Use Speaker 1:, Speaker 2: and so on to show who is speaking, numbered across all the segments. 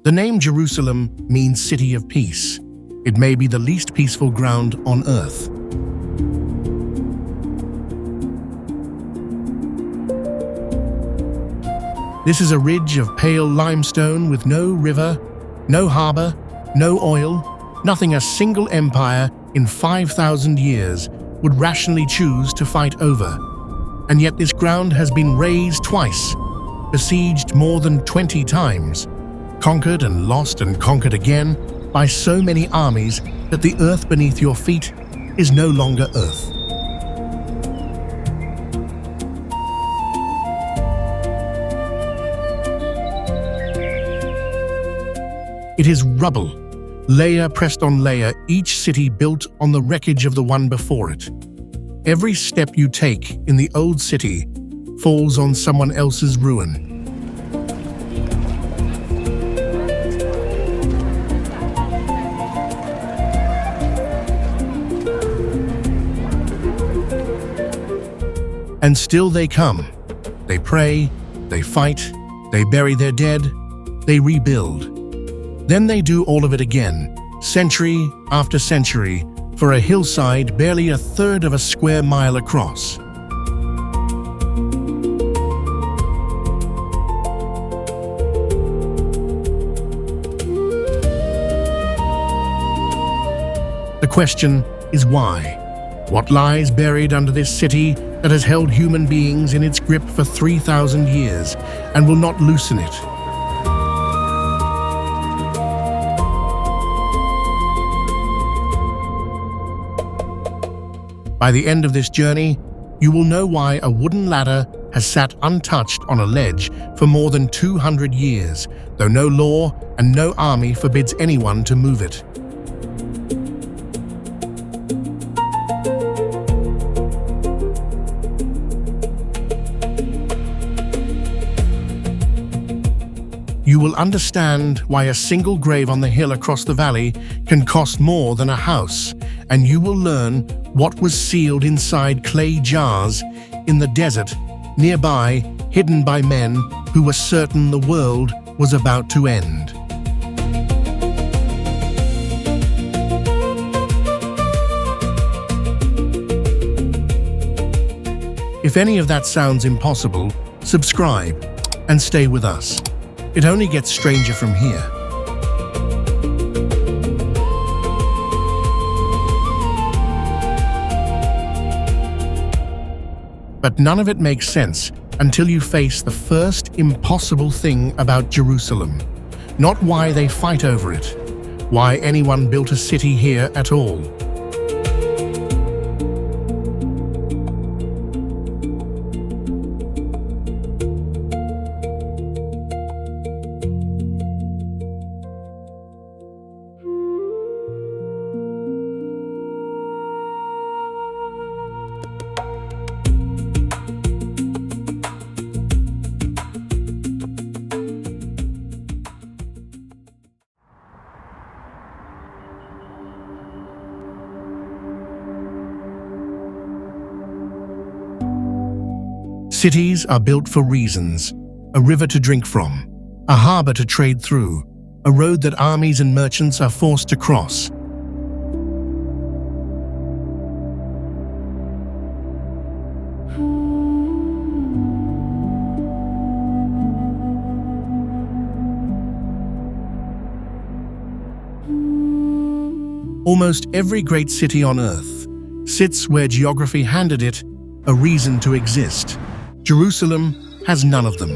Speaker 1: The name Jerusalem means City of Peace. It may be the least peaceful ground on earth. This is a ridge of pale limestone with no river, no harbor, no oil, nothing a single empire in 5,000 years would rationally choose to fight over. And yet this ground has been razed twice, besieged more than 20 times, conquered and lost and conquered again by so many armies that the earth beneath your feet is no longer earth. It is rubble, layer pressed on layer, each city built on the wreckage of the one before it. Every step you take in the old city falls on someone else's ruin. And still they come. They pray, they fight, they bury their dead, they rebuild. Then they do all of it again, century after century, for a hillside barely a third of a square mile across. The question is why? What lies buried under this city that has held human beings in its grip for 3,000 years and will not loosen it? By the end of this journey, you will know why a wooden ladder has sat untouched on a ledge for more than 200 years, though no law and no army forbids anyone to move it. You will understand why a single grave on the hill across the valley can cost more than a house, and you will learn what was sealed inside clay jars in the desert nearby, hidden by men who were certain the world was about to end. If any of that sounds impossible, subscribe and stay with us. It only gets stranger from here. But none of it makes sense until you face the first impossible thing about Jerusalem. Not why they fight over it, why anyone built a city here at all. Cities are built for reasons: a river to drink from, a harbor to trade through, a road that armies and merchants are forced to cross. Almost every great city on earth sits where geography handed it a reason to exist. Jerusalem has none of them.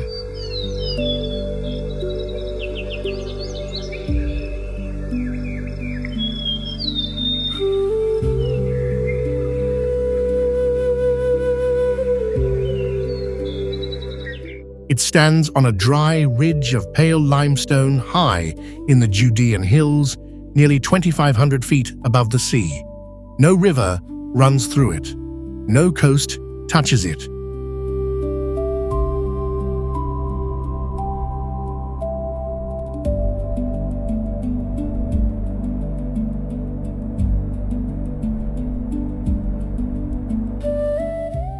Speaker 1: It stands on a dry ridge of pale limestone high in the Judean hills, nearly 2,500 feet above the sea. No river runs through it. No coast touches it.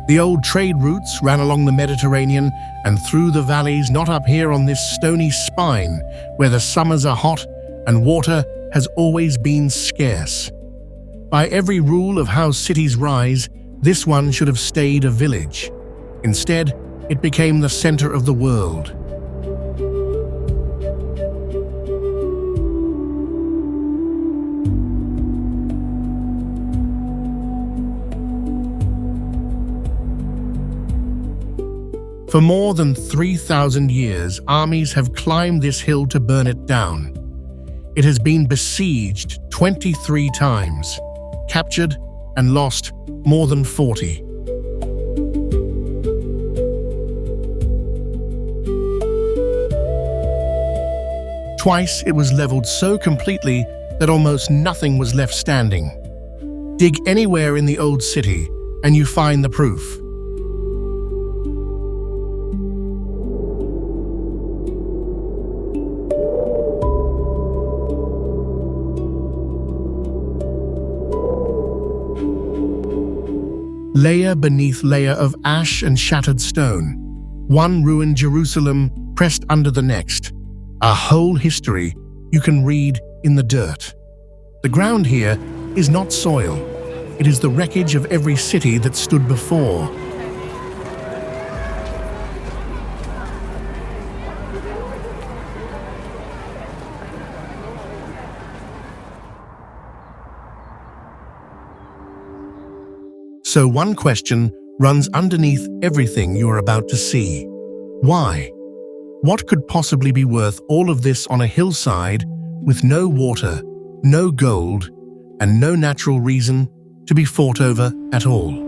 Speaker 1: The old trade routes ran along the Mediterranean and through the valleys, not up here on this stony spine where the summers are hot and water has always been scarce. By every rule of how cities rise, this one should have stayed a village. Instead, it became the center of the world. For more than 3,000 years, armies have climbed this hill to burn it down. It has been besieged 23 times, captured and lost more than 40. Twice it was leveled so completely that almost nothing was left standing. Dig anywhere in the old city and you find the proof. Layer beneath layer of ash and shattered stone, one ruined Jerusalem pressed under the next, a whole history you can read in the dirt. The ground here is not soil, it is the wreckage of every city that stood before. So one question runs underneath everything you're about to see. Why? What could possibly be worth all of this on a hillside with no water, no gold, and no natural reason to be fought over at all?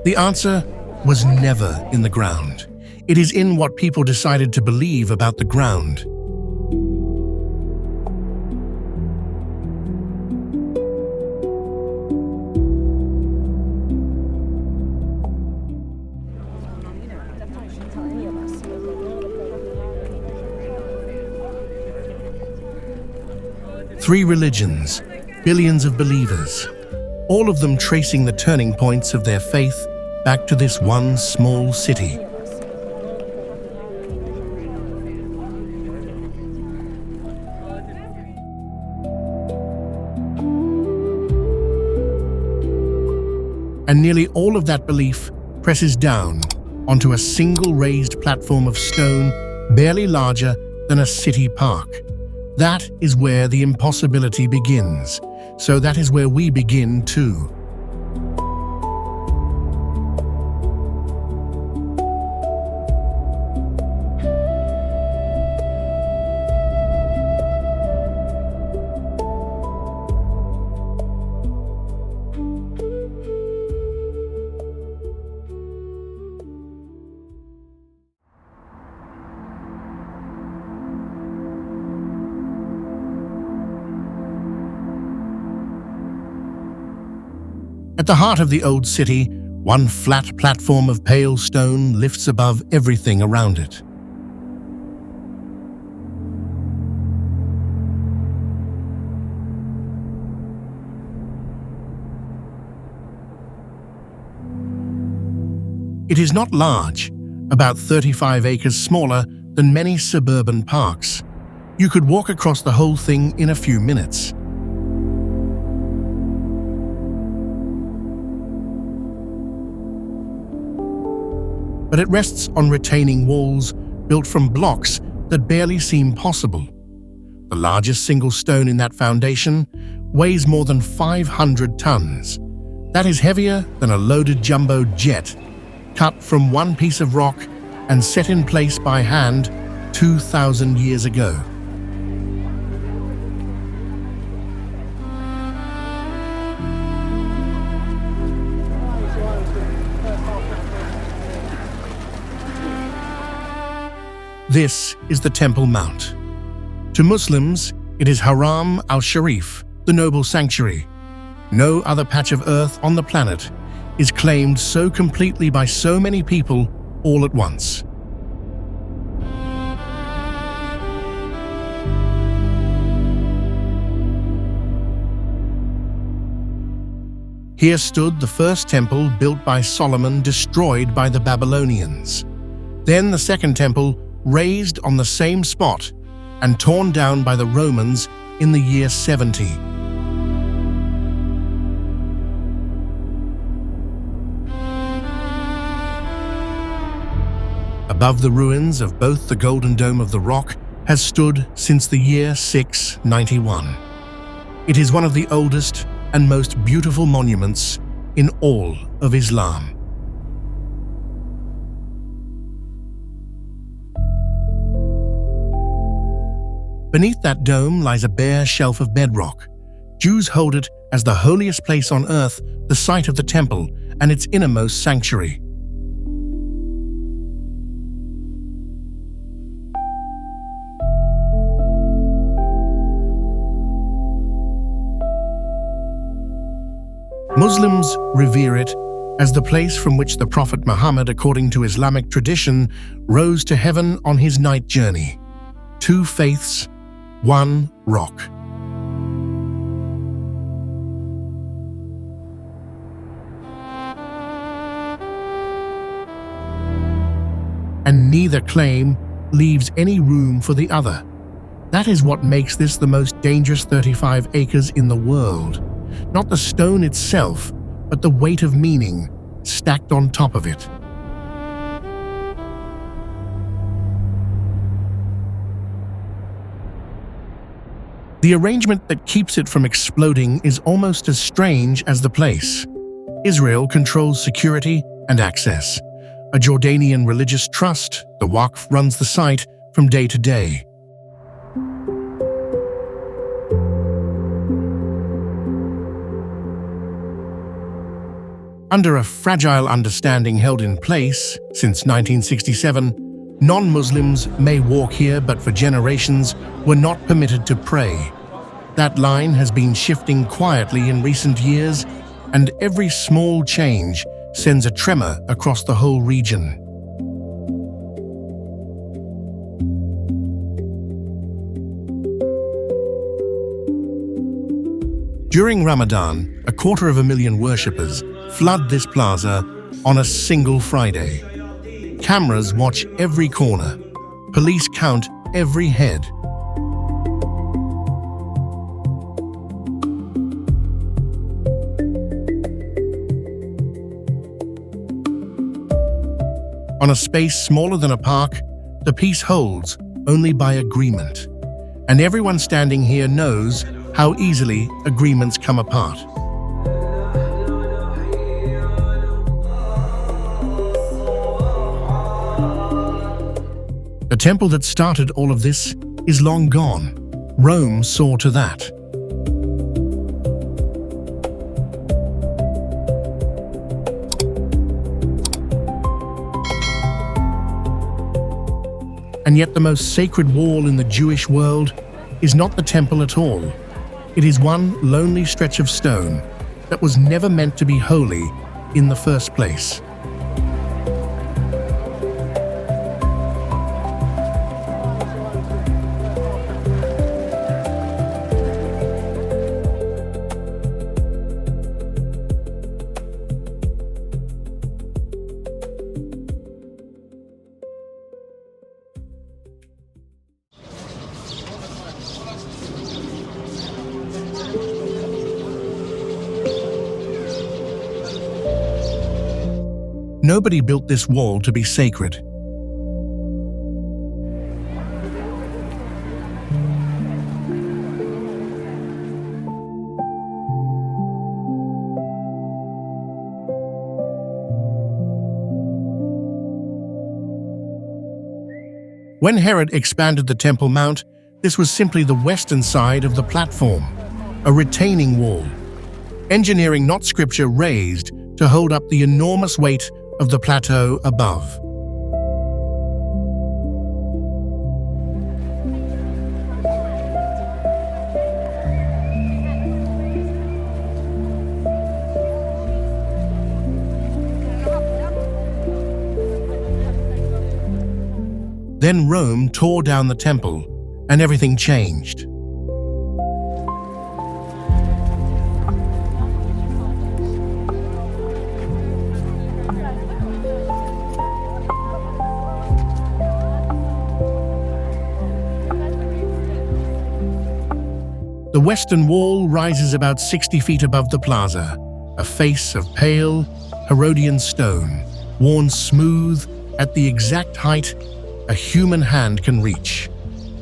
Speaker 1: The answer was never in the ground. It is in what people decided to believe about the ground. Three religions, billions of believers, all of them tracing the turning points of their faith back to this one small city. And nearly all of that belief presses down onto a single raised platform of stone barely larger than a city park. That is where the impossibility begins. So that is where we begin too. At the heart of the old city, one flat platform of pale stone lifts above everything around it. It is not large, about 35 acres smaller than many suburban parks. You could walk across the whole thing in a few minutes. But it rests on retaining walls built from blocks that barely seem possible. The largest single stone in that foundation weighs more than 500 tons. That is heavier than a loaded jumbo jet, cut from one piece of rock and set in place by hand 2,000 years ago. This is the Temple Mount. To Muslims, it is Haram al-Sharif, the noble sanctuary. No other patch of earth on the planet is claimed so completely by so many people all at once. Here stood the first temple built by Solomon, destroyed by the Babylonians. Then the second temple, raised on the same spot and torn down by the Romans in the year 70. Above the ruins of both the Golden Dome of the Rock has stood since the year 691. It is one of the oldest and most beautiful monuments in all of Islam. Beneath that dome lies a bare shelf of bedrock. Jews hold it as the holiest place on earth, the site of the temple and its innermost sanctuary. Muslims revere it as the place from which the Prophet Muhammad, according to Islamic tradition, rose to heaven on his night journey. Two faiths, one rock. And neither claim leaves any room for the other. That is what makes this the most dangerous 35 acres in the world. Not the stone itself, but the weight of meaning stacked on top of it. The arrangement that keeps it from exploding is almost as strange as the place. Israel controls security and access. A Jordanian religious trust, the Waqf, runs the site from day to day. Under a fragile understanding held in place since 1967, non-Muslims may walk here but for generations were not permitted to pray. That line has been shifting quietly in recent years, and every small change sends a tremor across the whole region. During Ramadan, 250,000 worshippers flood this plaza on a single Friday. Cameras watch every corner. Police count every head. On a space smaller than a park, the peace holds only by agreement. And everyone standing here knows how easily agreements come apart. The temple that started all of this is long gone. Rome saw to that. And yet the most sacred wall in the Jewish world is not the temple at all. It is one lonely stretch of stone that was never meant to be holy in the first place. Nobody built this wall to be sacred. When Herod expanded the Temple Mount, this was simply the western side of the platform, a retaining wall. Engineering, not scripture, raised to hold up the enormous weight of the plateau above. Then Rome tore down the temple, and everything changed. The western wall rises about 60 feet above the plaza, a face of pale, Herodian stone, worn smooth at the exact height a human hand can reach.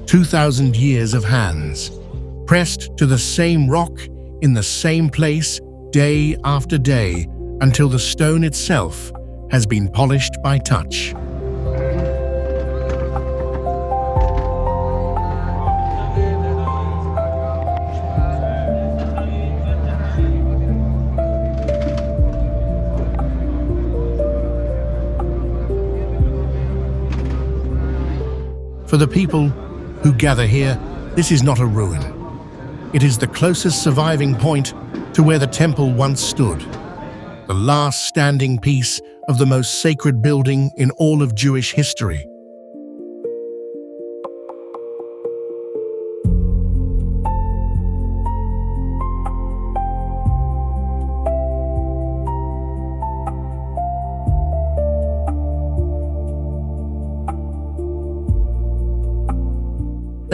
Speaker 1: 2,000 years of hands, pressed to the same rock in the same place day after day until the stone itself has been polished by touch. For the people who gather here, this is not a ruin. It is the closest surviving point to where the temple once stood, the last standing piece of the most sacred building in all of Jewish history.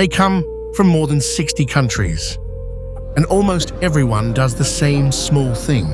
Speaker 1: They come from more than 60 countries, and almost everyone does the same small thing.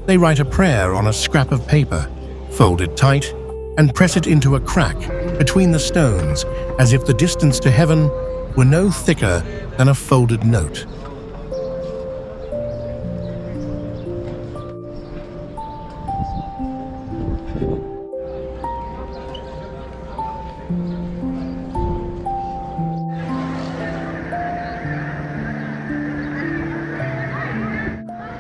Speaker 1: They write a prayer on a scrap of paper, fold it tight, and press it into a crack between the stones as if the distance to heaven were no thicker than a folded note.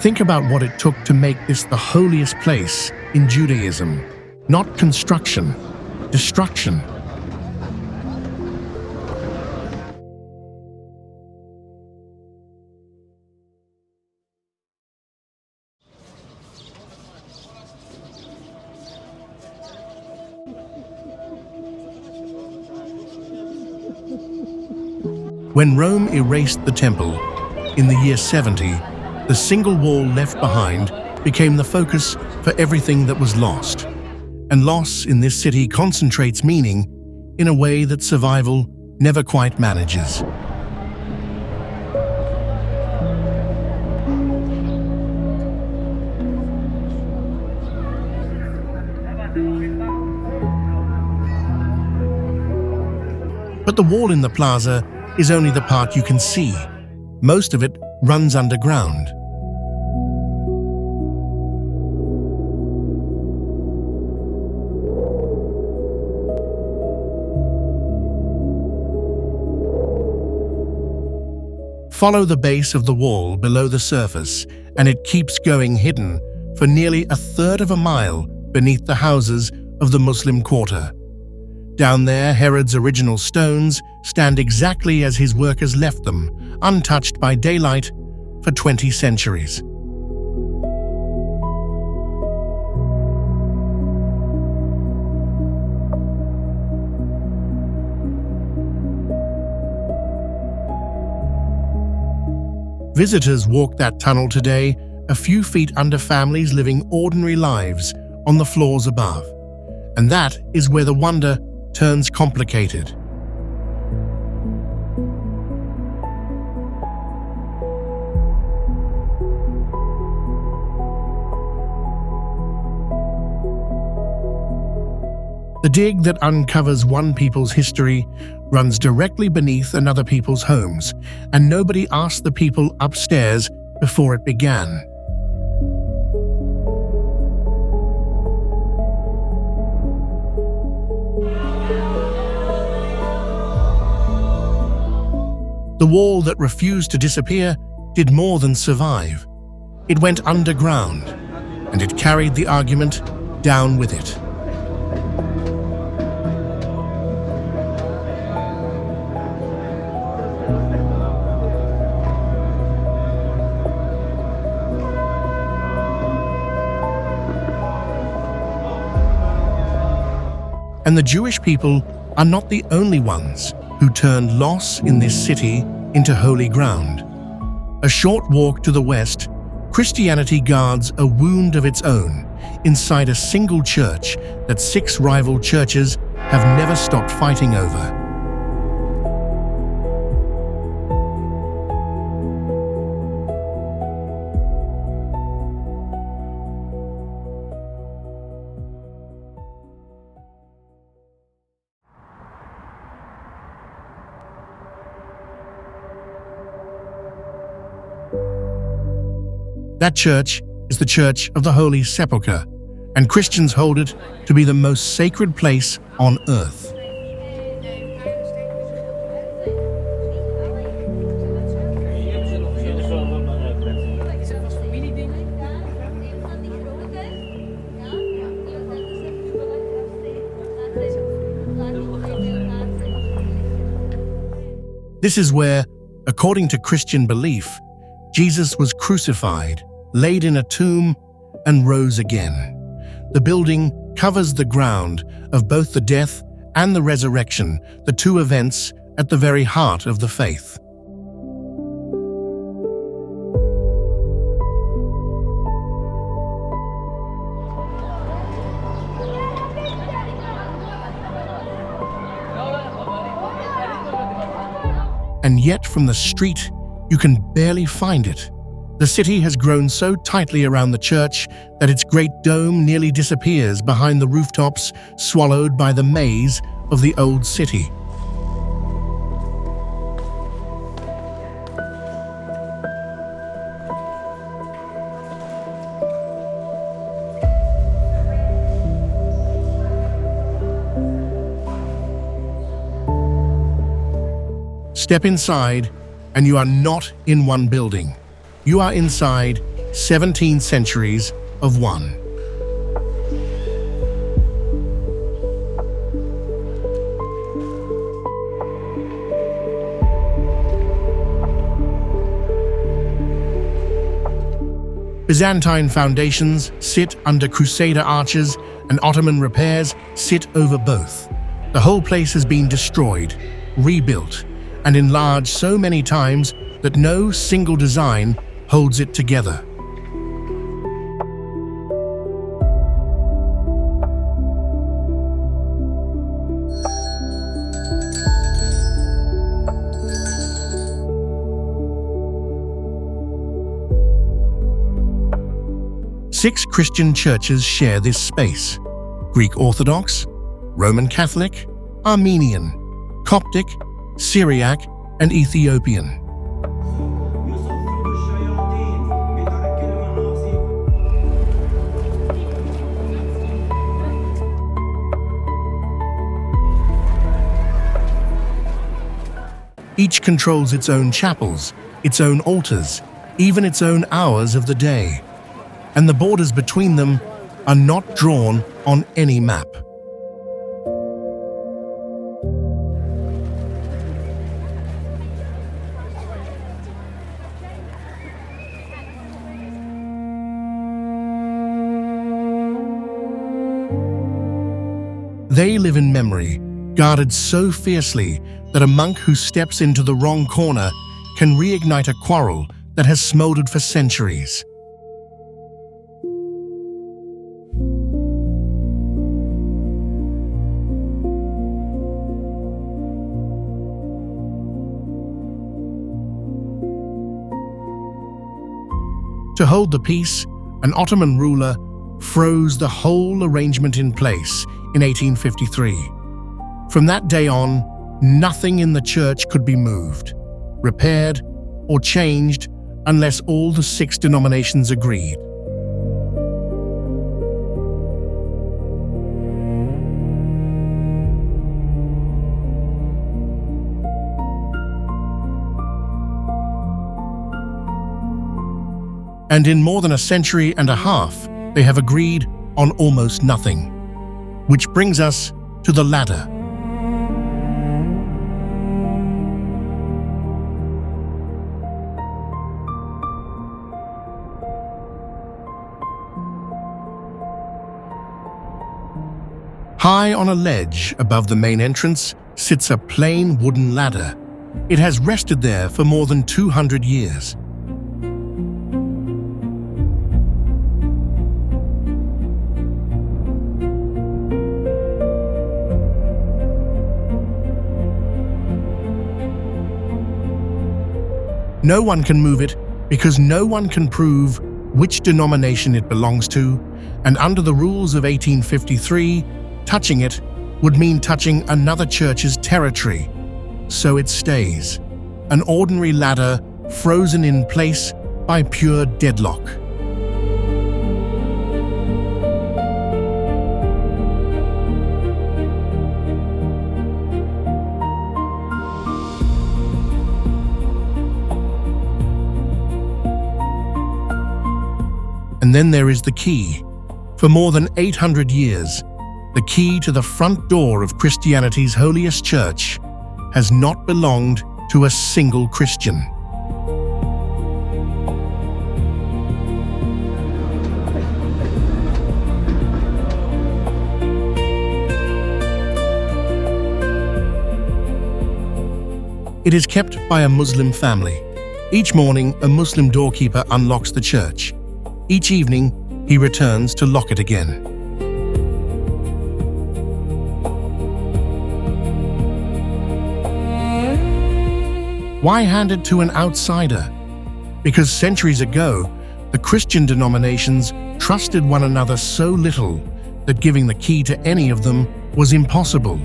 Speaker 1: Think about what it took to make this the holiest place in Judaism. Not construction, destruction. When Rome erased the temple in the year 70, the single wall left behind became the focus for everything that was lost. And loss in this city concentrates meaning in a way that survival never quite manages. But the wall in the plaza is only the part you can see. Most of it runs underground. Follow the base of the wall below the surface, and it keeps going hidden for nearly a third of a mile beneath the houses of the Muslim quarter. Down there, Herod's original stones stand exactly as his workers left them, untouched by daylight for 20 centuries. Visitors walk that tunnel today, a few feet under families living ordinary lives on the floors above. And that is where the wonder turns complicated. The dig that uncovers one people's history runs directly beneath another people's homes, and nobody asked the people upstairs before it began. The wall that refused to disappear did more than survive. It went underground, and it carried the argument down with it. And the Jewish people are not the only ones who turned loss in this city into holy ground. A short walk to the west, Christianity guards a wound of its own inside a single church that 6 rival churches have never stopped fighting over. That church is the Church of the Holy Sepulchre, and Christians hold it to be the most sacred place on earth. This is where, according to Christian belief, Jesus was crucified, laid in a tomb, and rose again. The building covers the ground of both the death and the resurrection, the 2 events at the very heart of the faith. And yet from the street, you can barely find it. The city has grown so tightly around the church that its great dome nearly disappears behind the rooftops, swallowed by the maze of the old city. Step inside, and you are not in one building. You are inside 17 centuries of one. Byzantine foundations sit under Crusader arches, and Ottoman repairs sit over both. The whole place has been destroyed, rebuilt, and enlarged so many times that no single design holds it together. Six Christian churches share this space: Greek Orthodox, Roman Catholic, Armenian, Coptic, Syriac, and Ethiopian. Each controls its own chapels, its own altars, even its own hours of the day. And the borders between them are not drawn on any map. They live in memory, guarded so fiercely that a monk who steps into the wrong corner can reignite a quarrel that has smoldered for centuries. To hold the peace, an Ottoman ruler froze the whole arrangement in place in 1853. From that day on, nothing in the church could be moved, repaired, or changed unless all the 6 denominations agreed. And in more than a century and a half, they have agreed on almost nothing. Which brings us to the ladder. High on a ledge above the main entrance sits a plain wooden ladder. It has rested there for more than 200 years. No one can move it because no one can prove which denomination it belongs to, and under the rules of 1853, touching it would mean touching another church's territory. So it stays, an ordinary ladder frozen in place by pure deadlock. And then there is the key. For more than 800 years, the key to the front door of Christianity's holiest church has not belonged to a single Christian. It is kept by a Muslim family. Each morning, a Muslim doorkeeper unlocks the church. Each evening, he returns to lock it again. Why hand it to an outsider? Because centuries ago, the Christian denominations trusted one another so little that giving the key to any of them was impossible.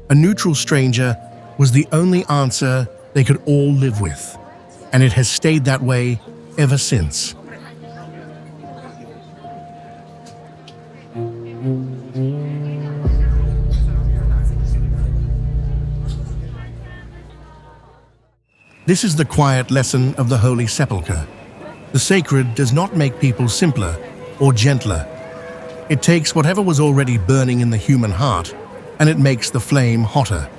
Speaker 1: A neutral stranger was the only answer they could all live with, and it has stayed that way ever since. This is the quiet lesson of the Holy Sepulchre. The sacred does not make people simpler or gentler. It takes whatever was already burning in the human heart and it makes the flame hotter.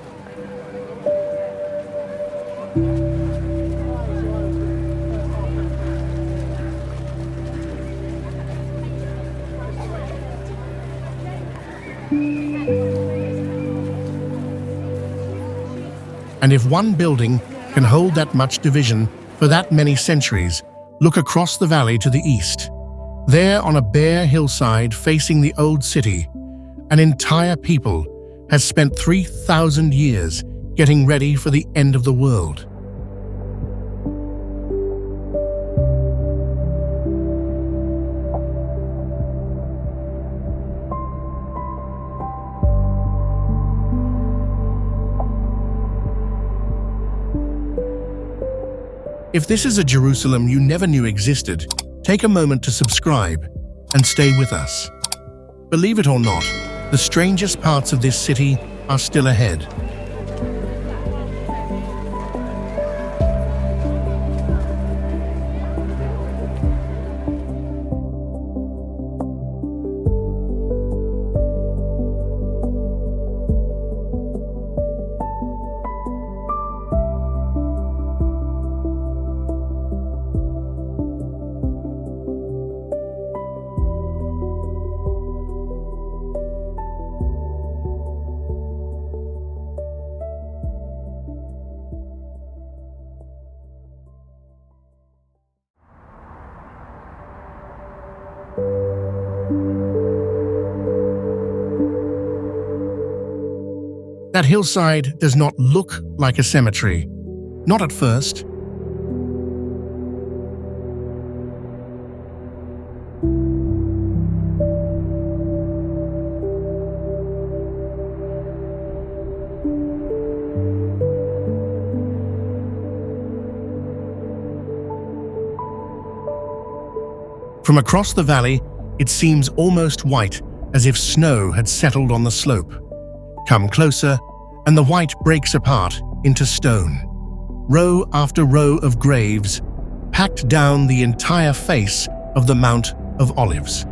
Speaker 1: And if one building can hold that much division for that many centuries, look across the valley to the east. There, on a bare hillside facing the old city, an entire people has spent 3,000 years getting ready for the end of the world. If this is a Jerusalem you never knew existed, take a moment to subscribe and stay with us. Believe it or not, the strangest parts of this city are still ahead. That hillside does not look like a cemetery. Not at first. From across the valley, it seems almost white, as if snow had settled on the slope. Come closer, and the white breaks apart into stone. Row after row of graves, packed down the entire face of the Mount of Olives.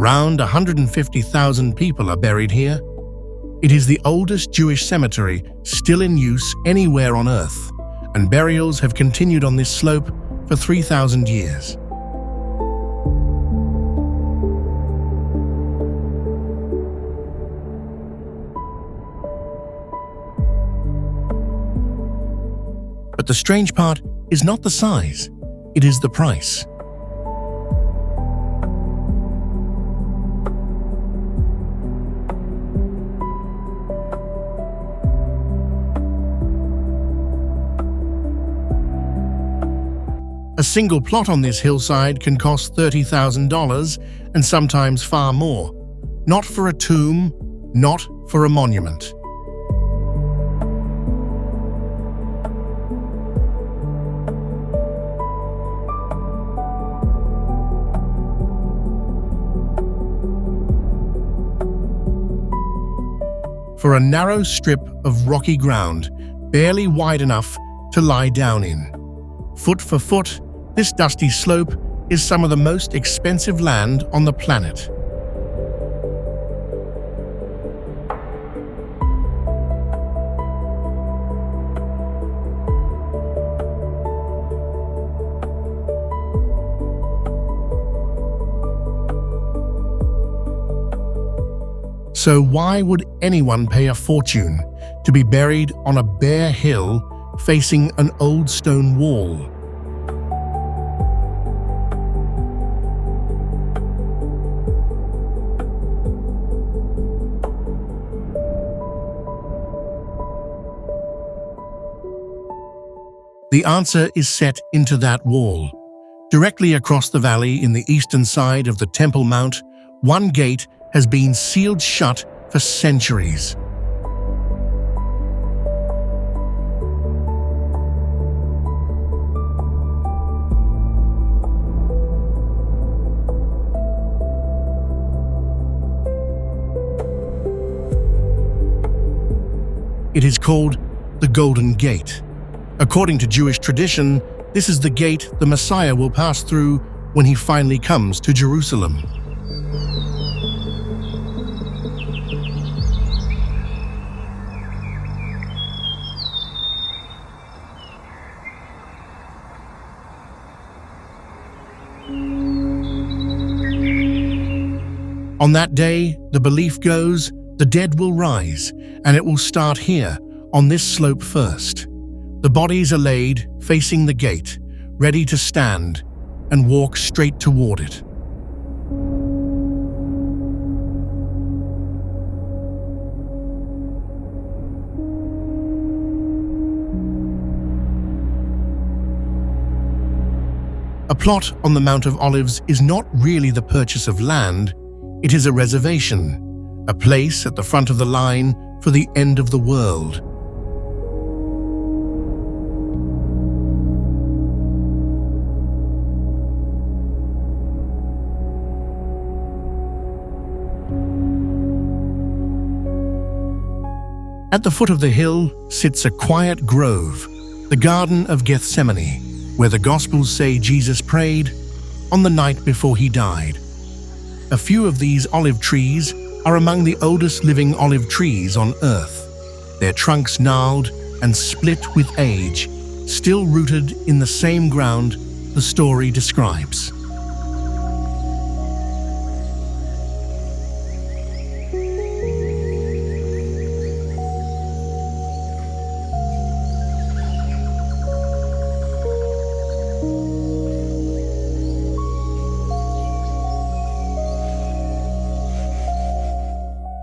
Speaker 1: Around 150,000 people are buried here. It is the oldest Jewish cemetery still in use anywhere on Earth, and burials have continued on this slope for 3,000 years. But the strange part is not the size, it is the price. A single plot on this hillside can cost $30,000 and sometimes far more. Not for a tomb, not for a monument. For a narrow strip of rocky ground, barely wide enough to lie down in. Foot for foot, this dusty slope is some of the most expensive land on the planet. So why would anyone pay a fortune to be buried on a bare hill facing an old stone wall? The answer is set into that wall. Directly across the valley in the eastern side of the Temple Mount, one gate has been sealed shut for centuries. It is called the Golden Gate. According to Jewish tradition, this is the gate the Messiah will pass through when he finally comes to Jerusalem. On that day, the belief goes, the dead will rise, and it will start here, on this slope first. The bodies are laid, facing the gate, ready to stand, and walk straight toward it. A plot on the Mount of Olives is not really the purchase of land, it is a reservation, a place at the front of the line for the end of the world. At the foot of the hill sits a quiet grove, the Garden of Gethsemane, where the Gospels say Jesus prayed on the night before he died. A few of these olive trees are among the oldest living olive trees on Earth, their trunks gnarled and split with age, still rooted in the same ground the story describes.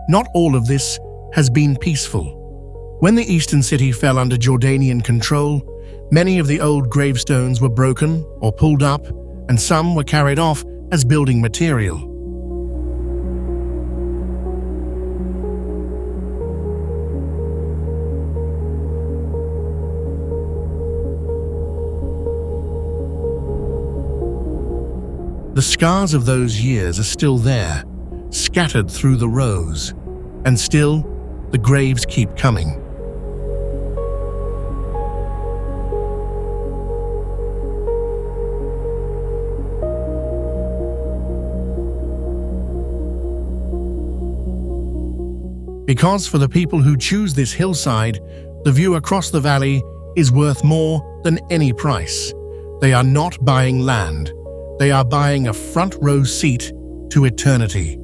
Speaker 1: Not all of this has been peaceful. When the eastern city fell under Jordanian control, many of the old gravestones were broken or pulled up, and some were carried off as building material. The scars of those years are still there, scattered through the rows, and still, the graves keep coming. Because for the people who choose this hillside, the view across the valley is worth more than any price. They are not buying land. They are buying a front row seat to eternity.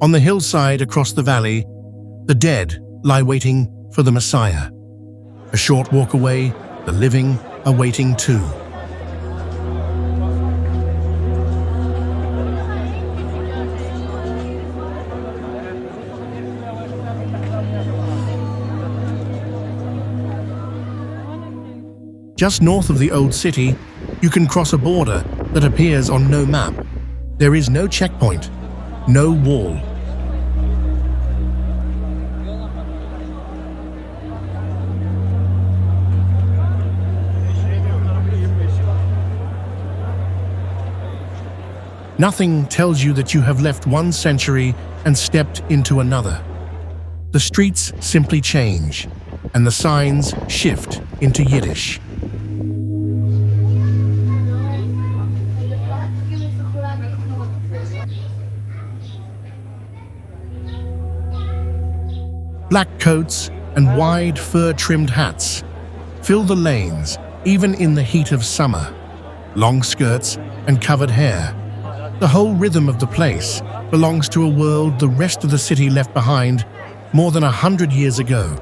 Speaker 1: On the hillside across the valley, the dead lie waiting for the Messiah. A short walk away, the living are waiting too. Just north of the old city, you can cross a border that appears on no map. There is no checkpoint, no wall. Nothing tells you that you have left one century and stepped into another. The streets simply change, and the signs shift into Yiddish. Black coats and wide fur-trimmed hats fill the lanes, even in the heat of summer. Long skirts and covered hair. The whole rhythm of the place belongs to a world the rest of the city left behind more than 100 years ago.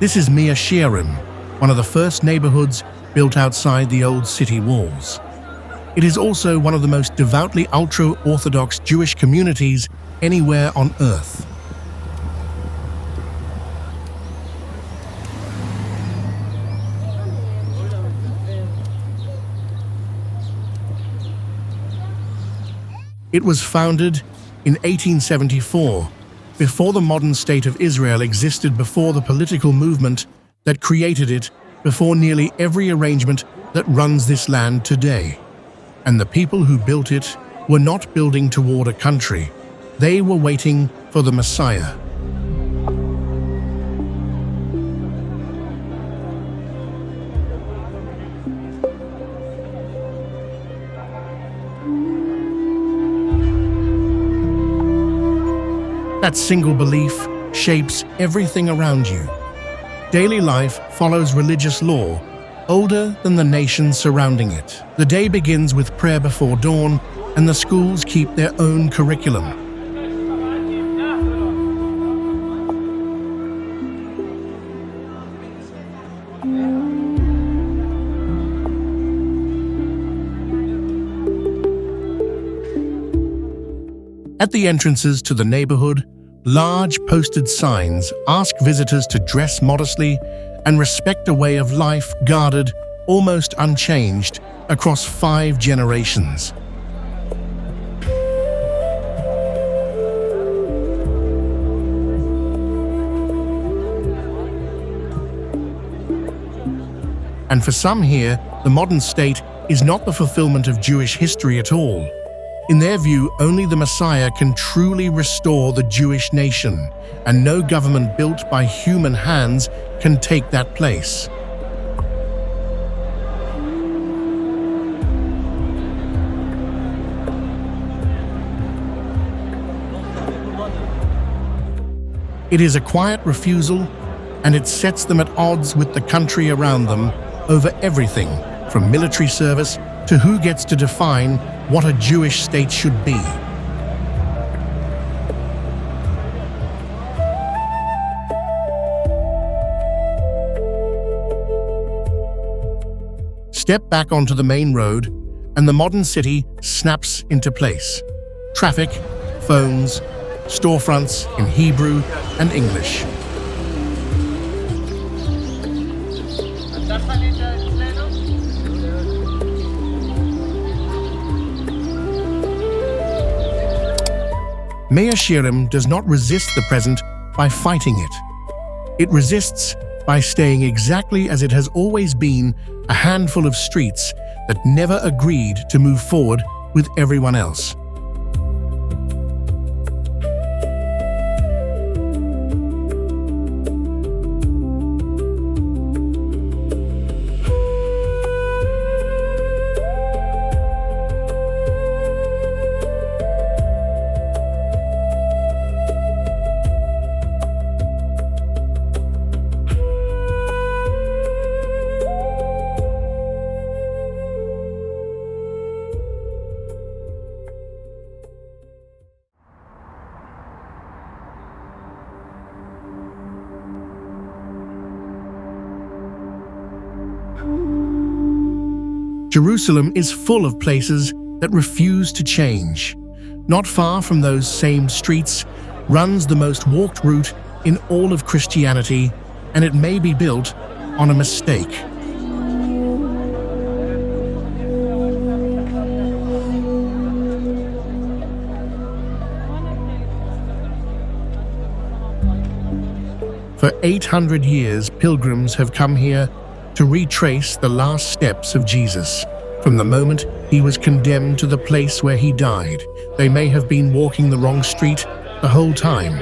Speaker 1: This is Mea Shearim, one of the first neighborhoods built outside the old city walls. It is also one of the most devoutly ultra-Orthodox Jewish communities anywhere on earth. It was founded in 1874, before the modern state of Israel existed, before the political movement that created it, before nearly every arrangement that runs this land today. And the people who built it were not building toward a country. They were waiting for the Messiah. That single belief shapes everything around you. Daily life follows religious law, older than the nations surrounding it. The day begins with prayer before dawn, and the schools keep their own curriculum. At the entrances to the neighborhood, large posted signs ask visitors to dress modestly and respect a way of life guarded, almost unchanged, across 5 generations. And for some here, the modern state is not the fulfillment of Jewish history at all. In their view, only the Messiah can truly restore the Jewish nation, and no government built by human hands can take that place. It is a quiet refusal, and it sets them at odds with the country around them over everything from military service to who gets to define what a Jewish state should be. Step back onto the main road, and the modern city snaps into place. Traffic, phones, storefronts in Hebrew and English. Mea Shearim does not resist the present by fighting it. It resists by staying exactly as it has always been, a handful of streets that never agreed to move forward with everyone else. Jerusalem is full of places that refuse to change. Not far from those same streets runs the most walked route in all of Christianity, and it may be built on a mistake. For 800 years, pilgrims have come here to retrace the last steps of Jesus. From the moment he was condemned to the place where he died, they may have been walking the wrong street the whole time.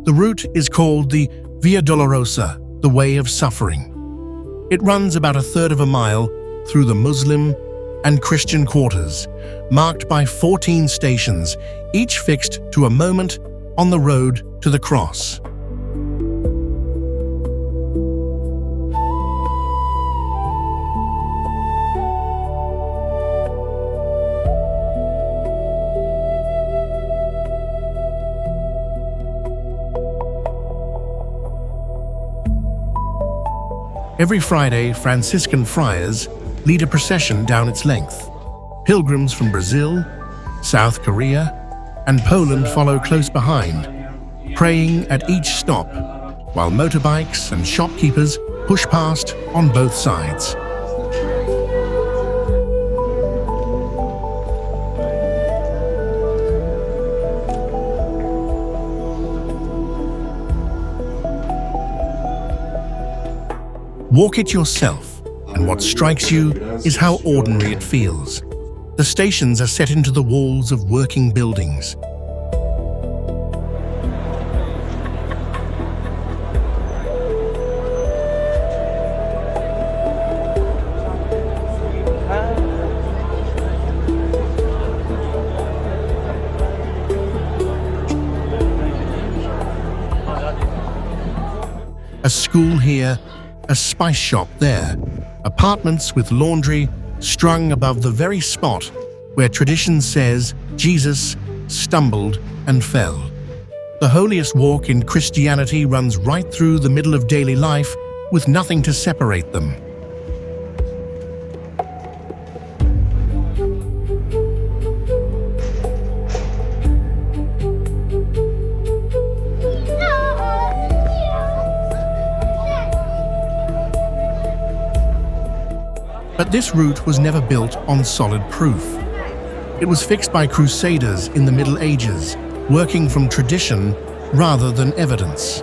Speaker 1: The route is called the Via Dolorosa, the Way of Suffering. It runs about a third of a mile through the Muslim and Christian quarters, marked by 14 stations, each fixed to a moment on the road to the cross. Every Friday, Franciscan friars lead a procession down its length. Pilgrims from Brazil, South Korea, and Poland follow close behind, praying at each stop, while motorbikes and shopkeepers push past on both sides. Walk it yourself, and what strikes you is how ordinary it feels. The stations are set into the walls of working buildings. A school here, a spice shop there, apartments with laundry strung above the very spot where tradition says Jesus stumbled and fell. The holiest walk in Christianity runs right through the middle of daily life with nothing to separate them. But this route was never built on solid proof. It was fixed by crusaders in the Middle Ages, working from tradition rather than evidence.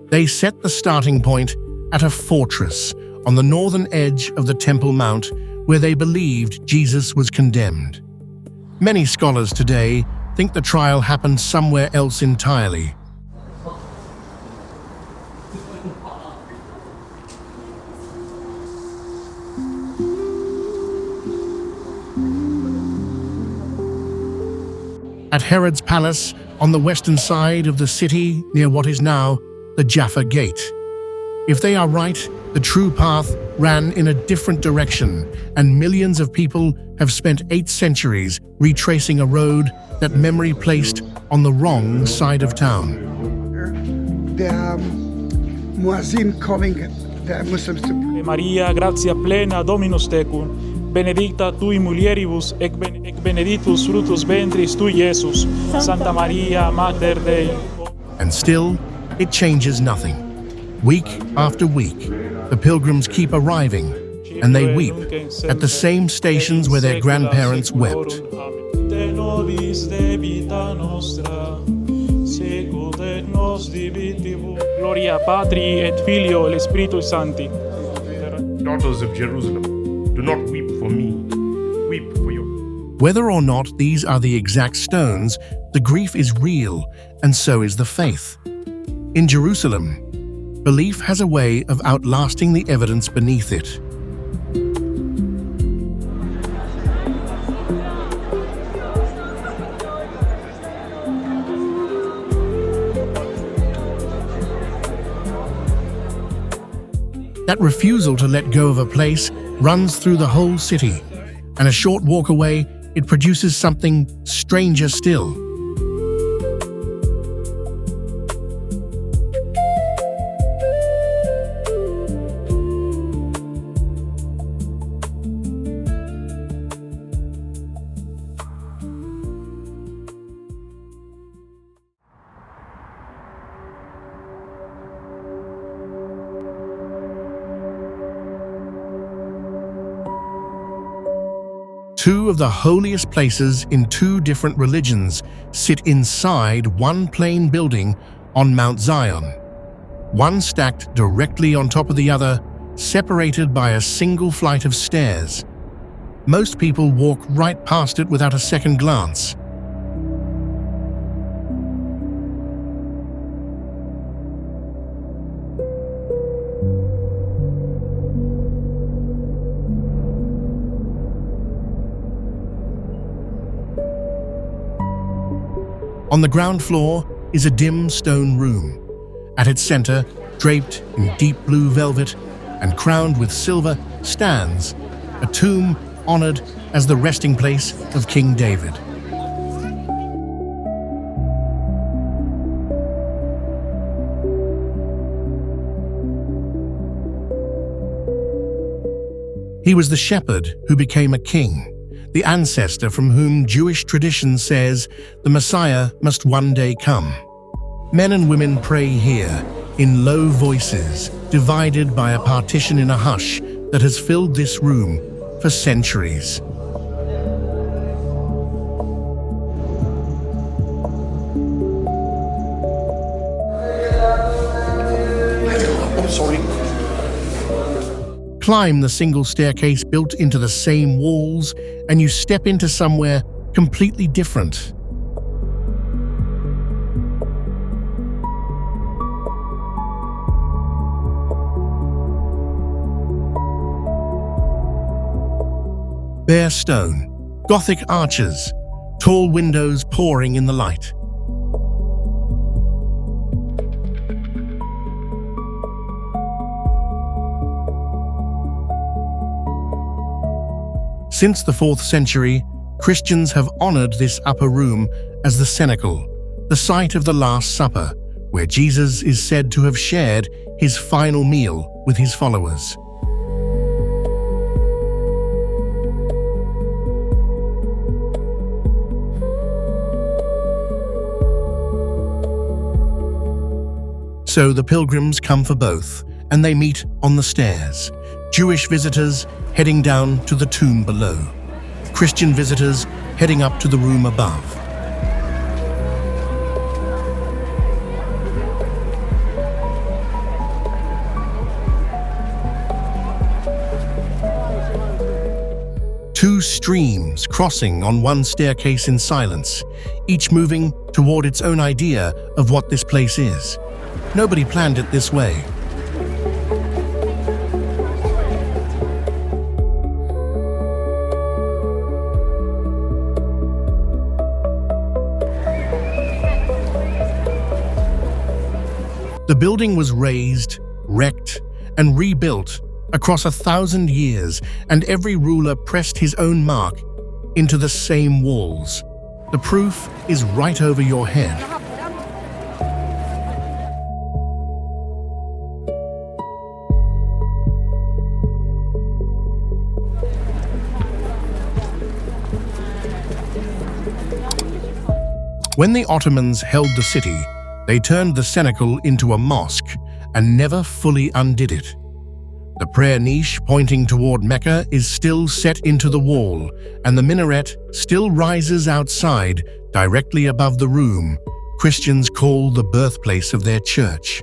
Speaker 1: They set the starting point at a fortress on the northern edge of the Temple Mount, where they believed Jesus was condemned. Many scholars today think the trial happened somewhere else entirely. at Herod's palace on the western side of the city near what is now the Jaffa Gate. If they are right, the true path ran in a different direction, and millions of people have spent 8 centuries retracing a road that memory placed on the wrong side of town.
Speaker 2: The muezzin calling the Muslims to
Speaker 3: Maria, gratia plena, Dominus tecum, benedicta tui mulieribus, ec benedictus fructus ventris tui, Iesus. Santa Maria, Mater Dei.
Speaker 1: And still, it changes nothing. Week after week, the pilgrims keep arriving, and they weep at the same stations where their grandparents wept.
Speaker 3: De nobis debita nostra, secut et nos debitibus. Gloria Patri et Filio et Spiritus Sancti.
Speaker 4: Daughters of Jerusalem, do not weep for me, weep for your...
Speaker 1: Whether or not these are the exact stones, the grief is real, and so is the faith. In Jerusalem, belief has a way of outlasting the evidence beneath it. That refusal to let go of a place runs through the whole city, and a short walk away, it produces something stranger still. Two of the holiest places in 2 different religions sit inside one plain building on Mount Zion, one stacked directly on top of the other, separated by a single flight of stairs. Most people walk right past it without a second glance. On the ground floor is a dim stone room. At its center, draped in deep blue velvet and crowned with silver, stands a tomb honored as the resting place of King David. He was the shepherd who became a king, the ancestor from whom Jewish tradition says the Messiah must one day come. Men and women pray here in low voices, divided by a partition in a hush that has filled this room for centuries.
Speaker 4: I'm sorry.
Speaker 1: Climb the single staircase built into the same walls, and you step into somewhere completely different. Bare stone, Gothic arches, tall windows pouring in the light. Since the 4th century, Christians have honored this upper room as the cenacle, the site of the Last Supper, where Jesus is said to have shared his final meal with his followers. So the pilgrims come for both, and they meet on the stairs. Jewish visitors heading down to the tomb below. Christian visitors heading up to the room above. Two streams crossing on one staircase in silence, each moving toward its own idea of what this place is. Nobody planned it this way. The building was razed, wrecked, and rebuilt across 1,000 years, and every ruler pressed his own mark into the same walls. The proof is right over your head. When the Ottomans held the city, they turned the cenacle into a mosque and never fully undid it. The prayer niche pointing toward Mecca is still set into the wall, and the minaret still rises outside, directly above the room Christians call the birthplace of their church.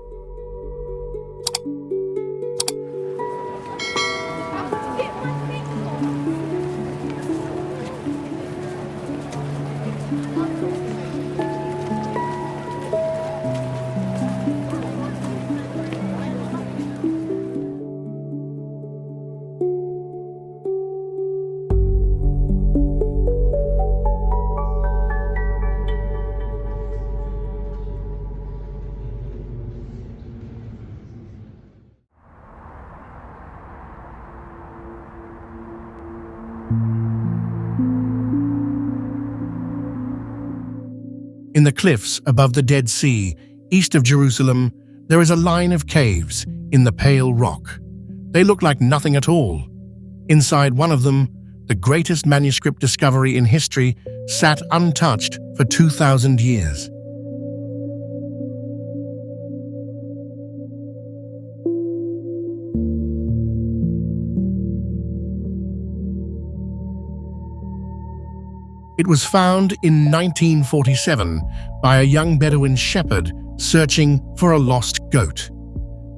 Speaker 1: In the cliffs above the Dead Sea, east of Jerusalem, there is a line of caves in the pale rock. They look like nothing at all. Inside one of them, the greatest manuscript discovery in history sat untouched for 2,000 years. It was found in 1947 by a young Bedouin shepherd searching for a lost goat.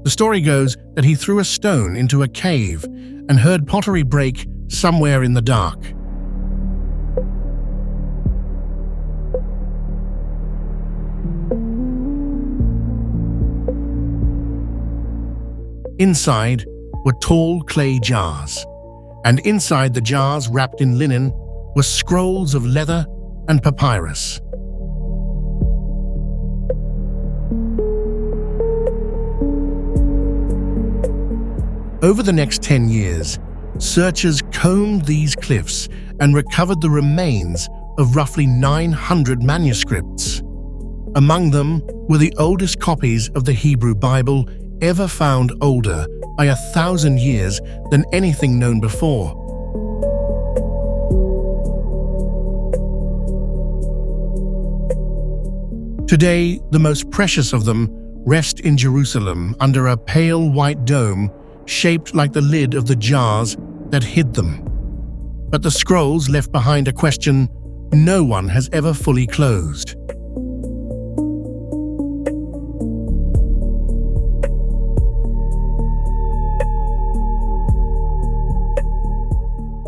Speaker 1: The story goes that he threw a stone into a cave and heard pottery break somewhere in the dark. Inside were tall clay jars, and inside the jars, wrapped in linen, were scrolls of leather and papyrus. Over the next 10 years, searchers combed these cliffs and recovered the remains of roughly 900 manuscripts. Among them were the oldest copies of the Hebrew Bible ever found, older by 1,000 years than anything known before. Today, the most precious of them rest in Jerusalem under a pale white dome shaped like the lid of the jars that hid them. But the scrolls left behind a question no one has ever fully closed.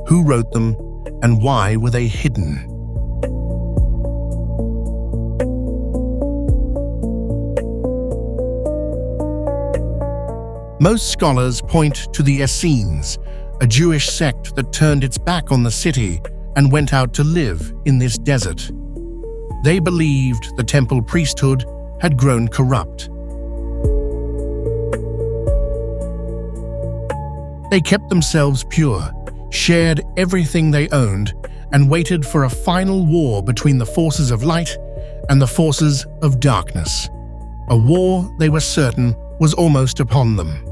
Speaker 1: Who wrote them, and why were they hidden? Most scholars point to the Essenes, a Jewish sect that turned its back on the city and went out to live in this desert. They believed the temple priesthood had grown corrupt. They kept themselves pure, shared everything they owned, and waited for a final war between the forces of light and the forces of darkness. A war they were certain was almost upon them.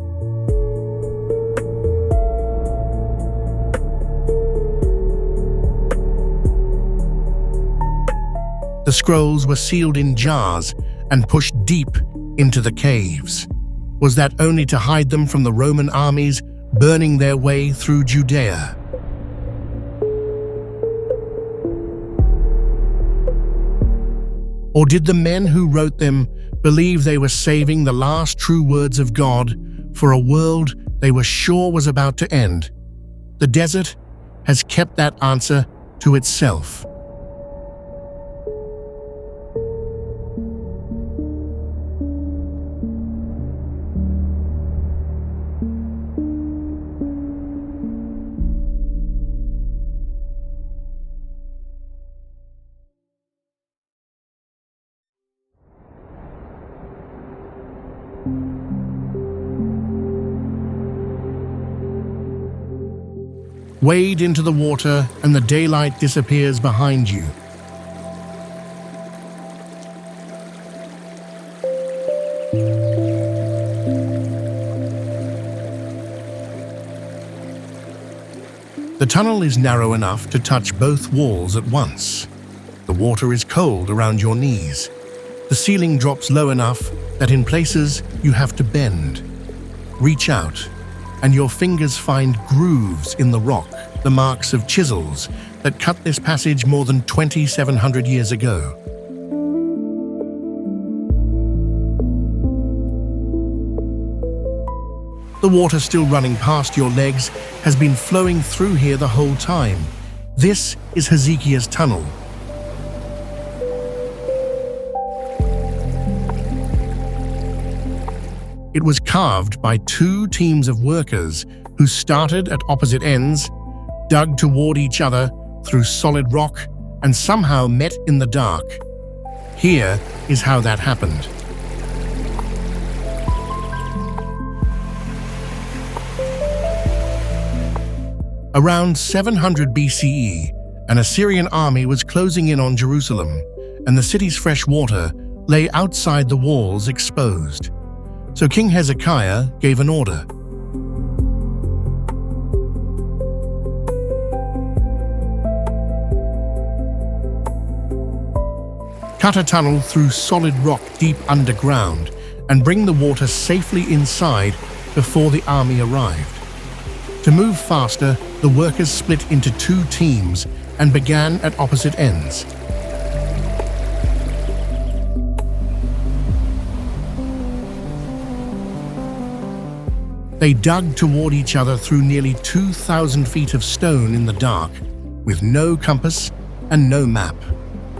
Speaker 1: The scrolls were sealed in jars and pushed deep into the caves. Was that only to hide them from the Roman armies burning their way through Judea? Or did the men who wrote them believe they were saving the last true words of God for a world they were sure was about to end? The desert has kept that answer to itself. Wade into the water and the daylight disappears behind you. The tunnel is narrow enough to touch both walls at once. The water is cold around your knees. The ceiling drops low enough that in places you have to bend. Reach out, and your fingers find grooves in the rock, the marks of chisels that cut this passage more than 2,700 years ago. The water still running past your legs has been flowing through here the whole time. This is Hezekiah's tunnel. It was carved by two teams of workers who started at opposite ends, dug toward each other through solid rock, and somehow met in the dark. Here is how that happened. Around 700 BCE, an Assyrian army was closing in on Jerusalem, and the city's fresh water lay outside the walls exposed. So King Hezekiah gave an order. Cut a tunnel through solid rock deep underground and bring the water safely inside before the army arrived. To move faster, the workers split into two teams and began at opposite ends. They dug toward each other through nearly 2,000 feet of stone in the dark, with no compass and no map.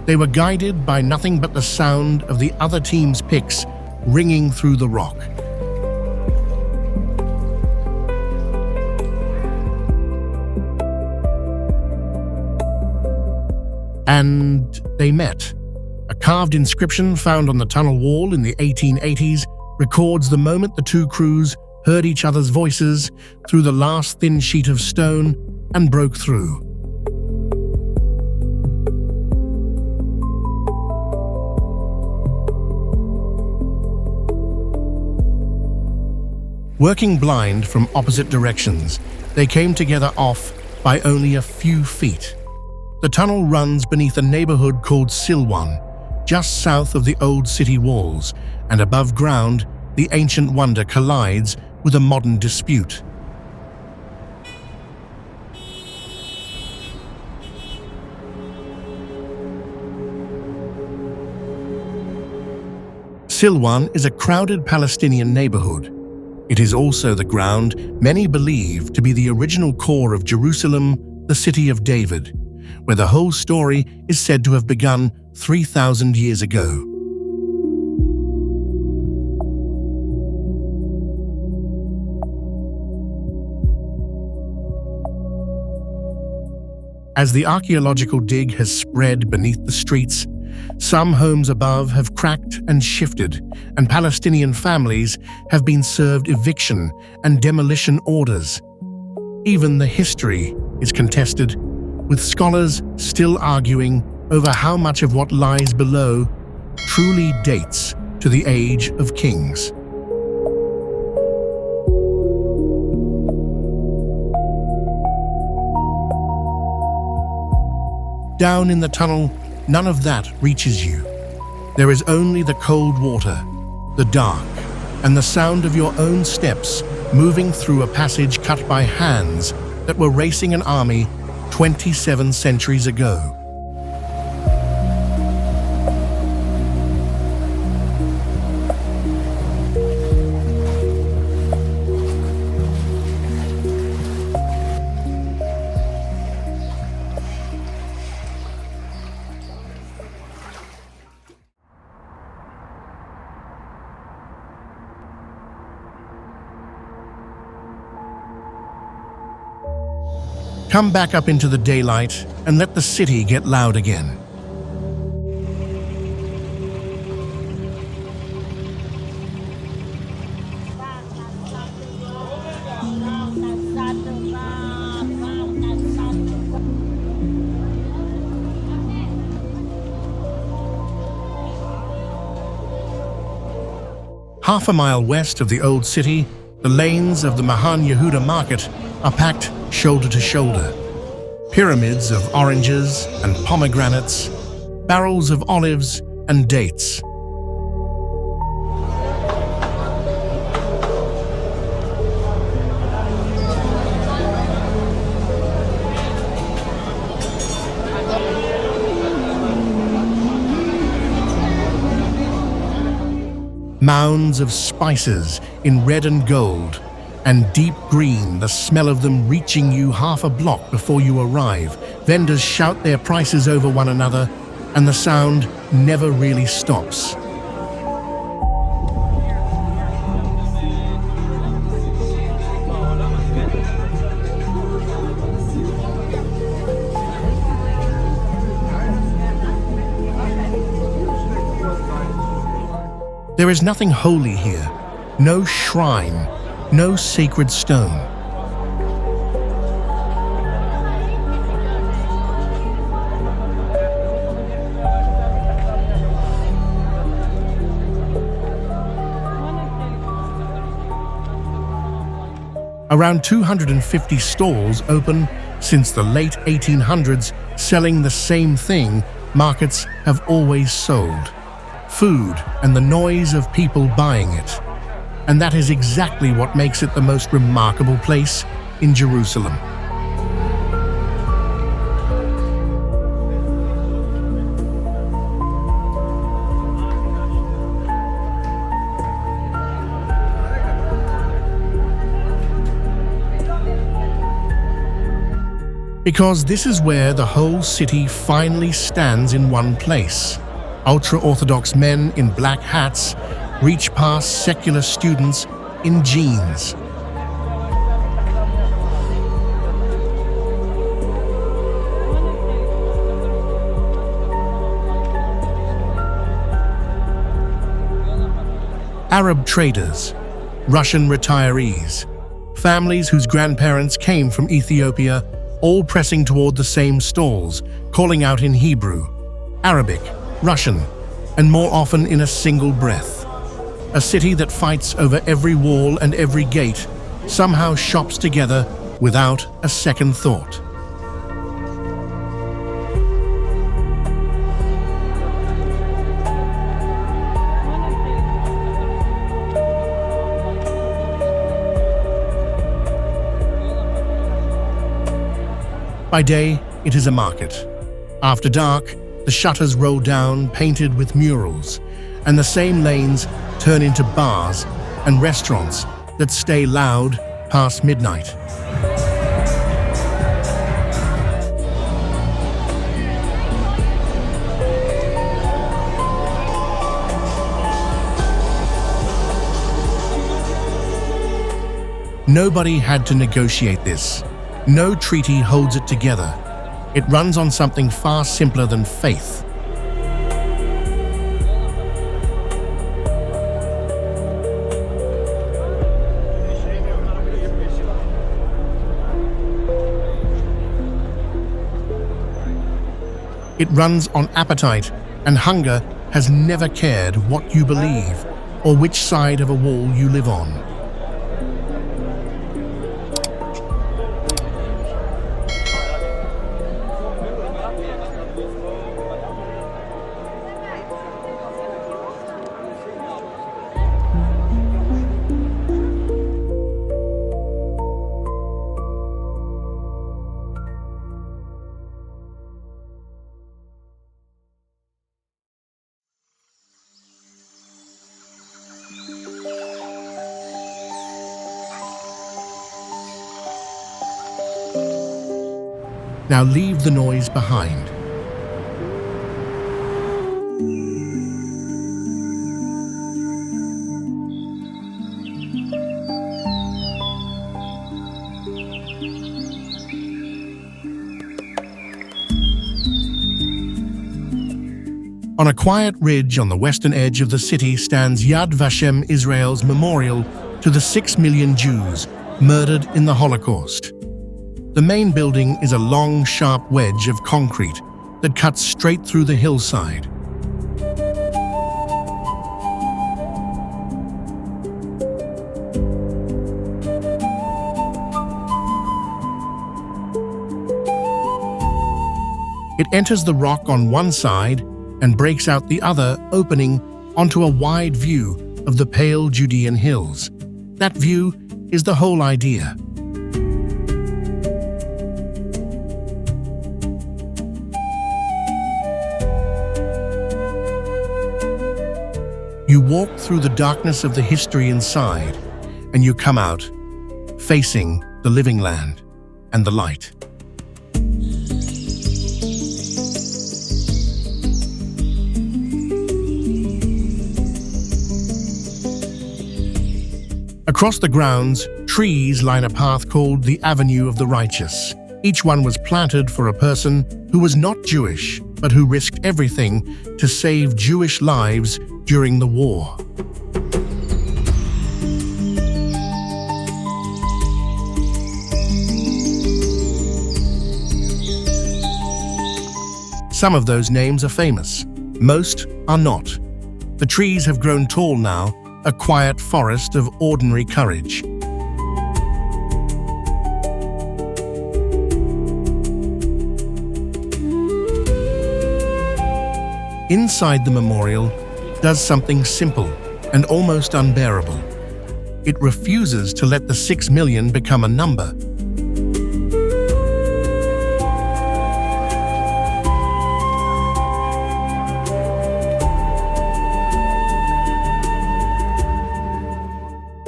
Speaker 1: They were guided by nothing but the sound of the other team's picks ringing through the rock. And they met. A carved inscription found on the tunnel wall in the 1880s records the moment the two crews heard each other's voices through the last thin sheet of stone and broke through. Working blind from opposite directions, they came together off by only a few feet. The tunnel runs beneath a neighborhood called Silwan, just south of the old city walls, and above ground, the ancient wonder collides with a modern dispute. Silwan is a crowded Palestinian neighborhood. It is also the ground many believe to be the original core of Jerusalem, the city of David, where the whole story is said to have begun 3,000 years ago. As the archaeological dig has spread beneath the streets, some homes above have cracked and shifted, and Palestinian families have been served eviction and demolition orders. Even the history is contested, with scholars still arguing over how much of what lies below truly dates to the Age of Kings. Down in the tunnel, none of that reaches you. There is only the cold water, the dark, and the sound of your own steps moving through a passage cut by hands that were racing an army 27 centuries ago. Come back up into the daylight and let the city get loud again. Half a mile west of the old city, the lanes of the Mahan Yehuda market are packed shoulder to shoulder. Pyramids of oranges and pomegranates, barrels of olives and dates. Mounds of spices in red and gold, and deep green, the smell of them reaching you half a block before you arrive. Vendors shout their prices over one another, and the sound never really stops. There is nothing holy here, no shrine, no sacred stone. Around 250 stalls open since the late 1800s, selling the same thing markets have always sold: food and the noise of people buying it. And that is exactly what makes it the most remarkable place in Jerusalem. Because this is where the whole city finally stands in one place. Ultra-Orthodox men in black hats reach past secular students in jeans. Arab traders, Russian retirees, families whose grandparents came from Ethiopia, all pressing toward the same stalls, calling out in Hebrew, Arabic, Russian, and more often in a single breath. A city that fights over every wall and every gate somehow shops together without a second thought. By day, it is a market. After dark, the shutters roll down, painted with murals, and the same lanes turn into bars and restaurants that stay loud past midnight. Nobody had to negotiate this. No treaty holds it together. It runs on something far simpler than faith. It runs on appetite, and hunger has never cared what you believe or which side of a wall you live on. Now leave the noise behind. On a quiet ridge on the western edge of the city stands Yad Vashem, Israel's memorial to the 6 million Jews murdered in the Holocaust. The main building is a long, sharp wedge of concrete that cuts straight through the hillside. It enters the rock on one side and breaks out the other, opening onto a wide view of the pale Judean hills. That view is the whole idea. You walk through the darkness of the history inside, and you come out, facing the living land and the light. Across the grounds, trees line a path called the Avenue of the Righteous. Each one was planted for a person who was not Jewish, but who risked everything to save Jewish lives during the war. Some of those names are famous. Most are not. The trees have grown tall now, a quiet forest of ordinary courage. Inside the memorial does something simple and almost unbearable. It refuses to let the 6 million become a number.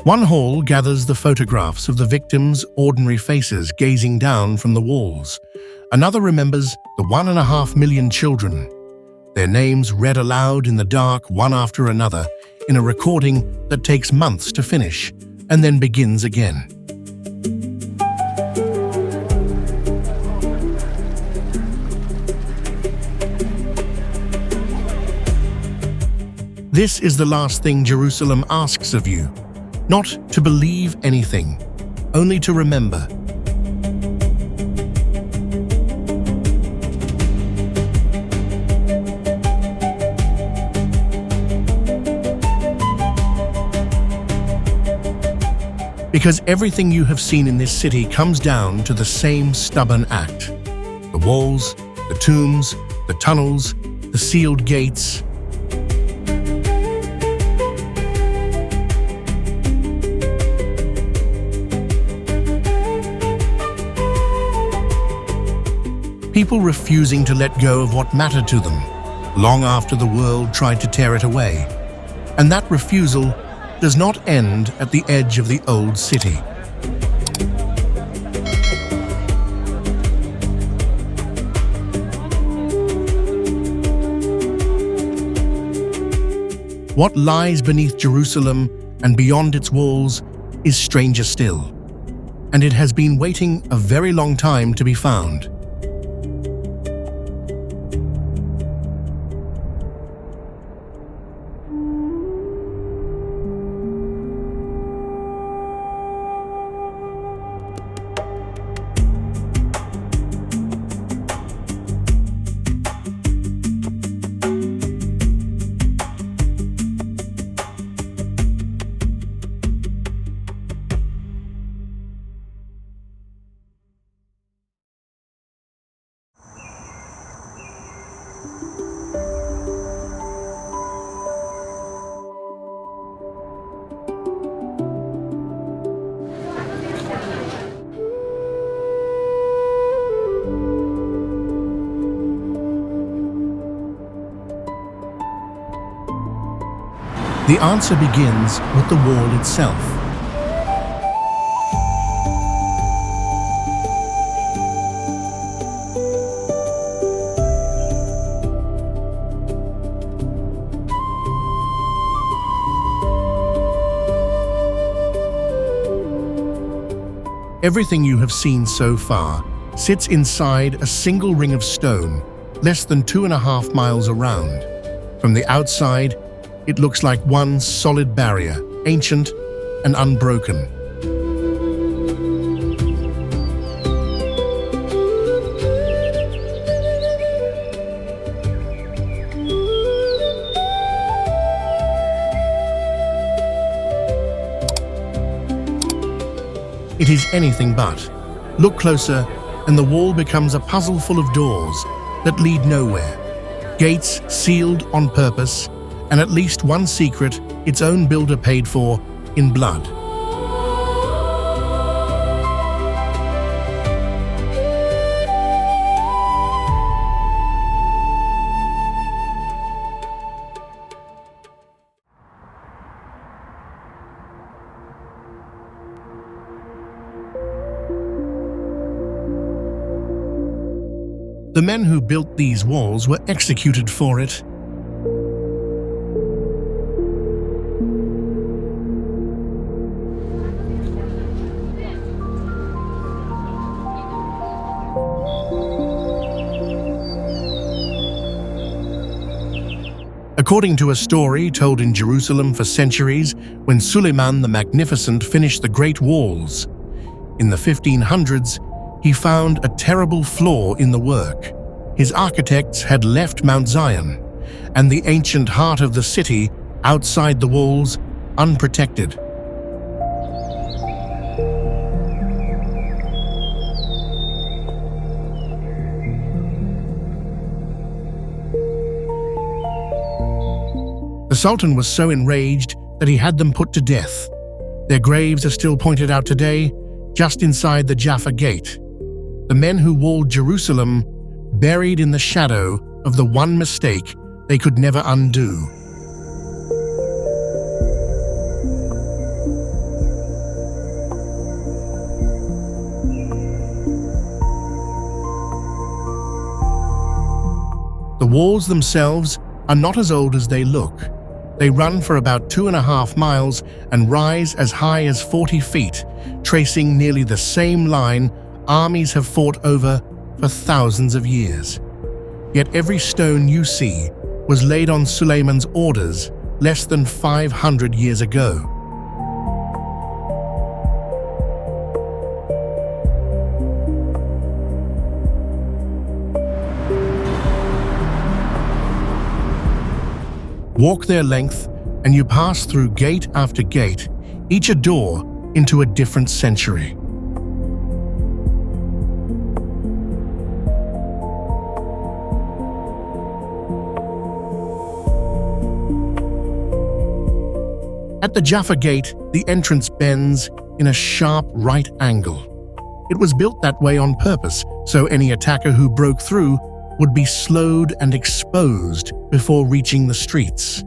Speaker 1: One hall gathers the photographs of the victims' ordinary faces gazing down from the walls. Another remembers the 1.5 million children, their names read aloud in the dark one after another in a recording that takes months to finish and then begins again. This is the last thing Jerusalem asks of you. Not to believe anything, only to remember. Because everything you have seen in this city comes down to the same stubborn act. The walls, the tombs, the tunnels, the sealed gates. People refusing to let go of what mattered to them, long after the world tried to tear it away. And that refusal does not end at the edge of the old city. What lies beneath Jerusalem and beyond its walls is stranger still, and it has been waiting a very long time to be found. The answer begins with the wall itself. Everything you have seen so far sits inside a single ring of stone, less than 2.5 miles around. From the outside, it looks like one solid barrier, ancient and unbroken. It is anything but. Look closer, and the wall becomes a puzzle full of doors, that lead nowhere, gates sealed on purpose, and at least one secret its own builder paid for in blood. The men who built these walls were executed for it. According to a story told in Jerusalem for centuries, when Suleiman the Magnificent finished the Great Walls, in the 1500s, he found a terrible flaw in the work. His architects had left Mount Zion and the ancient heart of the city outside the walls unprotected. The Sultan was so enraged that he had them put to death. Their graves are still pointed out today, just inside the Jaffa Gate. The men who walled Jerusalem buried in the shadow of the one mistake they could never undo. The walls themselves are not as old as they look. They run for about 2.5 miles and rise as high as 40 feet, tracing nearly the same line armies have fought over for thousands of years. Yet every stone you see was laid on Suleiman's orders less than 500 years ago. Walk their length, and you pass through gate after gate, each a door into a different century. At the Jaffa Gate, the entrance bends in a sharp right angle. It was built that way on purpose, so any attacker who broke through would be slowed and exposed before reaching the streets.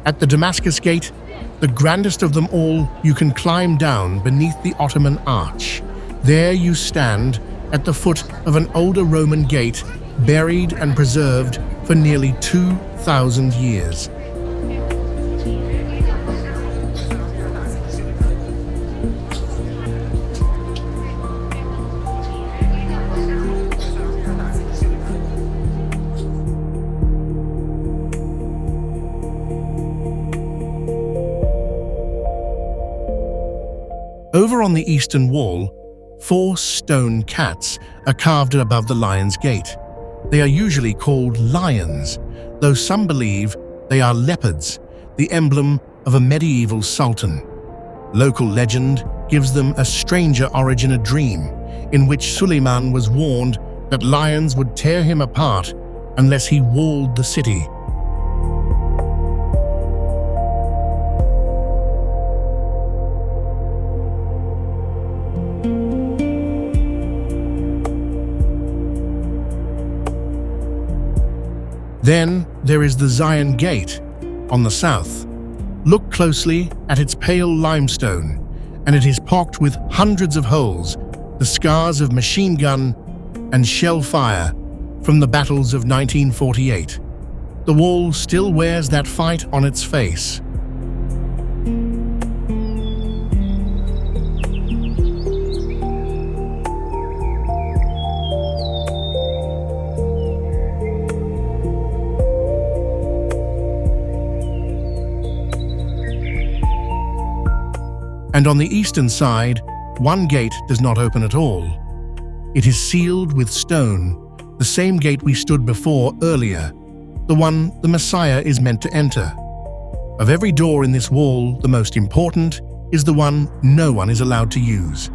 Speaker 1: At the Damascus Gate, the grandest of them all, you can climb down beneath the Ottoman arch. There you stand at the foot of an older Roman gate, buried and preserved for nearly 2,000 years. Over on the eastern wall, 4 stone cats are carved above the lion's gate. They are usually called lions, though some believe they are leopards, the emblem of a medieval sultan. Local legend gives them a stranger origin, a dream, in which Suleiman was warned that lions would tear him apart unless he walled the city. Then there is the Zion Gate on the south. Look closely at its pale limestone, and it is pocked with hundreds of holes, the scars of machine gun and shell fire from the battles of 1948. The wall still wears that fight on its face. And on the eastern side, one gate does not open at all. It is sealed with stone, the same gate we stood before earlier, the one the Messiah is meant to enter. Of every door in this wall, the most important is the one no one is allowed to use.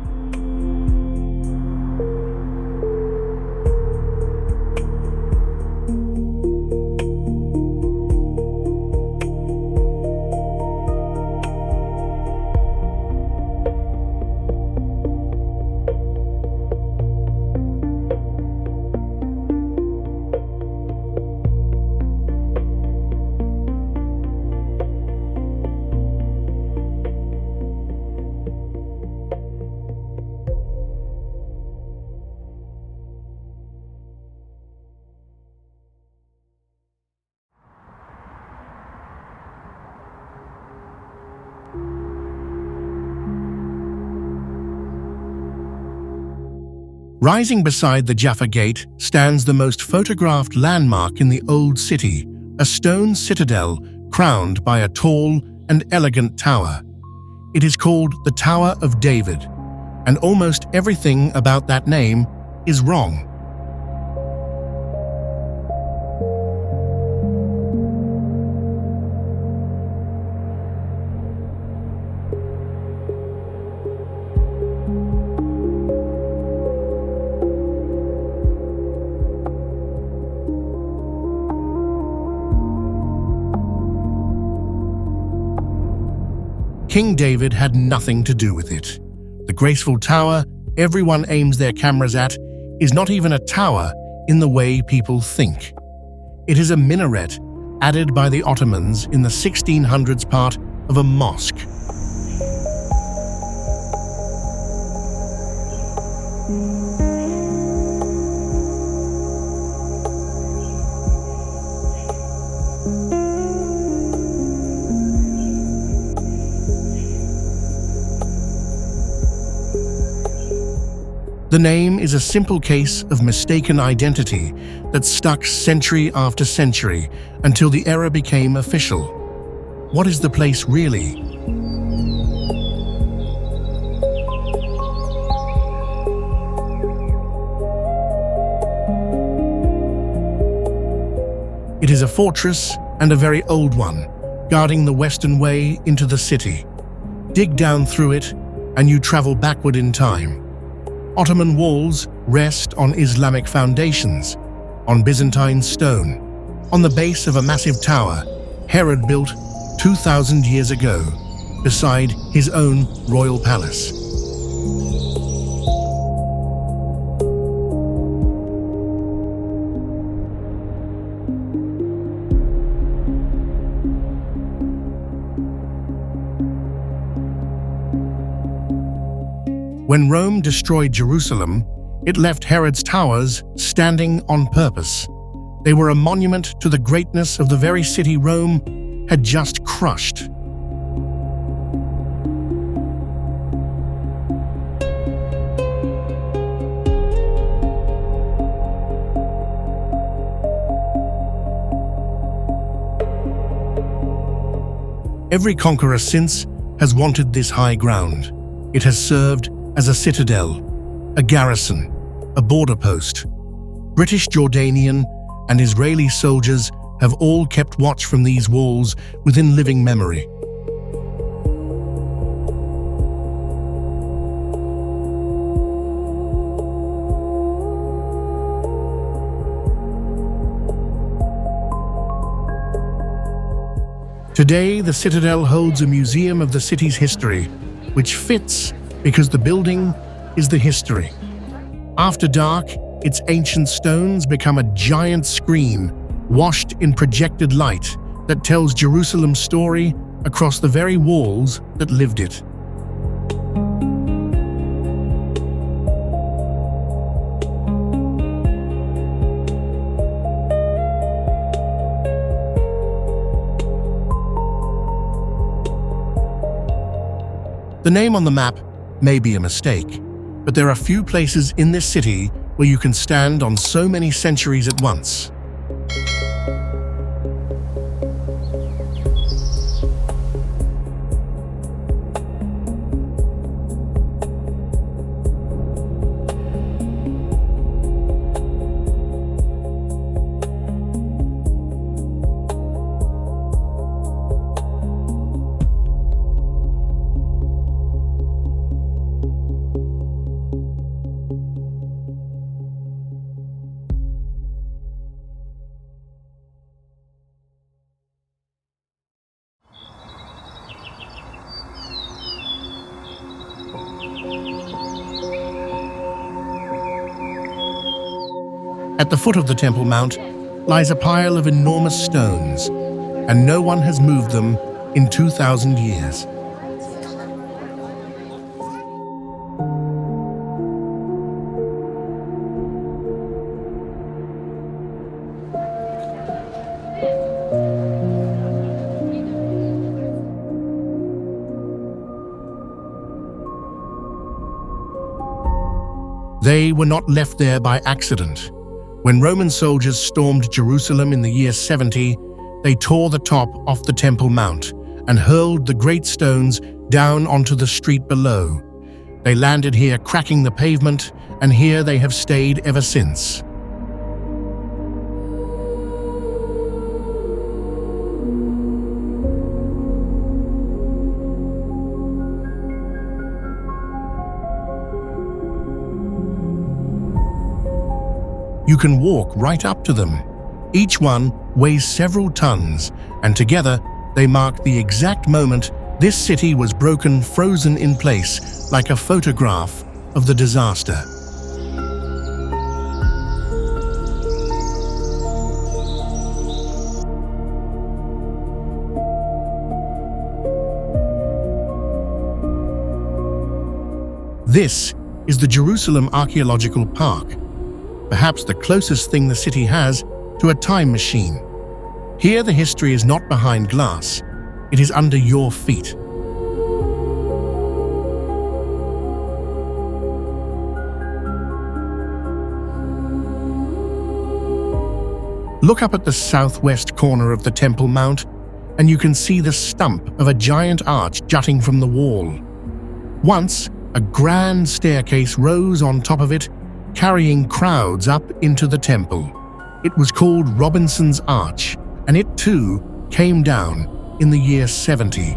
Speaker 1: Rising beside the Jaffa Gate stands the most photographed landmark in the Old City, a stone citadel crowned by a tall and elegant tower. It is called the Tower of David, and almost everything about that name is wrong. King David had nothing to do with it. The graceful tower everyone aims their cameras at is not even a tower in the way people think. It is a minaret added by the Ottomans in the 1600s, part of a mosque. The name is a simple case of mistaken identity that stuck century after century until the era became official. What is the place really? It is a fortress, and a very old one, guarding the western way into the city. Dig down through it, and you travel backward in time. Ottoman walls rest on Islamic foundations, on Byzantine stone, on the base of a massive tower Herod built 2,000 years ago, beside his own royal palace. When Rome destroyed Jerusalem, it left Herod's towers standing on purpose. They were a monument to the greatness of the very city Rome had just crushed. Every conqueror since has wanted this high ground. It has served as a citadel, a garrison, a border post. British, Jordanian, and Israeli soldiers have all kept watch from these walls within living memory. Today, the citadel holds a museum of the city's history, which fits because the building is the history. After dark, its ancient stones become a giant screen washed in projected light that tells Jerusalem's story across the very walls that lived it. The name on the map may be a mistake, but there are few places in this city where you can stand on so many centuries at once. At the foot of the Temple Mount lies a pile of enormous stones, and no one has moved them in 2,000 years. They were not left there by accident. When Roman soldiers stormed Jerusalem in the year 70, they tore the top off the Temple Mount and hurled the great stones down onto the street below. They landed here, cracking the pavement, and here they have stayed ever since. You can walk right up to them. Each one weighs several tons, and together they mark the exact moment this city was broken, frozen in place, like a photograph of the disaster. This is the Jerusalem Archaeological Park, perhaps the closest thing the city has to a time machine. Here the history is not behind glass, it is under your feet. Look up at the southwest corner of the Temple Mount, and you can see the stump of a giant arch jutting from the wall. Once, a grand staircase rose on top of it, carrying crowds up into the temple. It was called Robinson's Arch, and it too came down in the year 70.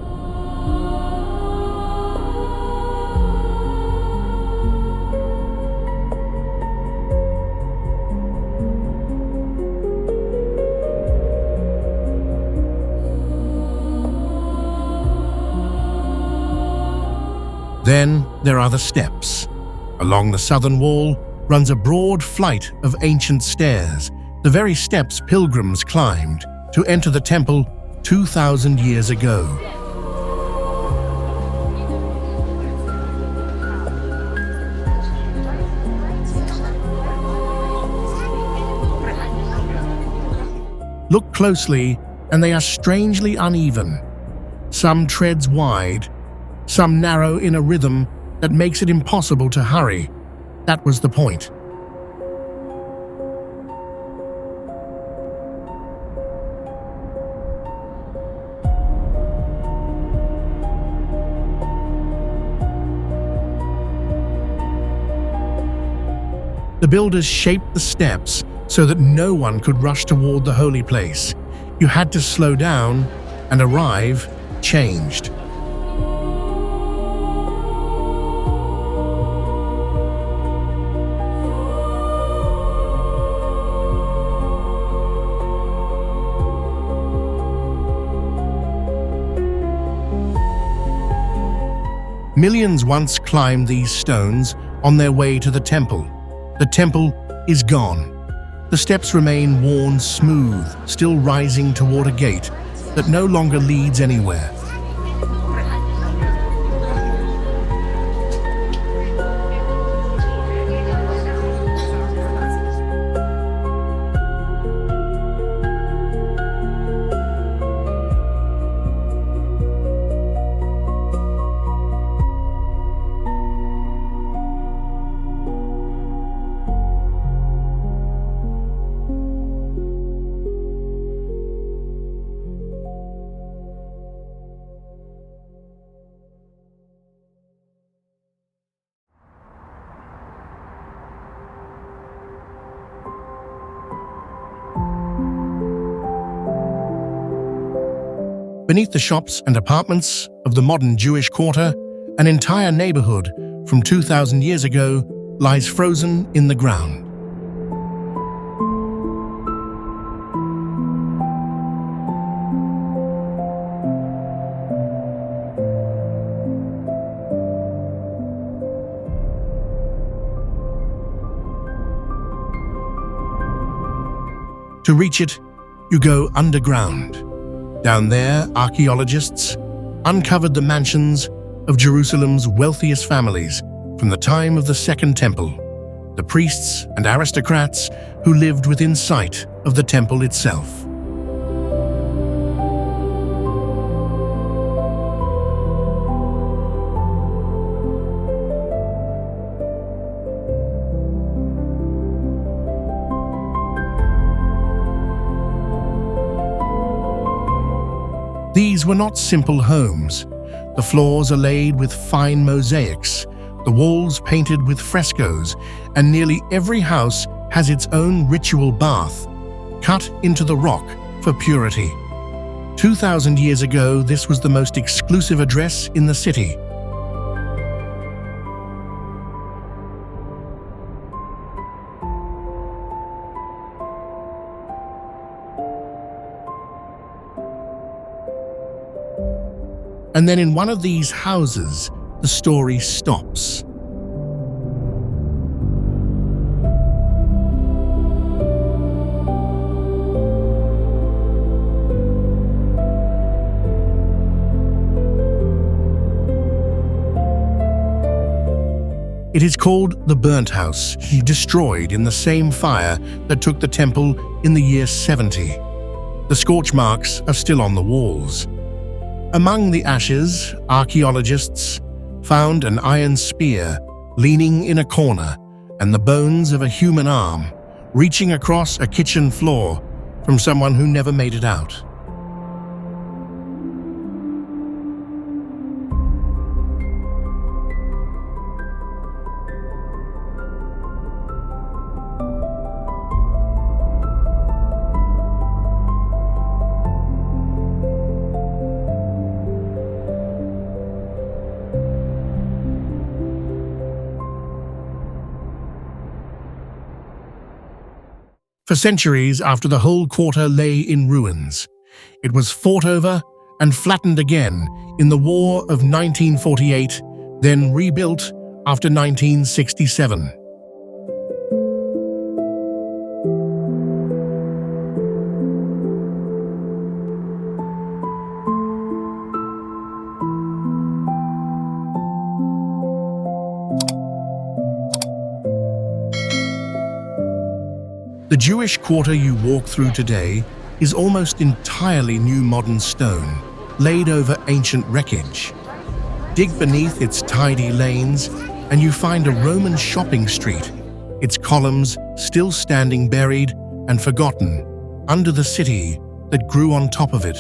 Speaker 1: Then there are the steps. Along the southern wall runs a broad flight of ancient stairs, the very steps pilgrims climbed to enter the temple 2,000 years ago. Look closely, and they are strangely uneven. Some treads wide, some narrow in a rhythm that makes it impossible to hurry. That was the point. The builders shaped the steps so that no one could rush toward the holy place. You had to slow down and arrive changed. Millions once climbed these stones on their way to the temple. The temple is gone. The steps remain worn smooth, still rising toward a gate that no longer leads anywhere. Beneath the shops and apartments of the modern Jewish quarter, an entire neighborhood from 2,000 years ago lies frozen in the ground. To reach it, you go underground. Down there, archaeologists uncovered the mansions of Jerusalem's wealthiest families from the time of the Second Temple, the priests and aristocrats who lived within sight of the temple itself. These were not simple homes. The floors are laid with fine mosaics, the walls painted with frescoes, and nearly every house has its own ritual bath, cut into the rock for purity. 2,000 years ago, this was the most exclusive address in the city. And then in one of these houses, the story stops. It is called the Burnt House, destroyed in the same fire that took the temple in the year 70. The scorch marks are still on the walls. Among the ashes, archaeologists found an iron spear leaning in a corner and the bones of a human arm reaching across a kitchen floor from someone who never made it out. For centuries after the whole quarter lay in ruins, it was fought over and flattened again in the War of 1948, then rebuilt after 1967. The Jewish quarter you walk through today is almost entirely new modern stone, laid over ancient wreckage. Dig beneath its tidy lanes, and you find a Roman shopping street, its columns still standing buried and forgotten under the city that grew on top of it.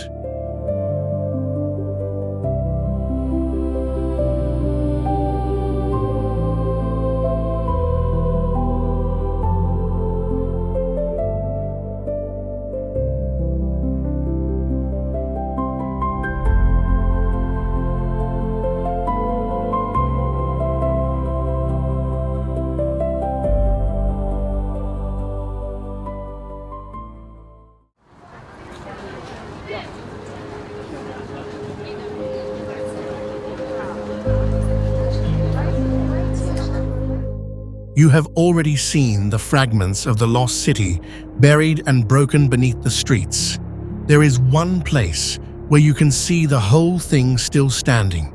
Speaker 1: You have already seen the fragments of the lost city buried and broken beneath the streets. There is one place where you can see the whole thing still standing.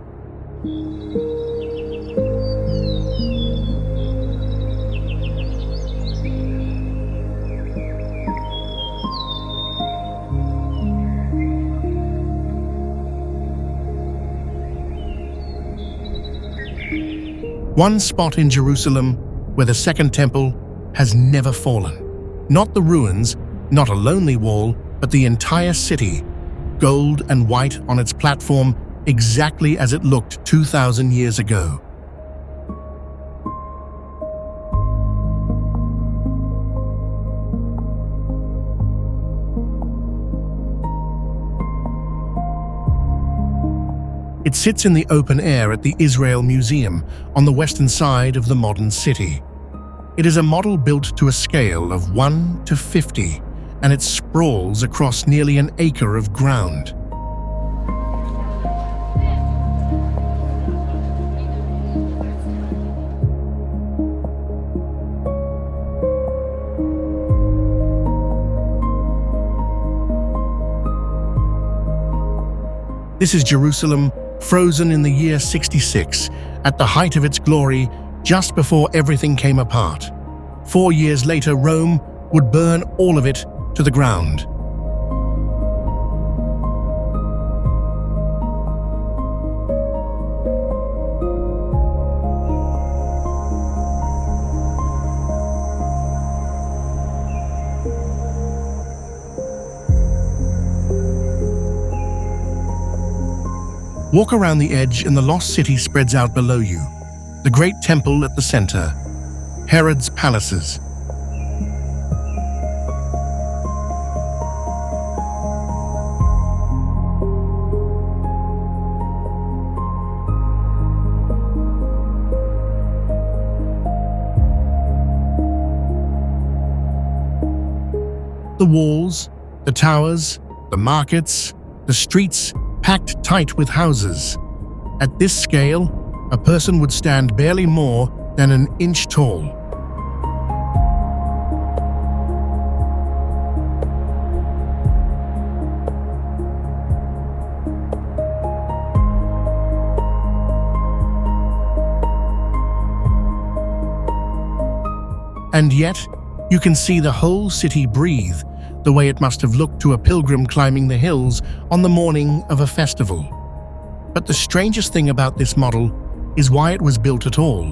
Speaker 1: One spot in Jerusalem where the Second Temple has never fallen. Not the ruins, not a lonely wall, but the entire city, gold and white on its platform, exactly as it looked 2,000 years ago. It sits in the open air at the Israel Museum on the western side of the modern city. It is a model built to a scale of 1 to 50, and it sprawls across nearly an acre of ground. This is Jerusalem, frozen in the year 66, at the height of its glory, just before everything came apart. 4 years later, Rome would burn all of it to the ground. Walk around the edge and the lost city spreads out below you. The great temple at the center, Herod's palaces. The walls, the towers, the markets, the streets packed tight with houses. At this scale, a person would stand barely more than an inch tall. And yet, you can see the whole city breathe, the way it must have looked to a pilgrim climbing the hills on the morning of a festival. But the strangest thing about this model is why it was built at all.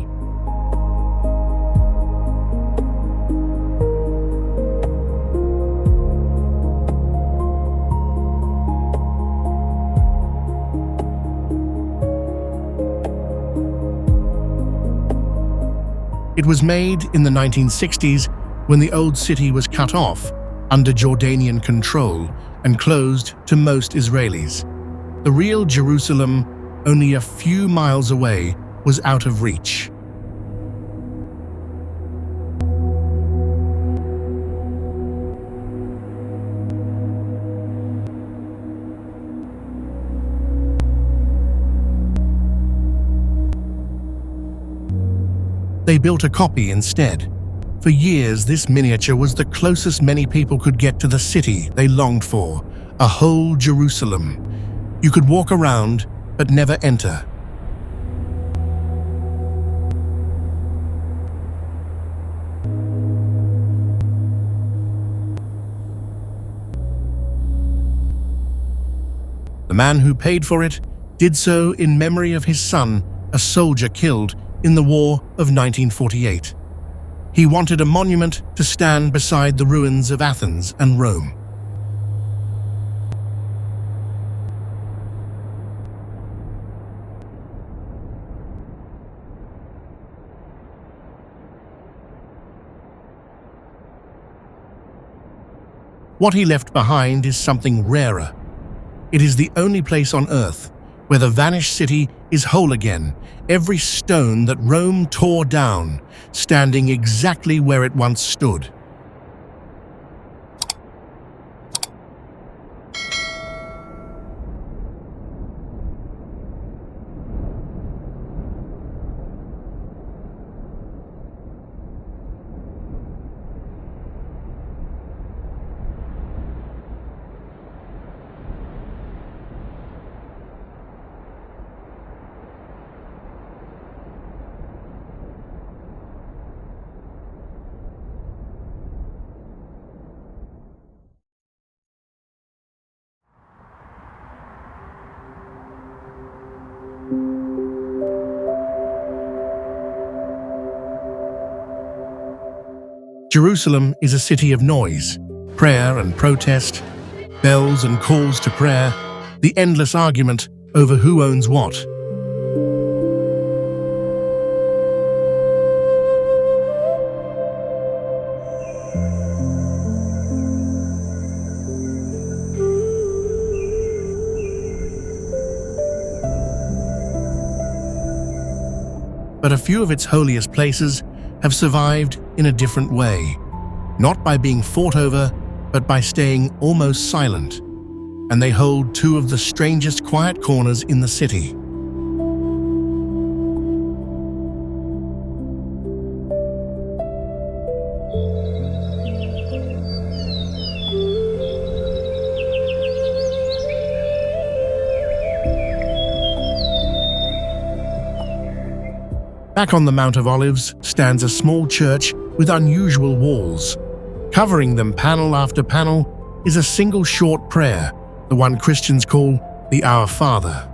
Speaker 1: It was made in the 1960s when the old city was cut off under Jordanian control and closed to most Israelis. The real Jerusalem, only a few miles away, was out of reach. They built a copy instead. For years, this miniature was the closest many people could get to the city they longed for, a whole Jerusalem. You could walk around, but never enter. The man who paid for it did so in memory of his son, a soldier killed in the War of 1948. He wanted a monument to stand beside the ruins of Athens and Rome. What he left behind is something rarer. It is the only place on earth where the vanished city is whole again, every stone that Rome tore down, standing exactly where it once stood. Jerusalem is a city of noise, prayer and protest, bells and calls to prayer, the endless argument over who owns what. But a few of its holiest places have survived in a different way, not by being fought over, but by staying almost silent. And they hold two of the strangest quiet corners in the city. Back on the Mount of Olives stands a small church with unusual walls. Covering them panel after panel is a single short prayer, the one Christians call the Our Father.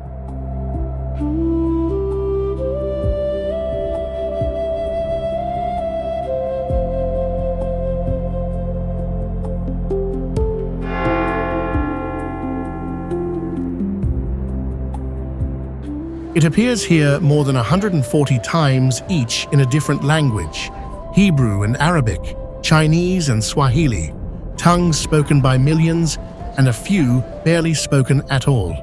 Speaker 1: It appears here more than 140 times, each in a different language: Hebrew and Arabic, Chinese and Swahili, tongues spoken by millions and a few barely spoken at all.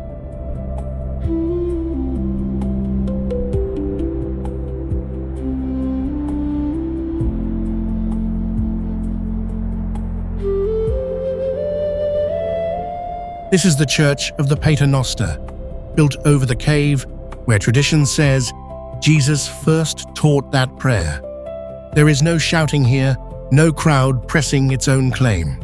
Speaker 1: This is the Church of the Pater Noster, built over the cave where tradition says Jesus first taught that prayer. There is no shouting here, no crowd pressing its own claim.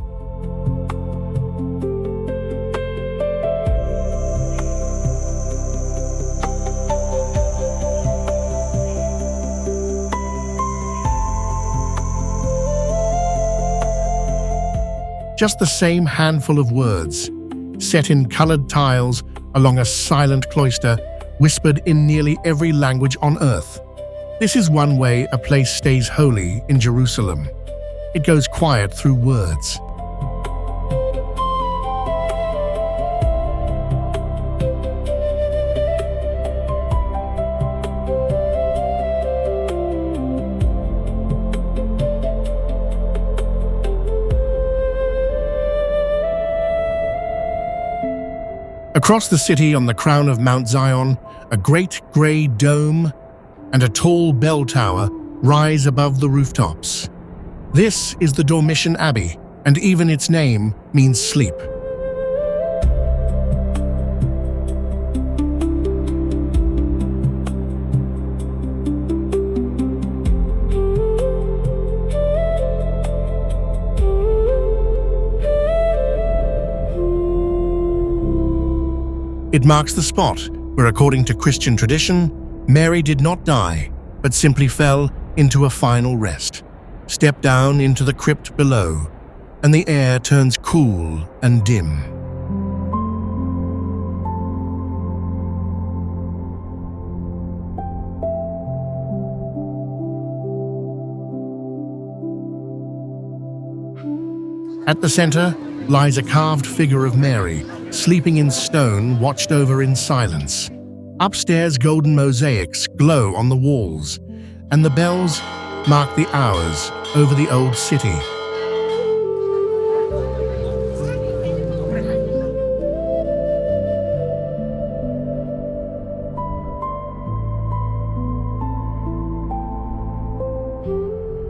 Speaker 1: Just the same handful of words, set in colored tiles along a silent cloister, whispered in nearly every language on earth. This is one way a place stays holy in Jerusalem. It goes quiet through words. Across the city on the crown of Mount Zion, a great grey dome and a tall bell tower rise above the rooftops. This is the Dormition Abbey, and even its name means sleep. It marks the spot where, according to Christian tradition, Mary did not die, but simply fell into a final rest. Step down into the crypt below, and the air turns cool and dim. At the center lies a carved figure of Mary, sleeping in stone, watched over in silence. Upstairs, golden mosaics glow on the walls, and the bells mark the hours over the old city.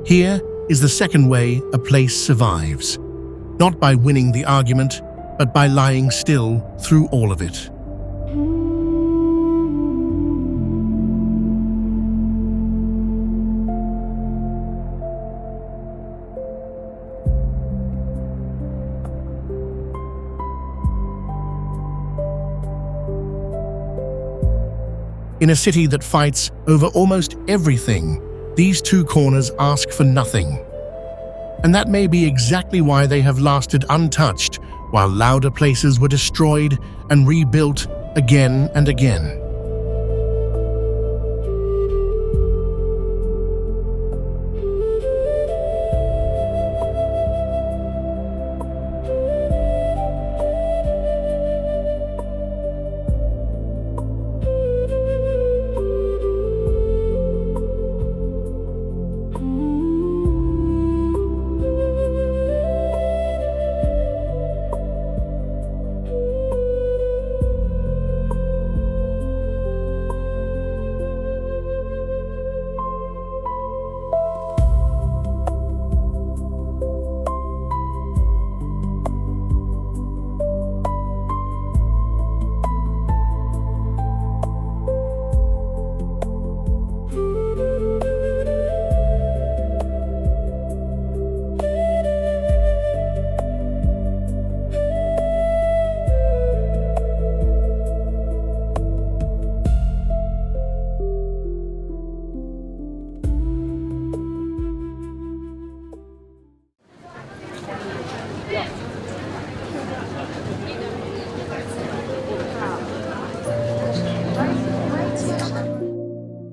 Speaker 1: Here is the second way a place survives, not by winning the argument, but by lying still through all of it. In a city that fights over almost everything, these two corners ask for nothing. And that may be exactly why they have lasted untouched, while louder places were destroyed and rebuilt again and again.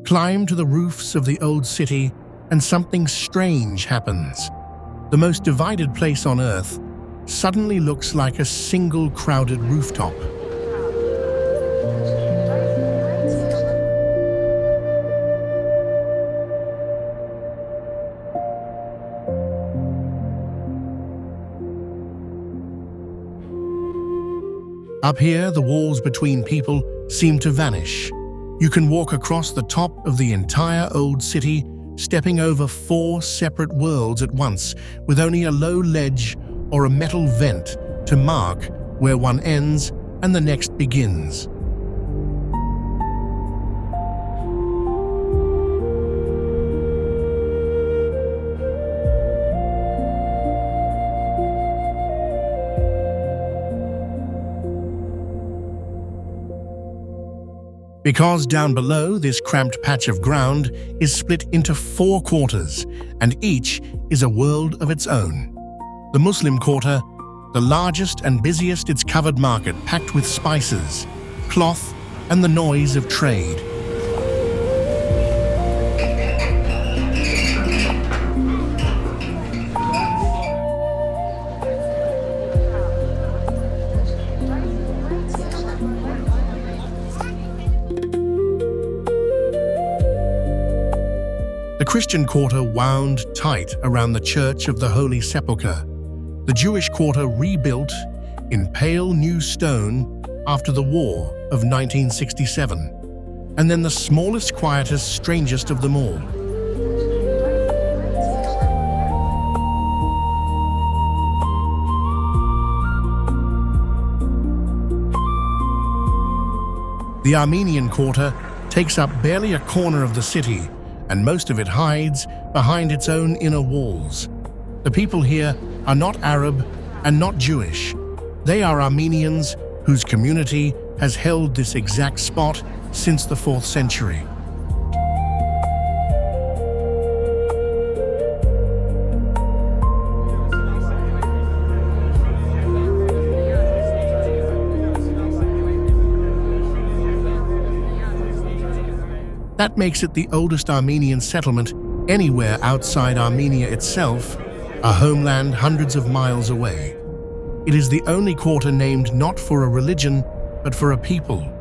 Speaker 1: Climb to the roofs of the old city and something strange happens. The most divided place on earth suddenly looks like a single crowded rooftop. Up here, the walls between people seem to vanish. You can walk across the top of the entire old city, stepping over 4 separate worlds at once, with only a low ledge or a metal vent to mark where one ends and the next begins. Because down below, this cramped patch of ground is split into 4 quarters, and each is a world of its own. The Muslim quarter, the largest and busiest, its covered market packed with spices, cloth, and the noise of trade. The Christian quarter wound tight around the Church of the Holy Sepulchre. The Jewish quarter rebuilt in pale new stone after the War of 1967. And then the smallest, quietest, strangest of them all. The Armenian quarter takes up barely a corner of the city, and most of it hides behind its own inner walls. The people here are not Arab and not Jewish. They are Armenians whose community has held this exact spot since the 4th century. That makes it the oldest Armenian settlement anywhere outside Armenia itself, a homeland hundreds of miles away. It is the only quarter named not for a religion, but for a people.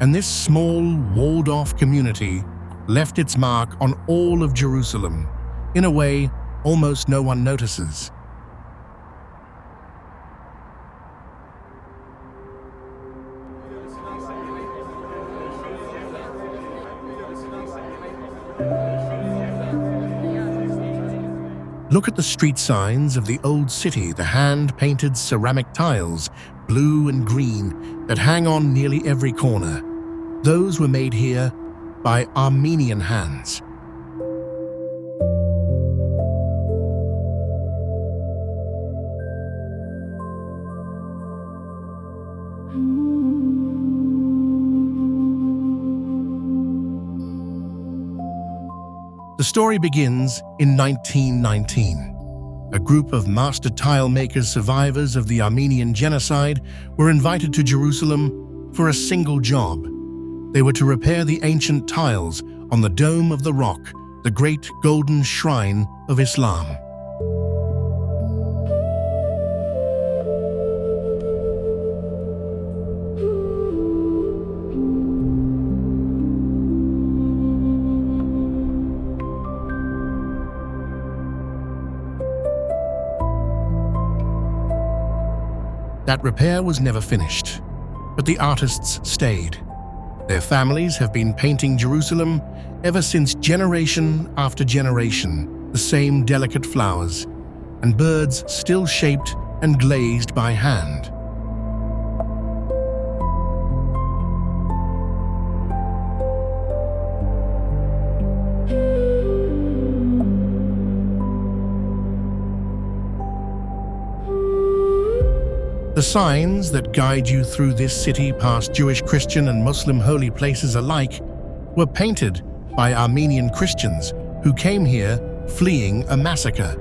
Speaker 1: And this small, walled-off community left its mark on all of Jerusalem, in a way almost no one notices. Look at the street signs of the old city, the hand-painted ceramic tiles, blue and green, that hang on nearly every corner. Those were made here by Armenian hands. The story begins in 1919. A group of master tile makers, survivors of the Armenian genocide, were invited to Jerusalem for a single job. They were to repair the ancient tiles on the Dome of the Rock, the great golden shrine of Islam. That repair was never finished, but the artists stayed. Their families have been painting Jerusalem ever since, generation after generation, the same delicate flowers, and birds still shaped and glazed by hand. The signs that guide you through this city past Jewish, Christian, and Muslim holy places alike were painted by Armenian Christians who came here fleeing a massacre.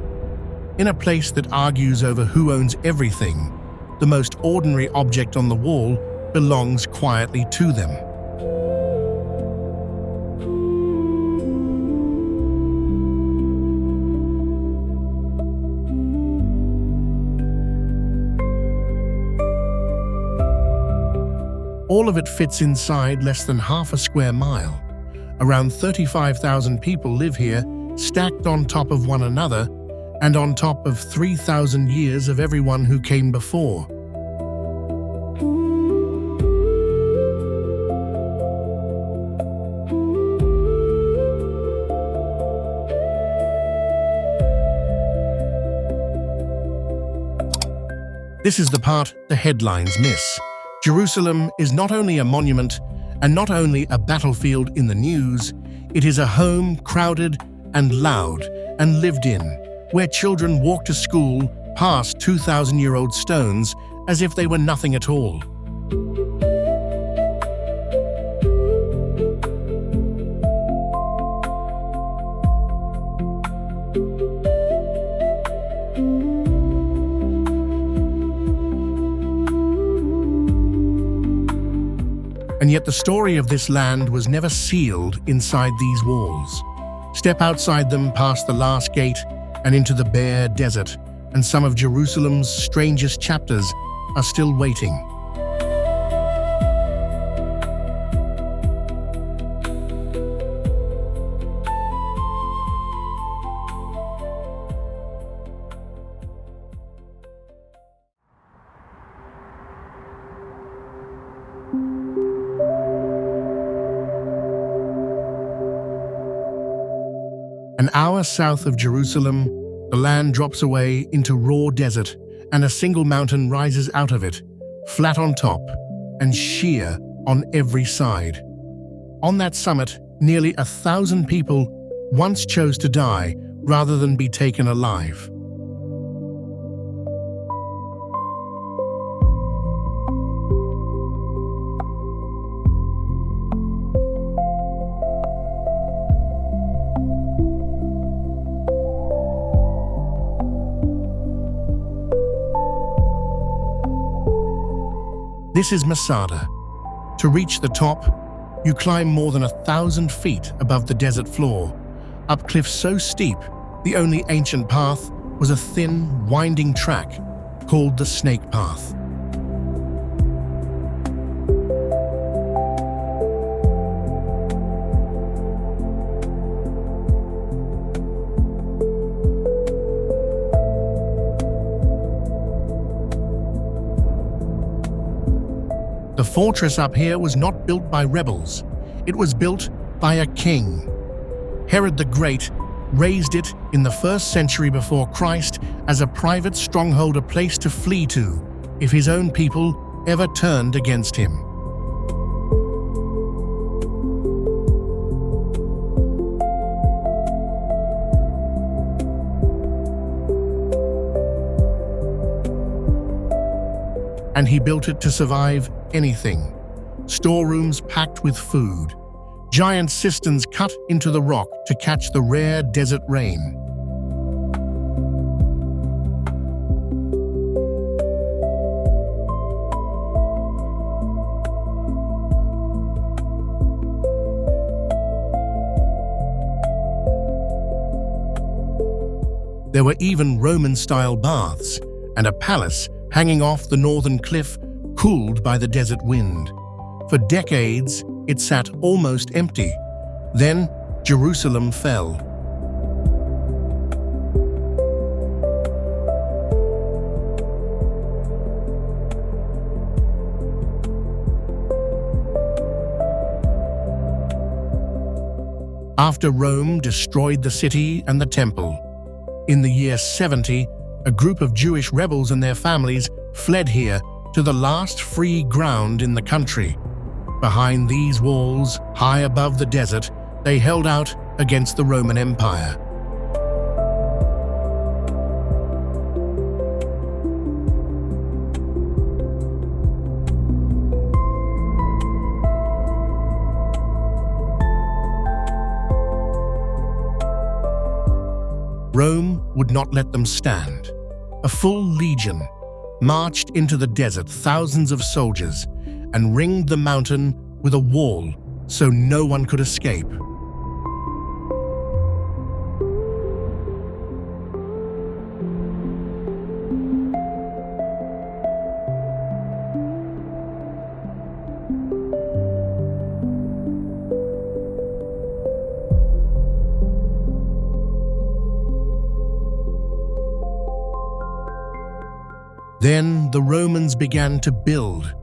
Speaker 1: In a place that argues over who owns everything, the most ordinary object on the wall belongs quietly to them. All of it fits inside less than half a square mile. Around 35,000 people live here, stacked on top of one another, and on top of 3,000 years of everyone who came before. This is the part the headlines miss. Jerusalem is not only a monument and not only a battlefield in the news, it is a home crowded and loud and lived in, where children walk to school past 2,000-year-old stones as if they were nothing at all. And yet the story of this land was never sealed inside these walls. Step outside them past the last gate and into the bare desert, and some of Jerusalem's strangest chapters are still waiting. An hour south of Jerusalem, the land drops away into raw desert, and a single mountain rises out of it, flat on top and sheer on every side. On that summit, nearly 1,000 people once chose to die rather than be taken alive. This is Masada. To reach the top, you climb more than 1,000 feet above the desert floor, up cliffs so steep, the only ancient path was a thin, winding track called the Snake Path. The fortress up here was not built by rebels. It was built by a king. Herod the Great raised it in the 1st century before Christ as a private stronghold, a place to flee to if his own people ever turned against him. And he built it to survive anything. Storerooms packed with food, giant cisterns cut into the rock to catch the rare desert rain. There were even Roman-style baths and a palace hanging off the northern cliff, cooled by the desert wind. For decades, it sat almost empty. Then, Jerusalem fell. After Rome destroyed the city and the temple, in the year 70, a group of Jewish rebels and their families fled here to the last free ground in the country. Behind these walls, high above the desert, they held out against the Roman Empire. Rome would not let them stand. A full legion marched into the desert, thousands of soldiers, and ringed the mountain with a wall so no one could escape. Then the Romans began to build.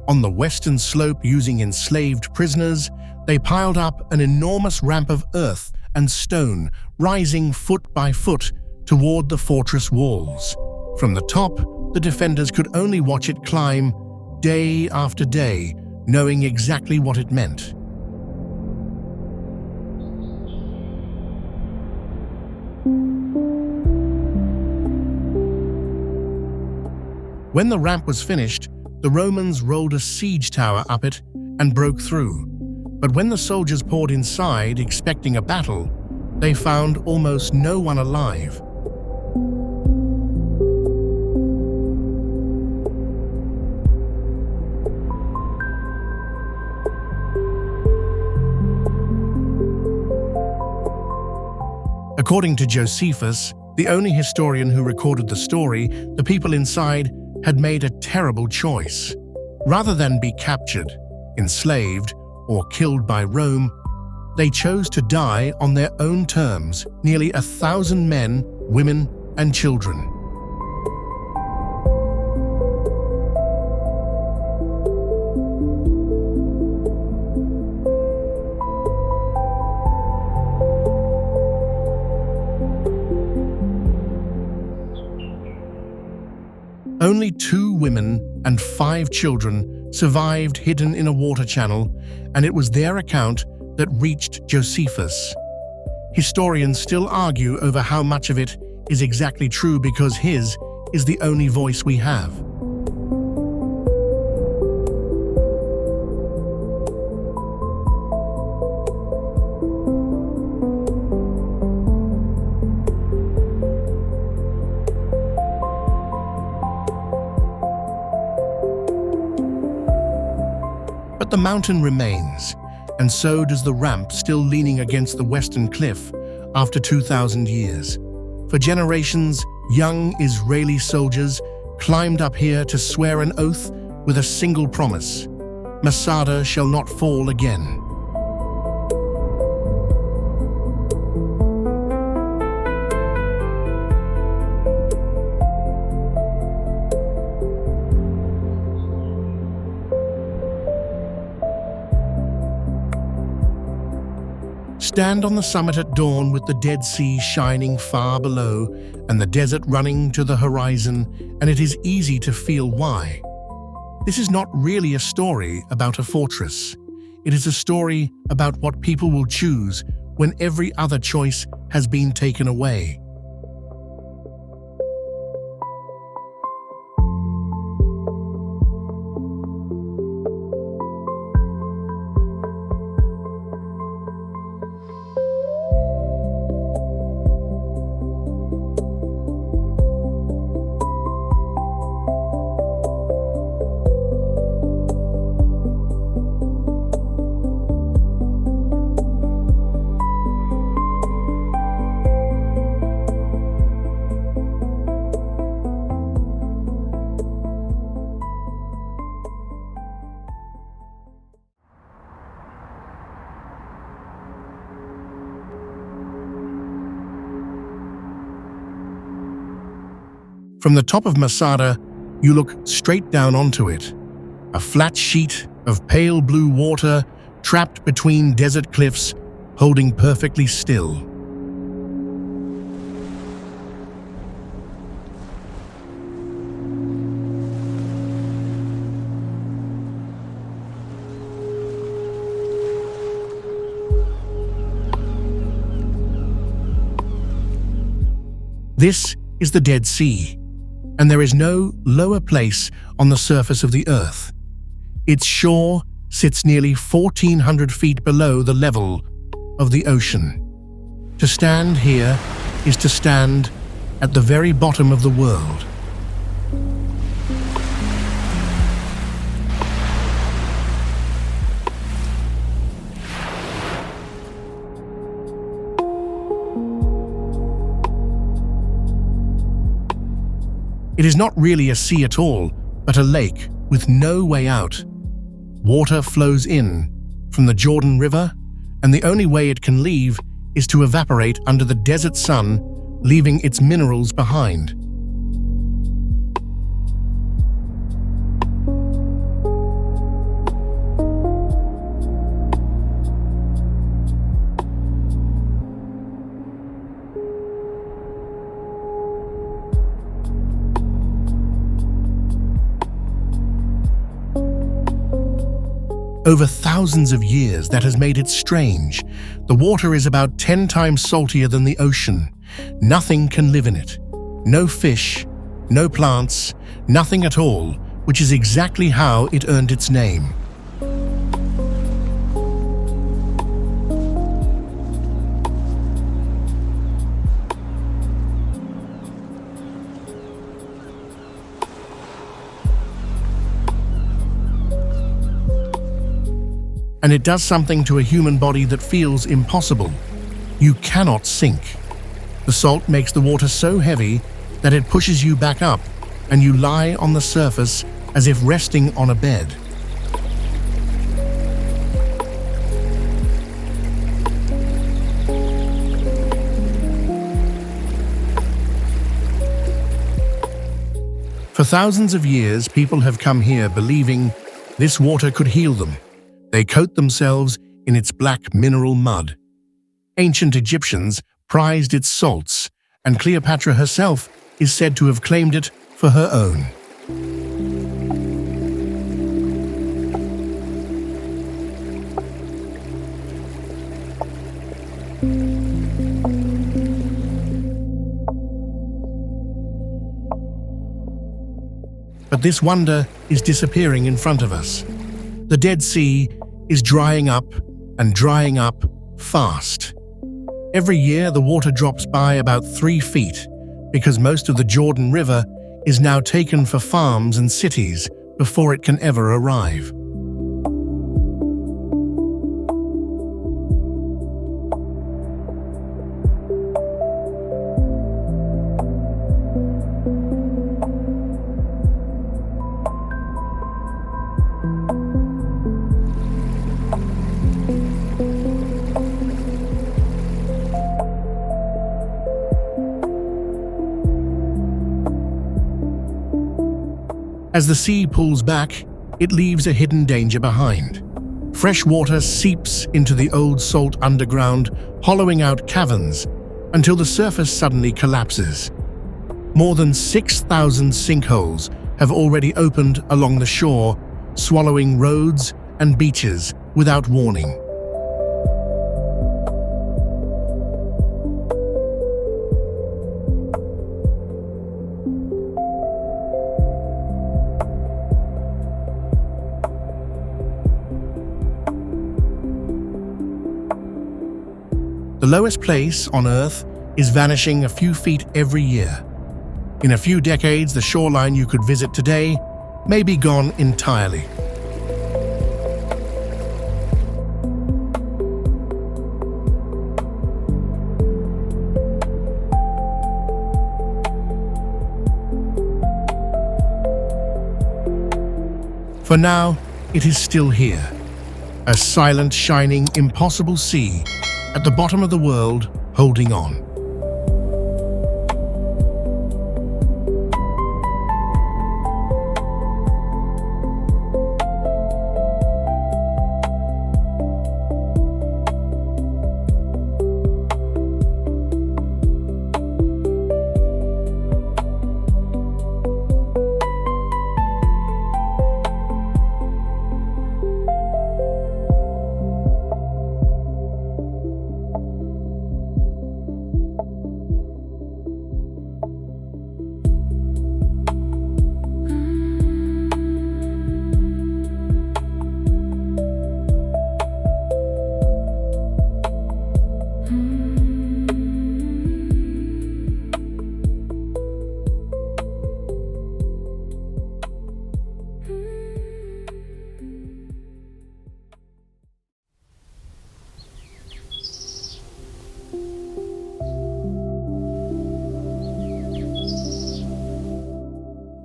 Speaker 1: On the western slope, using enslaved prisoners, they piled up an enormous ramp of earth and stone, rising foot by foot toward the fortress walls. From the top, the defenders could only watch it climb day after day, knowing exactly what it meant. When the ramp was finished, the Romans rolled a siege tower up it and broke through. But when the soldiers poured inside, expecting a battle, they found almost no one alive. According to Josephus, the only historian who recorded the story, the people inside had made a terrible choice. Rather than be captured, enslaved, or killed by Rome, they chose to die on their own terms, nearly 1,000 men, women, and children. Only 2 women and 5 children survived hidden in a water channel, and it was their account that reached Josephus. Historians still argue over how much of it is exactly true because his is the only voice we have. But the mountain remains, and so does the ramp, still leaning against the western cliff after 2,000 years. For generations, young Israeli soldiers climbed up here to swear an oath with a single promise: Masada shall not fall again. Stand on the summit at dawn with the Dead Sea shining far below and the desert running to the horizon, and it is easy to feel why. This is not really a story about a fortress. It is a story about what people will choose when every other choice has been taken away. From the top of Masada, you look straight down onto it, a flat sheet of pale blue water trapped between desert cliffs, holding perfectly still. This is the Dead Sea, and there is no lower place on the surface of the earth. Its shore sits nearly 1,400 feet below the level of the ocean. To stand here is to stand at the very bottom of the world. It is not really a sea at all, but a lake with no way out. Water flows in from the Jordan River, and the only way it can leave is to evaporate under the desert sun, leaving its minerals behind. Over thousands of years, that has made it strange. The water is about 10 times saltier than the ocean. Nothing can live in it. No fish, no plants, nothing at all, which is exactly how it earned its name. And it does something to a human body that feels impossible. You cannot sink. The salt makes the water so heavy that it pushes you back up, and you lie on the surface as if resting on a bed. For thousands of years, people have come here believing this water could heal them. They coat themselves in its black mineral mud. Ancient Egyptians prized its salts, and Cleopatra herself is said to have claimed it for her own. But this wonder is disappearing in front of us. The Dead Sea is drying up fast. Every year the water drops by about 3 feet because most of the Jordan River is now taken for farms and cities before it can ever arrive. As the sea pulls back, it leaves a hidden danger behind. Fresh water seeps into the old salt underground, hollowing out caverns until the surface suddenly collapses. More than 6,000 sinkholes have already opened along the shore, swallowing roads and beaches without warning. The lowest place on Earth is vanishing a few feet every year. In a few decades, the shoreline you could visit today may be gone entirely. For now, it is still here, a silent, shining, impossible sea at the bottom of the world, holding on.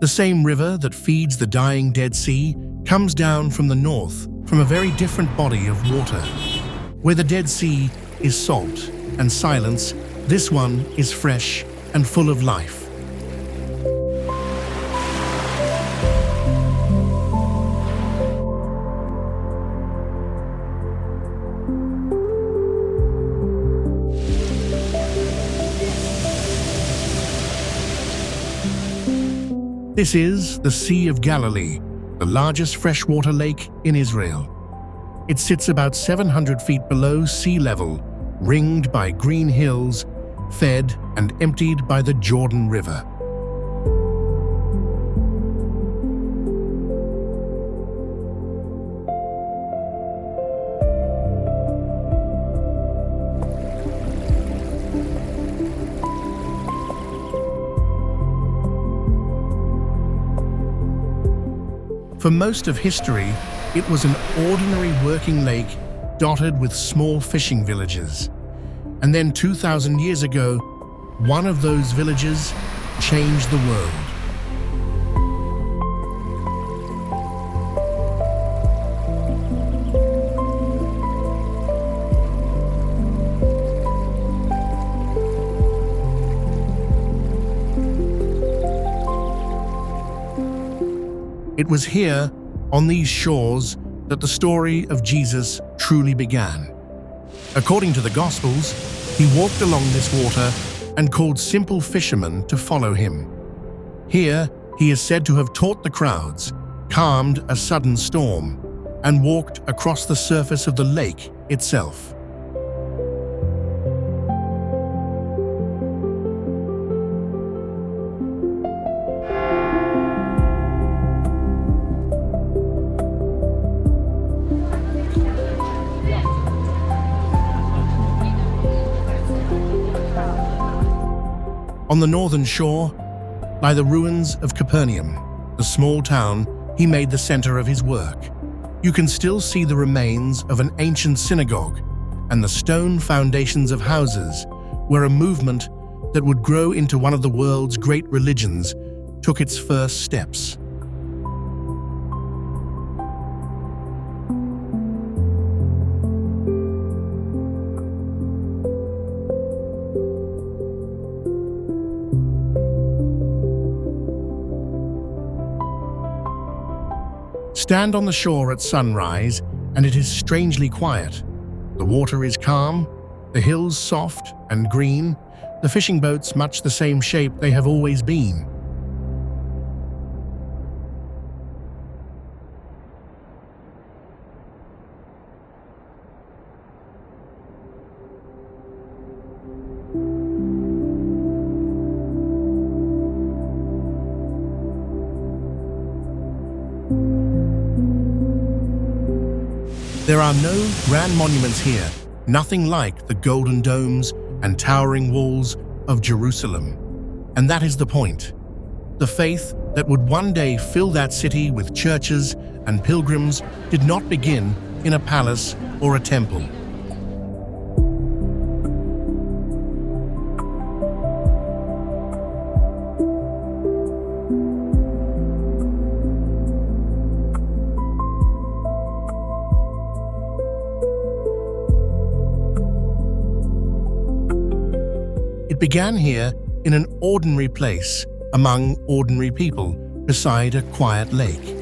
Speaker 1: The same river that feeds the dying Dead Sea comes down from the north from a very different body of water. Where the Dead Sea is salt and silence, this one is fresh and full of life. This is the Sea of Galilee, the largest freshwater lake in Israel. It sits about 700 feet below sea level, ringed by green hills, fed and emptied by the Jordan River. For most of history, it was an ordinary working lake dotted with small fishing villages. And then 2,000 years ago, one of those villages changed the world. It was here, on these shores, that the story of Jesus truly began. According to the Gospels, he walked along this water and called simple fishermen to follow him. Here, he is said to have taught the crowds, calmed a sudden storm, and walked across the surface of the lake itself. On the northern shore lie the ruins of Capernaum, the small town he made the center of his work. You can still see the remains of an ancient synagogue and the stone foundations of houses where a movement that would grow into one of the world's great religions took its first steps. Stand on the shore at sunrise, and it is strangely quiet. The water is calm, the hills soft and green, the fishing boats much the same shape they have always been. There are no grand monuments here, nothing like the golden domes and towering walls of Jerusalem. And that is the point. The faith that would one day fill that city with churches and pilgrims did not begin in a palace or a temple. It began here in an ordinary place among ordinary people beside a quiet lake.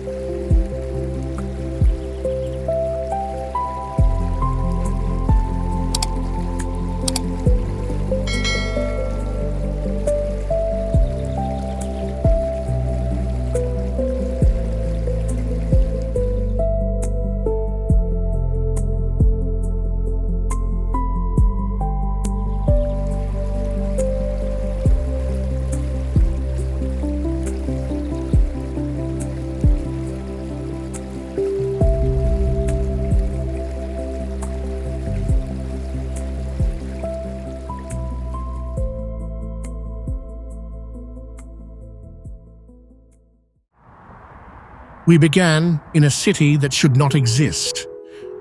Speaker 1: We began in a city that should not exist,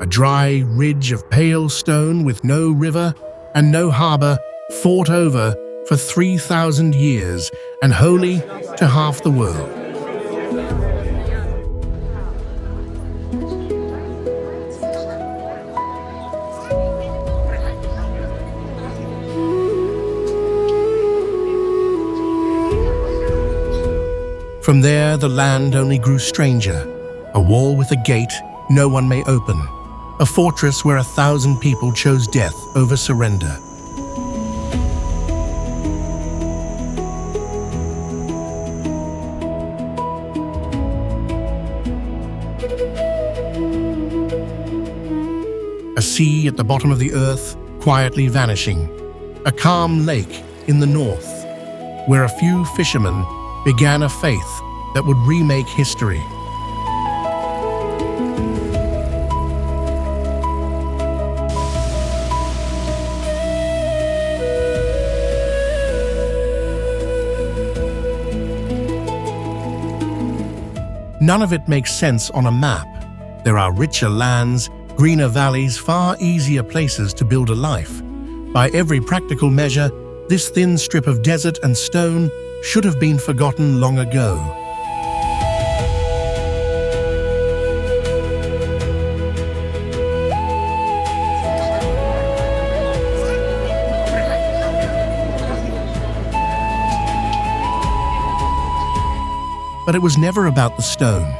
Speaker 1: a dry ridge of pale stone with no river and no harbor, fought over for 3,000 years and holy to half the world. From there, the land only grew stranger, a wall with a gate no one may open, a fortress where 1,000 people chose death over surrender. A sea at the bottom of the earth, quietly vanishing. A calm lake in the north, where a few fishermen began a faith that would remake history. None of it makes sense on a map. There are richer lands, greener valleys, far easier places to build a life. By every practical measure, this thin strip of desert and stone should have been forgotten long ago. But it was never about the stone.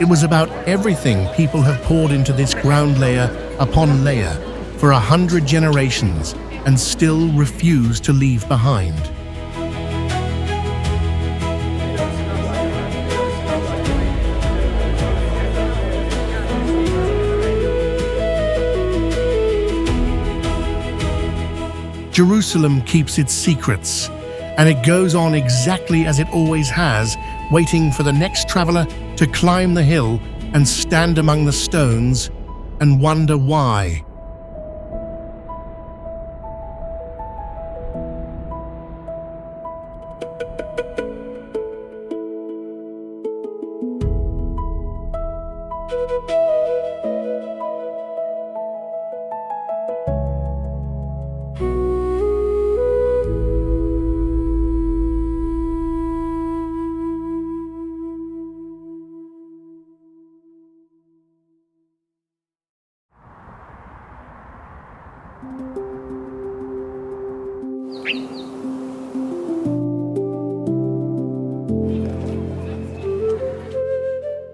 Speaker 1: It was about everything people have poured into this ground layer upon layer for 100 generations and still refuse to leave behind. Jerusalem keeps its secrets, and it goes on exactly as it always has, waiting for the next traveler to climb the hill and stand among the stones and wonder why.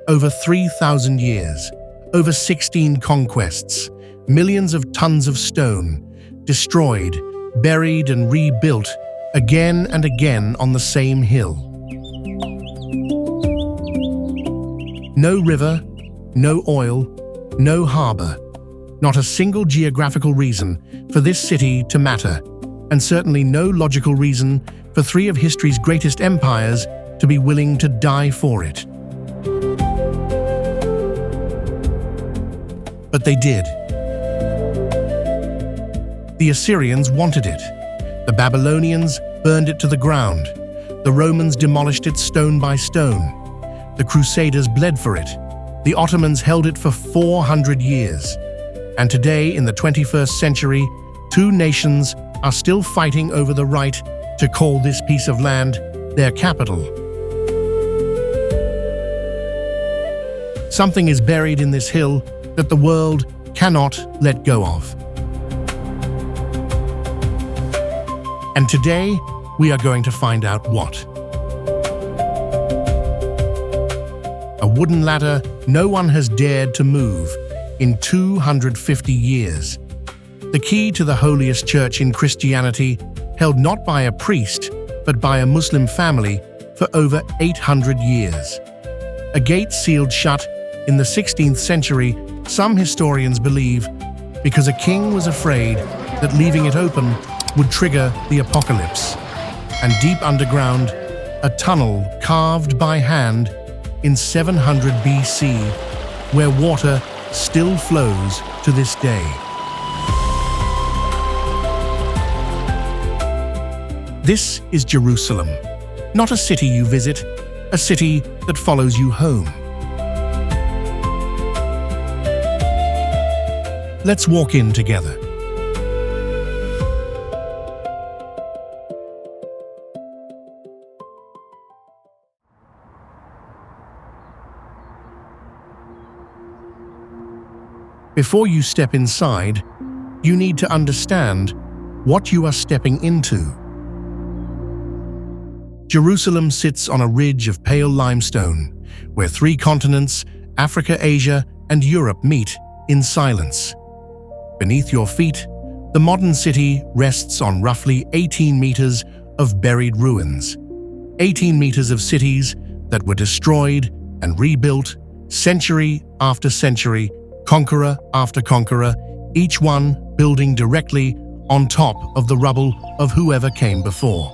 Speaker 1: Over 3,000 years, over 16 conquests, millions of tons of stone, destroyed, buried and rebuilt again and again on the same hill. No river, no oil, no harbor, not a single geographical reason for this city to matter, and certainly no logical reason for three of history's greatest empires to be willing to die for it. But they did. The Assyrians wanted it. The Babylonians burned it to the ground. The Romans demolished it stone by stone. The Crusaders bled for it. The Ottomans held it for 400 years. And today, in the 21st century, two nations are still fighting over the right to call this piece of land their capital. Something is buried in this hill that the world cannot let go of. And today, we are going to find out what. A wooden ladder no one has dared to move in 250 years. The key to the holiest church in Christianity, held not by a priest, but by a Muslim family for over 800 years. A gate sealed shut in the 16th century, some historians believe, because a king was afraid that leaving it open would trigger the apocalypse. And deep underground, a tunnel carved by hand in 700 BC, where water still flows to this day. This is Jerusalem, not a city you visit, a city that follows you home. Let's walk in together. Before you step inside, you need to understand what you are stepping into. Jerusalem sits on a ridge of pale limestone, where three continents, Africa, Asia, and Europe meet in silence. Beneath your feet, the modern city rests on roughly 18 meters of buried ruins. 18 meters of cities that were destroyed and rebuilt century after century, conqueror after conqueror, each one building directly on top of the rubble of whoever came before.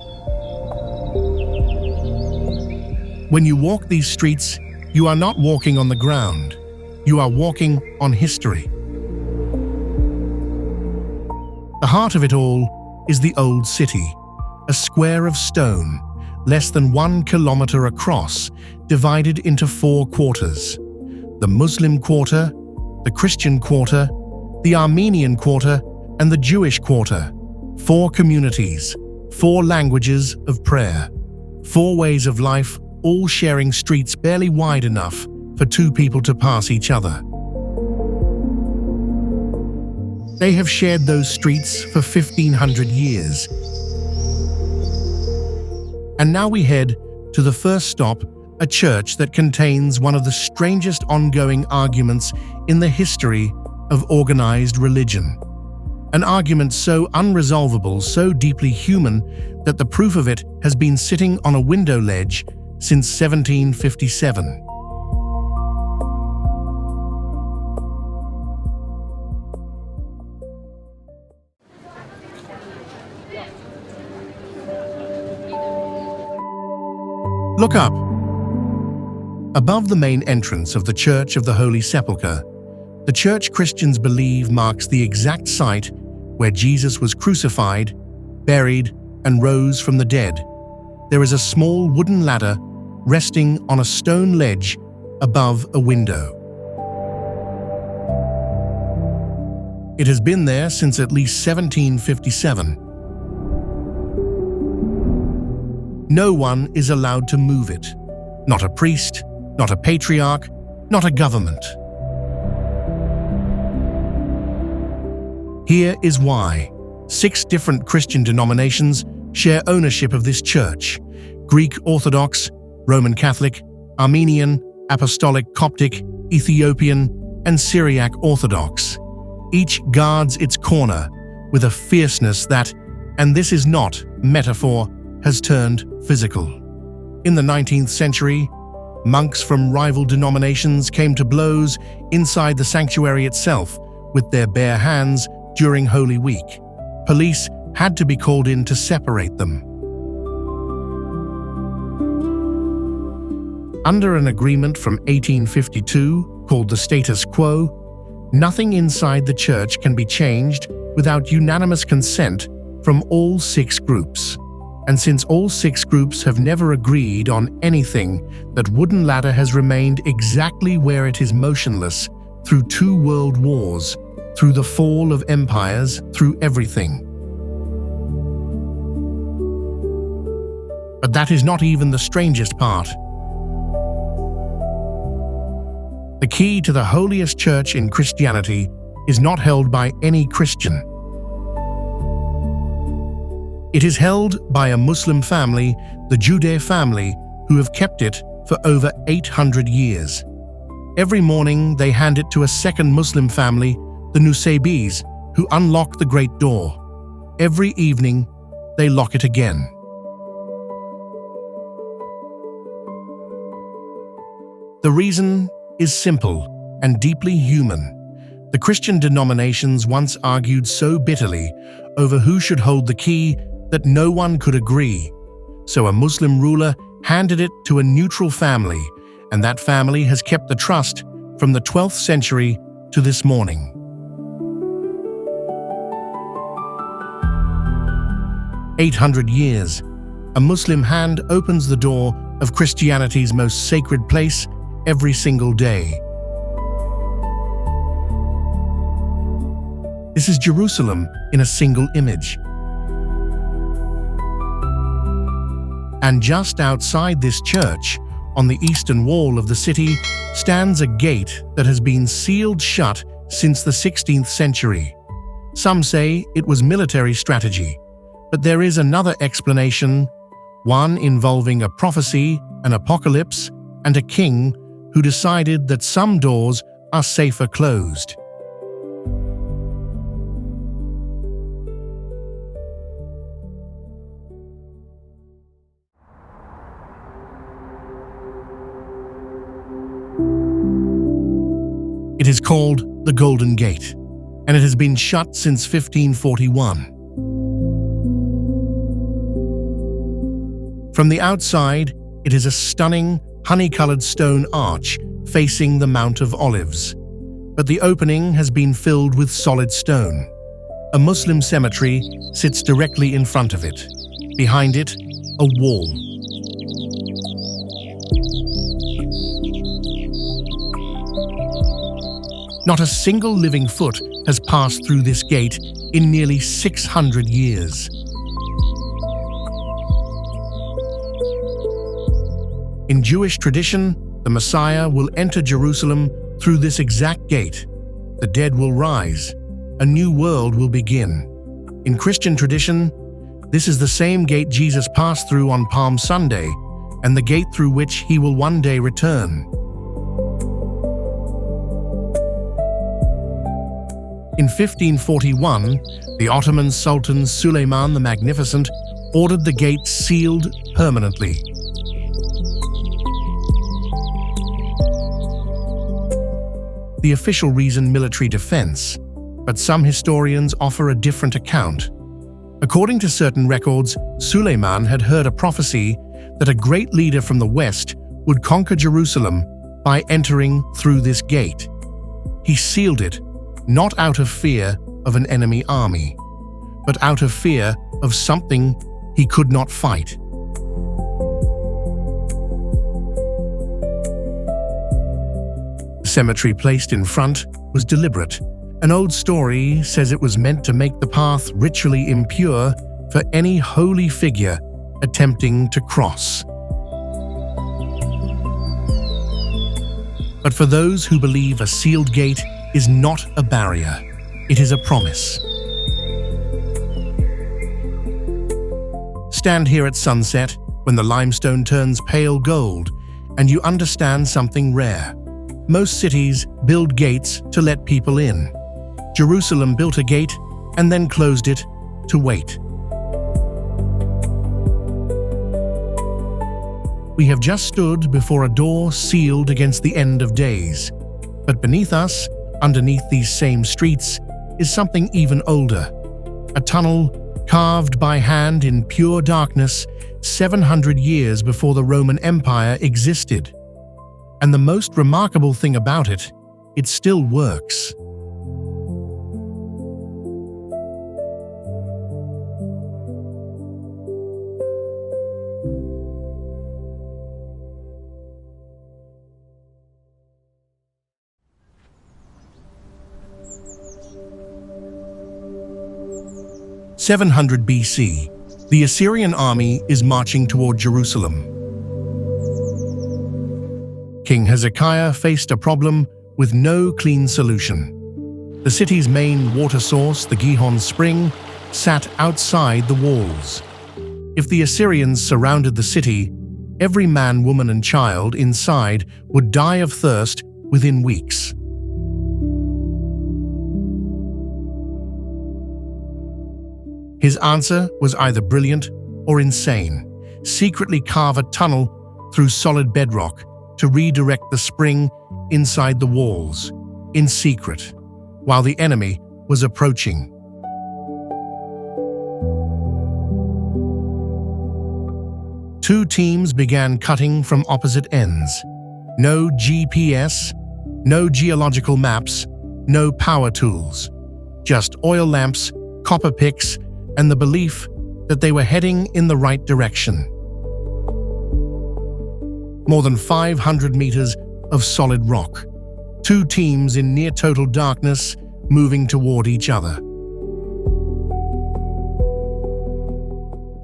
Speaker 1: When you walk these streets, you are not walking on the ground. You are walking on history. The heart of it all is the old city, a square of stone, less than 1 kilometer across, divided into 4 quarters: the Muslim quarter, the Christian quarter, the Armenian quarter, and the Jewish quarter. 4 communities, 4 languages of prayer, 4 ways of life, all sharing streets barely wide enough for 2 people to pass each other. They have shared those streets for 1,500 years. And now we head to the first stop, a church that contains one of the strangest ongoing arguments in the history of organized religion. An argument so unresolvable, so deeply human, that the proof of it has been sitting on a window ledge since 1757. Look up. Above the main entrance of the Church of the Holy Sepulchre, the church Christians believe marks the exact site where Jesus was crucified, buried, and rose from the dead. There is a small wooden ladder resting on a stone ledge above a window. It has been there since at least 1757. No one is allowed to move it. Not a priest, not a patriarch, not a government. Here is why. 6 different Christian denominations share ownership of this church: Greek Orthodox, Roman Catholic, Armenian, Apostolic, Coptic, Ethiopian, and Syriac Orthodox. Each guards its corner with a fierceness that, and this is not metaphor, has turned physical. In the 19th century, monks from rival denominations came to blows inside the sanctuary itself with their bare hands during Holy Week. Police had to be called in to separate them. Under an agreement from 1852 called the status quo, nothing inside the church can be changed without unanimous consent from all 6 groups. And since all 6 groups have never agreed on anything, that wooden ladder has remained exactly where it is, motionless, through 2 world wars, through the fall of empires, through everything. But that is not even the strangest part. The key to the holiest church in Christianity is not held by any Christian. It is held by a Muslim family, the Jude family, who have kept it for over 800 years. Every morning they hand it to a second Muslim family, the Nusaybis, who unlock the great door. Every evening they lock it again. The reason is simple and deeply human. The Christian denominations once argued so bitterly over who should hold the key that no one could agree. So a Muslim ruler handed it to a neutral family, and that family has kept the trust from the 12th century to this morning. "800 years, a Muslim hand opens the door of Christianity's most sacred place every single day. This is Jerusalem in a single image. And just outside this church, on the eastern wall of the city, stands a gate that has been sealed shut since the 16th century. Some say it was military strategy, but there is another explanation, one involving a prophecy, an apocalypse, and a king who decided that some doors are safer closed. It is called the Golden Gate, and it has been shut since 1541. From the outside, it is a stunning, honey-colored stone arch facing the Mount of Olives. But the opening has been filled with solid stone. A Muslim cemetery sits directly in front of it. Behind it, a wall. Not a single living foot has passed through this gate in nearly 600 years. In Jewish tradition, the Messiah will enter Jerusalem through this exact gate. The dead will rise. A new world will begin. In Christian tradition, this is the same gate Jesus passed through on Palm Sunday, and the gate through which he will one day return. In 1541, the Ottoman Sultan Suleiman the Magnificent ordered the gate sealed permanently. The official reason, military defense, but some historians offer a different account. According to certain records, Suleiman had heard a prophecy that a great leader from the west would conquer Jerusalem by entering through this gate. He sealed it, not out of fear of an enemy army, but out of fear of something he could not fight. The cemetery placed in front was deliberate. An old story says it was meant to make the path ritually impure for any holy figure attempting to cross. But for those who believe a sealed gate is not a barrier, it is a promise. Stand here at sunset when the limestone turns pale gold and you understand something rare. Most cities build gates to let people in. Jerusalem built a gate and then closed it to wait. We have just stood before a door sealed against the end of days. But beneath us, underneath these same streets, is something even older. A tunnel carved by hand in pure darkness 700 years before the Roman Empire existed. And the most remarkable thing about it, it still works. In 700 BC, the Assyrian army is marching toward Jerusalem. King Hezekiah faced a problem with no clean solution. The city's main water source, the Gihon Spring, sat outside the walls. If the Assyrians surrounded the city, every man, woman, and child inside would die of thirst within weeks. His answer was either brilliant or insane: secretly carve a tunnel through solid bedrock to redirect the spring inside the walls, in secret, while the enemy was approaching. Two teams began cutting from opposite ends. No GPS, no geological maps, no power tools. Just oil lamps, copper picks, and the belief that they were heading in the right direction. More than 500 meters of solid rock. Two teams in near total darkness moving toward each other.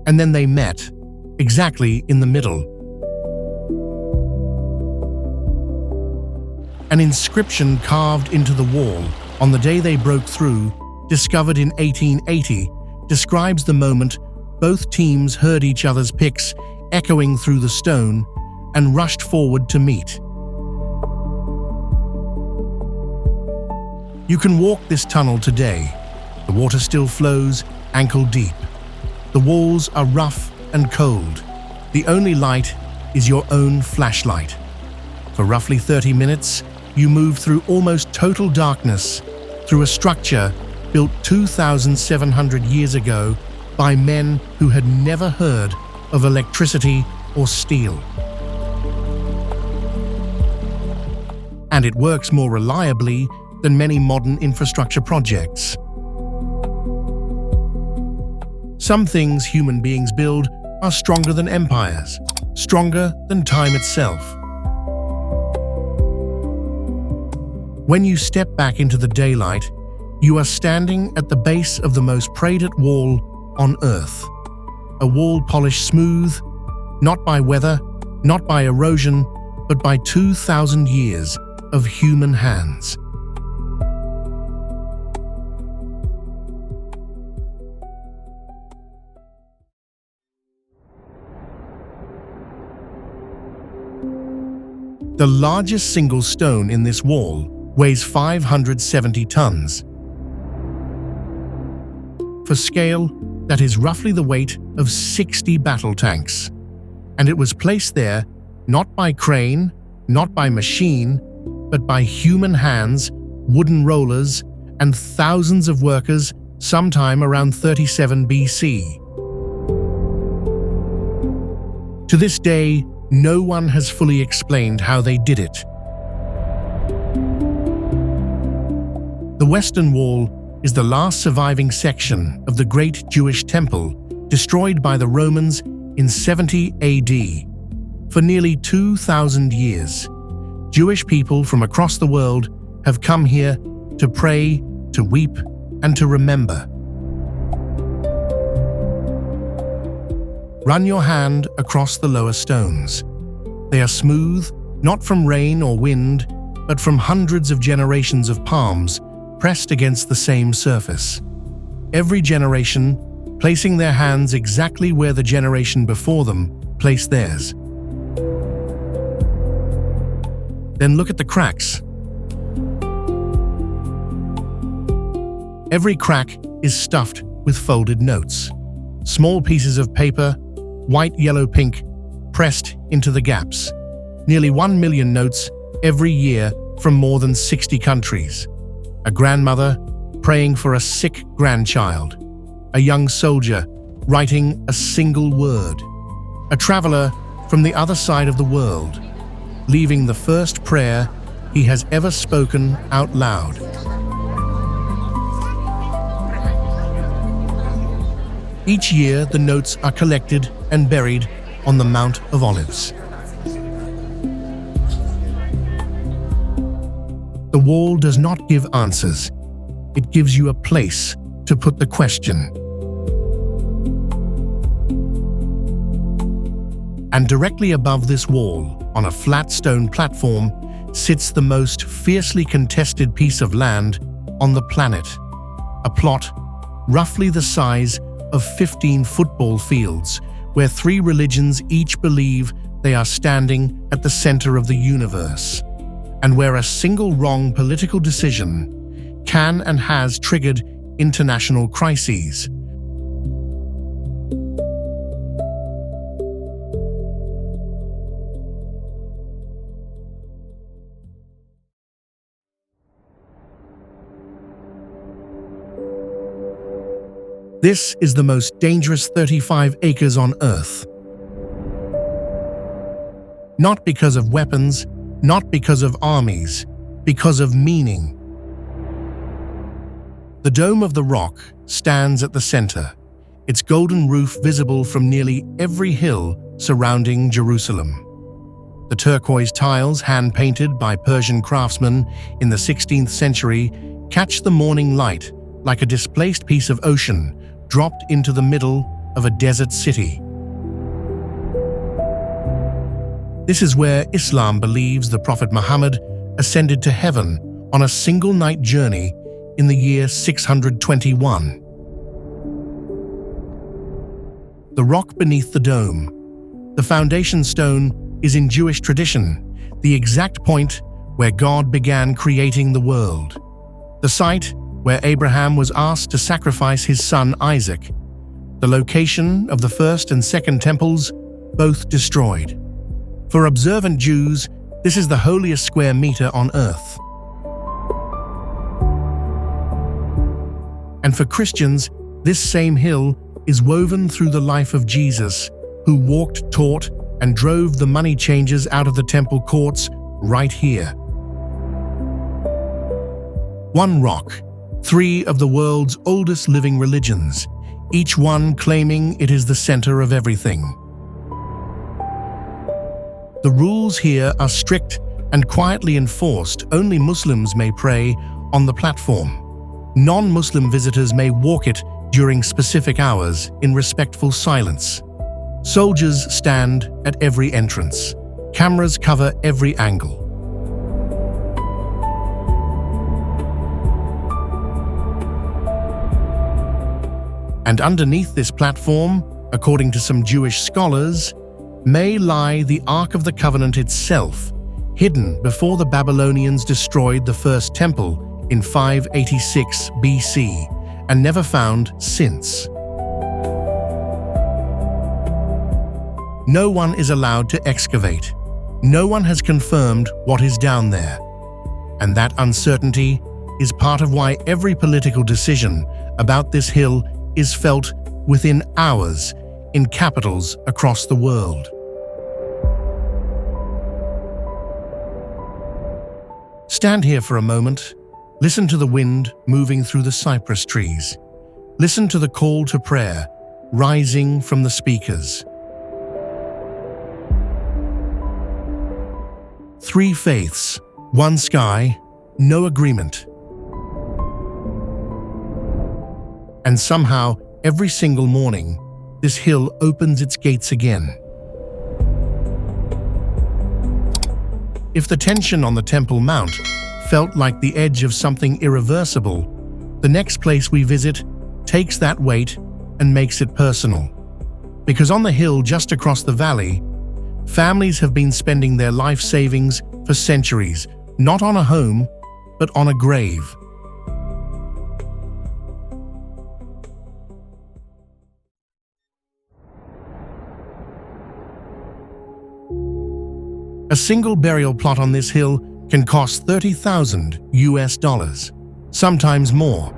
Speaker 1: And then they met, exactly in the middle. An inscription carved into the wall on the day they broke through, discovered in 1880, describes the moment both teams heard each other's picks echoing through the stone and rushed forward to meet. You can walk this tunnel today. The water still flows ankle deep. The walls are rough and cold. The only light is your own flashlight. For roughly 30 minutes, you move through almost total darkness, through a structure built 2,700 years ago by men who had never heard of electricity or steel. And it works more reliably than many modern infrastructure projects. Some things human beings build are stronger than empires, stronger than time itself. When you step back into the daylight, you are standing at the base of the most prayed-at wall on Earth. A wall polished smooth, not by weather, not by erosion, but by 2,000 years of human hands. The largest single stone in this wall weighs 570 tons. For scale, that is roughly the weight of 60 battle tanks. And it was placed there not by crane, not by machine, but by human hands, wooden rollers, and thousands of workers sometime around 37 BC. To this day, no one has fully explained how they did it. The Western Wall is the last surviving section of the Great Jewish Temple, destroyed by the Romans in 70 AD. For nearly 2,000 years, Jewish people from across the world have come here to pray, to weep, and to remember. Run your hand across the lower stones. They are smooth, not from rain or wind, but from hundreds of generations of palms pressed against the same surface. Every generation placing their hands exactly where the generation before them placed theirs. Then look at the cracks. Every crack is stuffed with folded notes. Small pieces of paper, white, yellow, pink, pressed into the gaps. Nearly 1 million notes every year from more than 60 countries. A grandmother praying for a sick grandchild. A young soldier writing a single word. A traveler from the other side of the world, leaving the first prayer he has ever spoken out loud. Each year, the notes are collected and buried on the Mount of Olives. The wall does not give answers. It gives you a place to put the question. And directly above this wall, on a flat stone platform, sits the most fiercely contested piece of land on the planet. A plot roughly the size of 15 football fields, where 3 religions each believe they are standing at the center of the universe, and where a single wrong political decision can and has triggered international crises. This is the most dangerous 35 acres on Earth. Not because of weapons, not because of armies, because of meaning. The Dome of the Rock stands at the center, its golden roof visible from nearly every hill surrounding Jerusalem. The turquoise tiles, hand-painted by Persian craftsmen in the 16th century, catch the morning light like a displaced piece of ocean dropped into the middle of a desert city. This is where Islam believes the Prophet Muhammad ascended to heaven on a single night journey in the year 621. The rock beneath the dome, the foundation stone, is in Jewish tradition the exact point where God began creating the world. The site where Abraham was asked to sacrifice his son Isaac. The location of the first and second temples, both destroyed. For observant Jews, this is the holiest square meter on earth. And for Christians, this same hill is woven through the life of Jesus, who walked, taught, and drove the money changers out of the temple courts right here. One rock, three of the world's oldest living religions, each one claiming it is the center of everything. The rules here are strict and quietly enforced. Only Muslims may pray on the platform. Non-Muslim visitors may walk it during specific hours in respectful silence. Soldiers stand at every entrance. Cameras cover every angle. And underneath this platform, according to some Jewish scholars, may lie the Ark of the Covenant itself, hidden before the Babylonians destroyed the first temple in 586 BC and never found since. No one is allowed to excavate. No one has confirmed what is down there. And that uncertainty is part of why every political decision about this hill is felt within hours in capitals across the world. Stand here for a moment. Listen to the wind moving through the cypress trees. Listen to the call to prayer rising from the speakers. Three faiths, one sky, no agreement. And somehow, every single morning, this hill opens its gates again. If the tension on the Temple Mount felt like the edge of something irreversible, the next place we visit takes that weight and makes it personal. Because on the hill just across the valley, families have been spending their life savings for centuries, not on a home, but on a grave. A single burial plot on this hill can cost $30,000, sometimes more.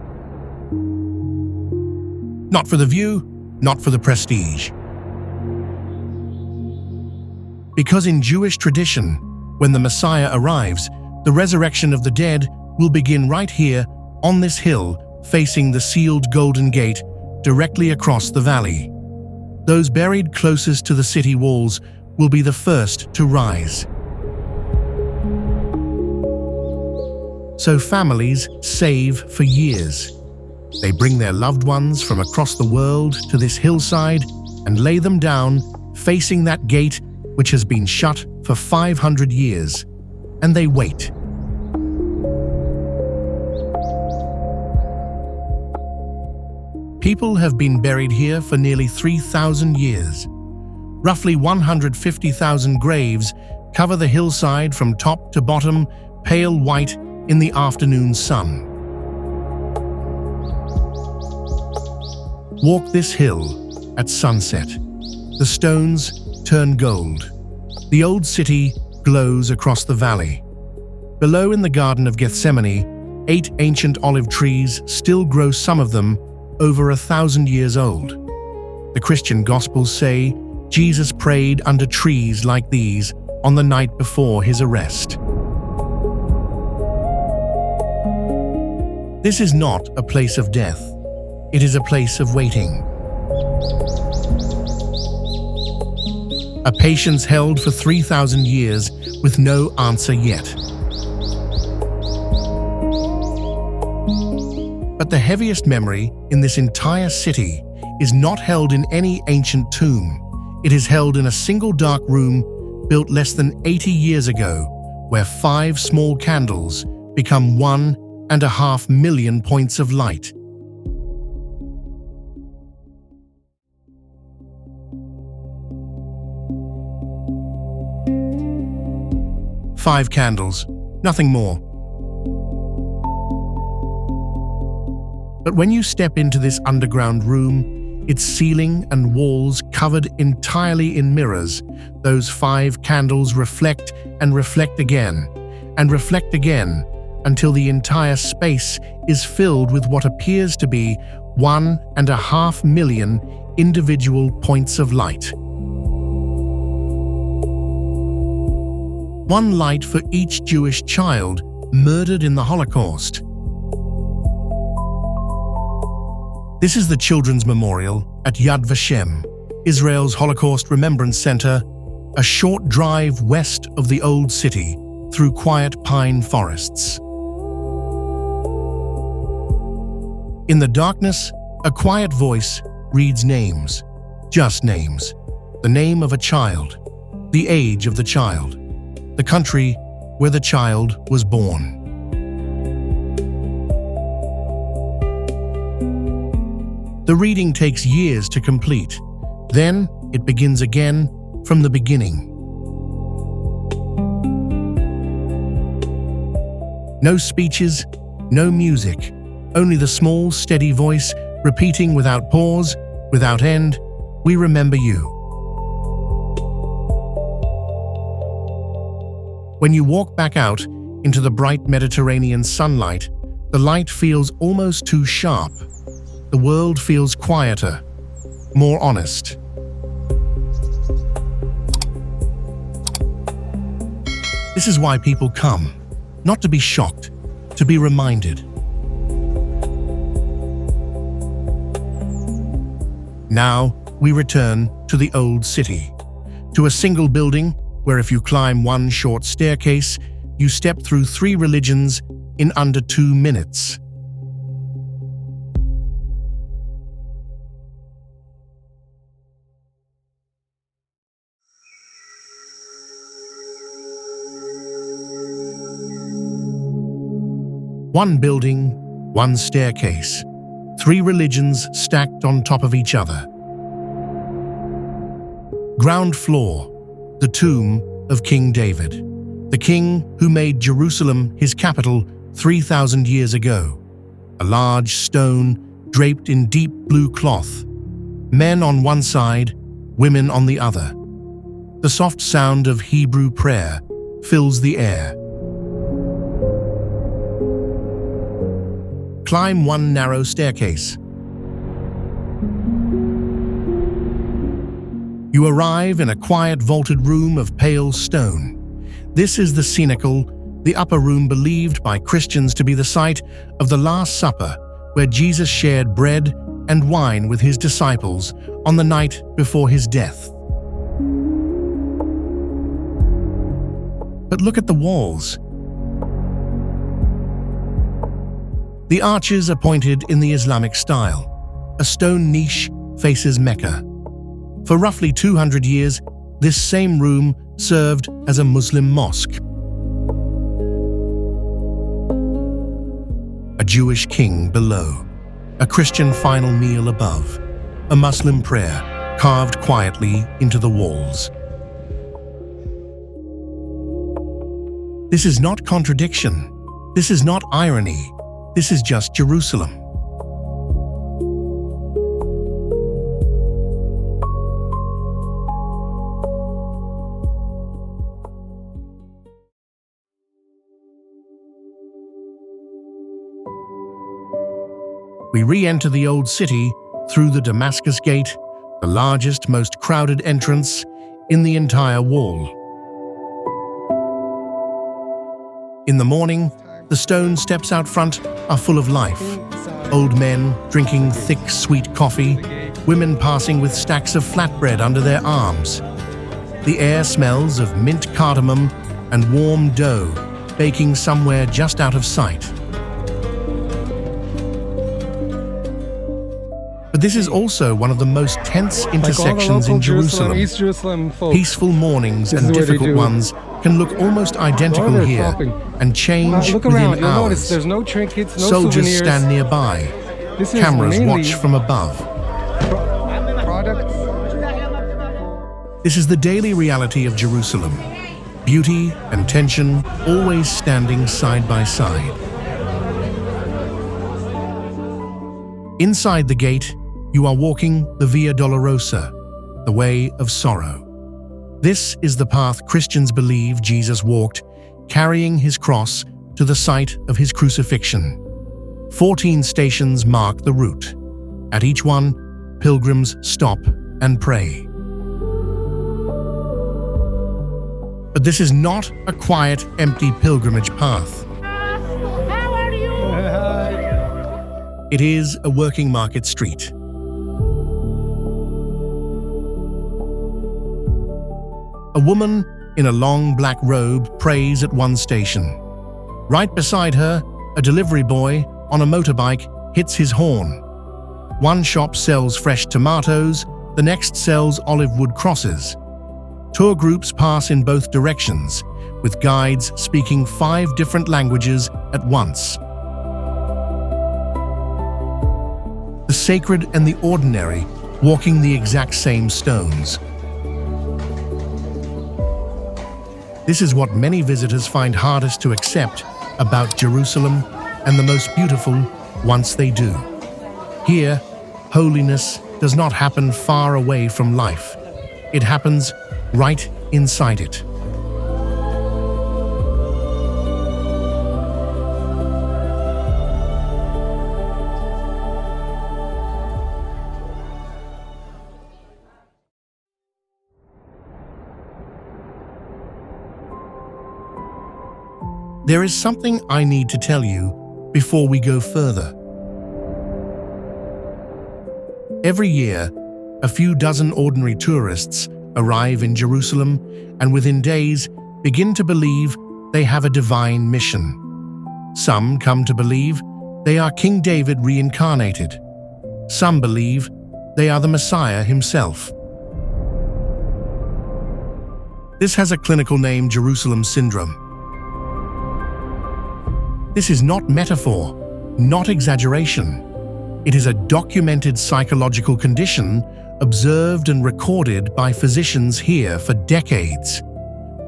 Speaker 1: Not for the view, not for the prestige. Because in Jewish tradition, when the Messiah arrives, the resurrection of the dead will begin right here on this hill, facing the sealed Golden Gate directly across the valley. Those buried closest to the city walls will be the first to rise. So families save for years. They bring their loved ones from across the world to this hillside and lay them down, facing that gate which has been shut for 500 years, and they wait. People have been buried here for nearly 3,000 years. Roughly 150,000 graves cover the hillside from top to bottom, pale white in the afternoon sun. Walk this hill at sunset. The stones turn gold. The old city glows across the valley. Below in the Garden of Gethsemane, 8 ancient olive trees still grow, some of them over 1,000 years old. The Christian Gospels say Jesus prayed under trees like these on the night before his arrest. This is not a place of death. It is a place of waiting. A patience held for 3,000 years with no answer yet. But the heaviest memory in this entire city is not held in any ancient tomb. It is held in a single dark room built less than 80 years ago, where 5 small candles become one 1.5 million points of light. Five candles, nothing more. But when you step into this underground room, its ceiling and walls covered entirely in mirrors, those 5 candles reflect and reflect again, and reflect again, until the entire space is filled with what appears to be 1.5 million individual points of light. One light for each Jewish child murdered in the Holocaust. This is the Children's Memorial at Yad Vashem, Israel's Holocaust Remembrance Center, a short drive west of the Old City through quiet pine forests. In the darkness, a quiet voice reads names, just names, the name of a child, the age of the child, the country where the child was born. The reading takes years to complete. Then it begins again from the beginning. No speeches, no music, only the small, steady voice repeating without pause, without end, "We remember you." When you walk back out into the bright Mediterranean sunlight, the light feels almost too sharp. The world feels quieter, more honest. This is why people come, not to be shocked, to be reminded. Now we return to the Old City, to a single building where if you climb one short staircase, you step through 3 religions in under 2 minutes. One building, one staircase, 3 religions stacked on top of each other. Ground floor, the tomb of King David, the king who made Jerusalem his capital 3,000 years ago. A large stone draped in deep blue cloth. Men on one side, women on the other. The soft sound of Hebrew prayer fills the air. Climb one narrow staircase. You arrive in a quiet vaulted room of pale stone. This is the cenacle, the upper room believed by Christians to be the site of the Last Supper, where Jesus shared bread and wine with his disciples on the night before his death. But look at the walls. The arches are pointed in the Islamic style. A stone niche faces Mecca. For roughly 200 years, this same room served as a Muslim mosque. A Jewish king below, a Christian final meal above, a Muslim prayer carved quietly into the walls. This is not contradiction. This is not irony. This is just Jerusalem. We re-enter the Old City through the Damascus Gate, the largest, most crowded entrance in the entire wall. In the morning, the stone steps out front are full of life. Old men drinking thick, sweet coffee, women passing with stacks of flatbread under their arms. The air smells of mint cardamom and warm dough baking somewhere just out of sight. But this is also one of the most tense
Speaker 5: Like all the
Speaker 1: intersections
Speaker 5: local
Speaker 1: in Jerusalem.
Speaker 5: East Jerusalem folk.
Speaker 1: Peaceful mornings
Speaker 5: This
Speaker 1: and
Speaker 5: is what they
Speaker 1: difficult
Speaker 5: do.
Speaker 1: ones can look almost identical
Speaker 5: they're
Speaker 1: here
Speaker 5: shopping.
Speaker 1: and change
Speaker 5: Look around,
Speaker 1: within
Speaker 5: you'll notice
Speaker 1: hours.
Speaker 5: there's no trinkets, no
Speaker 1: Soldiers
Speaker 5: souvenirs.
Speaker 1: stand nearby.
Speaker 5: This is
Speaker 1: Cameras
Speaker 5: mainly
Speaker 1: watch from above.
Speaker 5: products.
Speaker 1: This is the daily reality of Jerusalem. Beauty and tension always standing side by side. Inside the gate, you are walking the Via Dolorosa, the way of sorrow. This is the path Christians believe Jesus walked, carrying his cross to the site of his crucifixion. 14 stations mark the route. At each one, pilgrims stop and pray. But this is not a quiet, empty pilgrimage path. It is a working market street. A woman in a long black robe prays at one station. Right beside her, a delivery boy on a motorbike hits his horn. One shop sells fresh tomatoes, the next sells olive wood crosses. Tour groups pass in both directions, with guides speaking 5 different languages at once. The sacred and the ordinary walking the exact same stones. This is what many visitors find hardest to accept about Jerusalem, and the most beautiful once they do. Here, holiness does not happen far away from life. It happens right inside it. There is something I need to tell you before we go further. Every year, a few dozen ordinary tourists arrive in Jerusalem and within days begin to believe they have a divine mission. Some come to believe they are King David reincarnated. Some believe they are the Messiah himself. This has a clinical name, Jerusalem syndrome. This is not metaphor, not exaggeration. It is a documented psychological condition observed and recorded by physicians here for decades.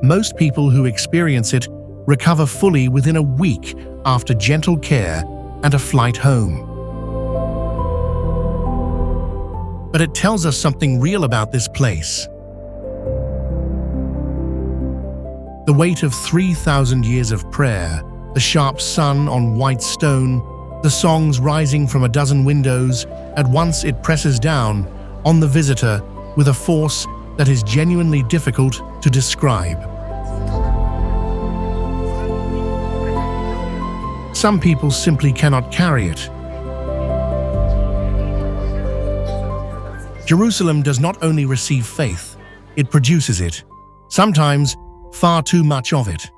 Speaker 1: Most people who experience it recover fully within a week after gentle care and a flight home. But it tells us something real about this place. The weight of 3,000 years of prayer, the sharp sun on white stone, the songs rising from a dozen windows, at once it presses down on the visitor with a force that is genuinely difficult to describe. Some people simply cannot carry it. Jerusalem does not only receive faith, it produces it. Sometimes far too much of it.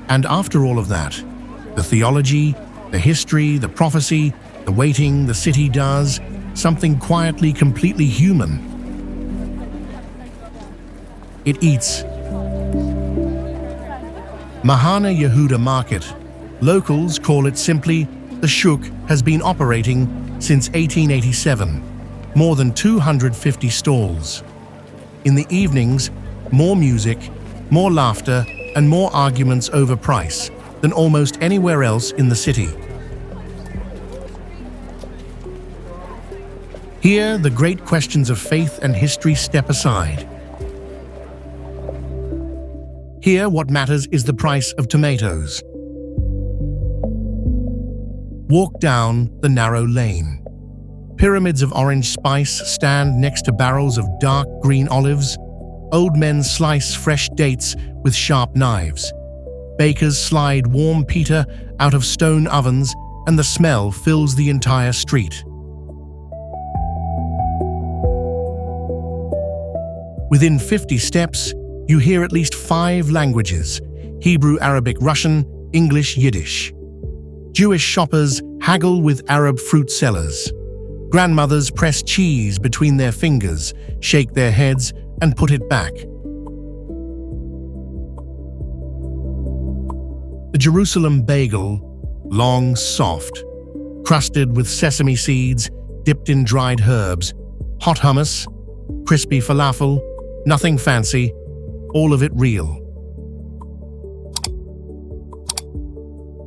Speaker 1: And after all of that, the theology, the history, the prophecy, the waiting the city does, something quietly completely human. It eats. Mahana Yehuda Market. Locals call it simply the Shuk, has been operating since 1887. More than 250 stalls. In the evenings, more music, more laughter, and more arguments over price than almost anywhere else in the city. Here, the great questions of faith and history step aside. Here, what matters is the price of tomatoes. Walk down the narrow lane. Pyramids of orange spice stand next to barrels of dark green olives. Old men slice fresh dates with sharp knives. Bakers slide warm pita out of stone ovens, and the smell fills the entire street. Within 50 steps, you hear at least 5 languages: Hebrew, Arabic, Russian, English, Yiddish. Jewish shoppers haggle with Arab fruit sellers. Grandmothers press cheese between their fingers, shake their heads, and put it back. The Jerusalem bagel, long, soft, crusted with sesame seeds, dipped in dried herbs, hot hummus, crispy falafel, nothing fancy, all of it real.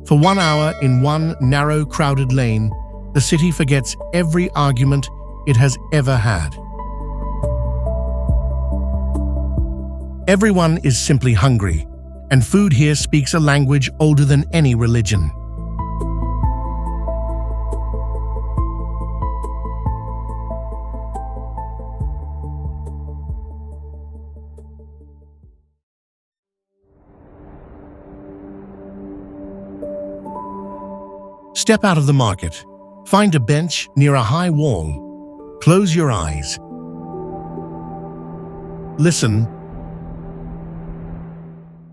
Speaker 1: For 1 hour in one narrow, crowded lane, the city forgets every argument it has ever had. Everyone is simply hungry, and food here speaks a language older than any religion. Step out of the market. Find a bench near a high wall. Close your eyes. Listen.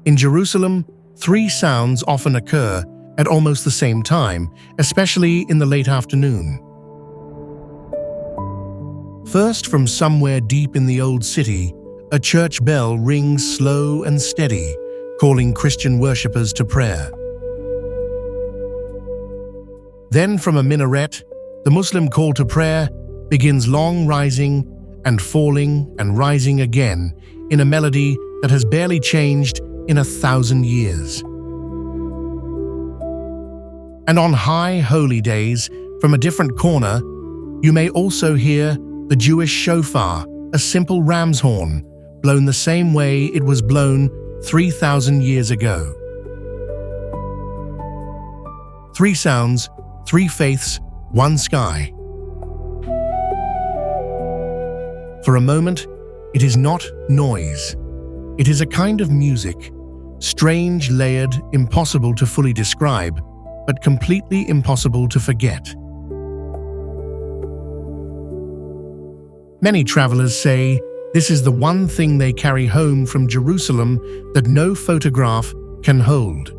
Speaker 1: In Jerusalem, 3 sounds often occur at almost the same time, especially in the late afternoon. First, from somewhere deep in the old city, a church bell rings slow and steady, calling Christian worshippers to prayer. Then from a minaret, the Muslim call to prayer begins long rising and falling and rising again in a melody that has barely changed in 1,000 years. And on high holy days, from a different corner, you may also hear the Jewish shofar, a simple ram's horn, blown the same way it was blown 3,000 years ago. 3 sounds, 3 faiths, 1 sky. For a moment, it is not noise. It is a kind of music, strange, layered, impossible to fully describe, but completely impossible to forget. Many travelers say this is the one thing they carry home from Jerusalem that no photograph can hold.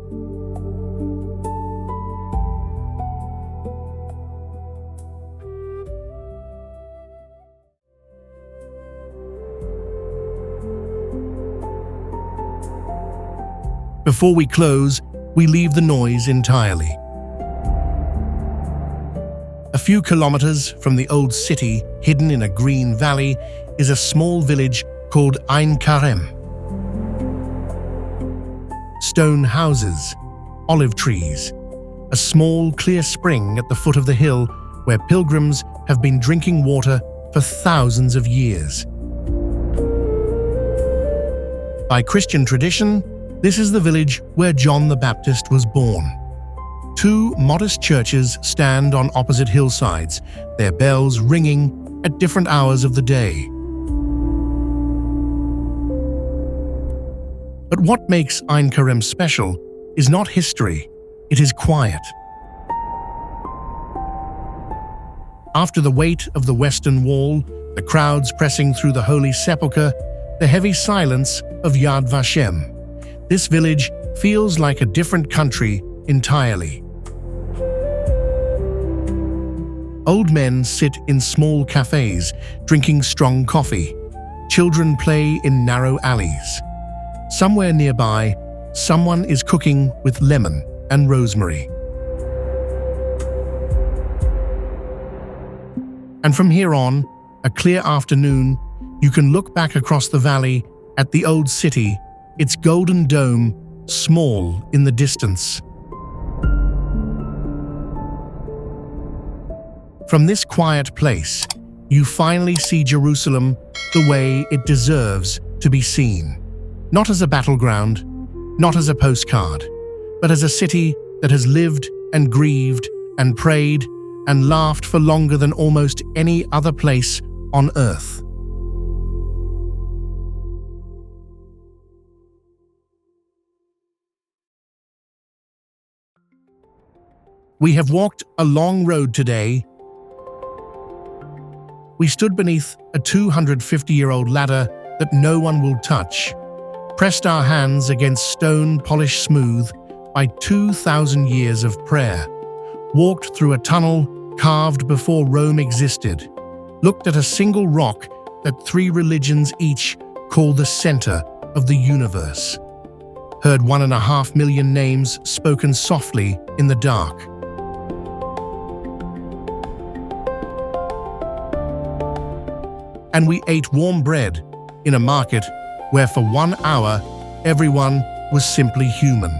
Speaker 1: Before we close, we leave the noise entirely. A few kilometers from the old city, hidden in a green valley, is a small village called Ein Karem. Stone houses, olive trees, a small clear spring at the foot of the hill where pilgrims have been drinking water for thousands of years. By Christian tradition, this is the village where John the Baptist was born. 2 modest churches stand on opposite hillsides, their bells ringing at different hours of the day. But what makes Ein Karem special is not history, it is quiet. After the weight of the Western Wall, the crowds pressing through the Holy Sepulchre, the heavy silence of Yad Vashem, this village feels like a different country entirely. Old men sit in small cafes, drinking strong coffee. Children play in narrow alleys. Somewhere nearby, someone is cooking with lemon and rosemary. And from here on, a clear afternoon, you can look back across the valley at the old city, its golden dome small in the distance. From this quiet place, you finally see Jerusalem the way it deserves to be seen. Not as a battleground, not as a postcard, but as a city that has lived and grieved and prayed and laughed for longer than almost any other place on earth. We have walked a long road today. We stood beneath a 250-year-old ladder that no one will touch, pressed our hands against stone polished smooth by 2,000 years of prayer, walked through a tunnel carved before Rome existed, looked at a single rock that 3 religions each call the center of the universe, heard 1.5 million names spoken softly in the dark. And we ate warm bread in a market where for 1 hour everyone was simply human.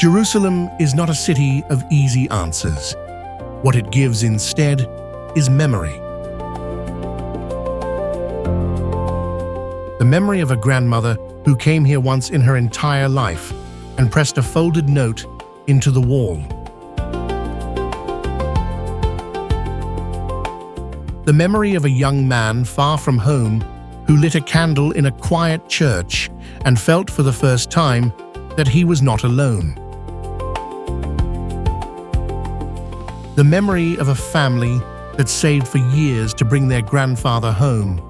Speaker 1: Jerusalem is not a city of easy answers. What it gives instead is memory. The memory of a grandmother who came here once in her entire life and pressed a folded note into the wall. The memory of a young man far from home who lit a candle in a quiet church and felt for the first time that he was not alone. The memory of a family that saved for years to bring their grandfather home,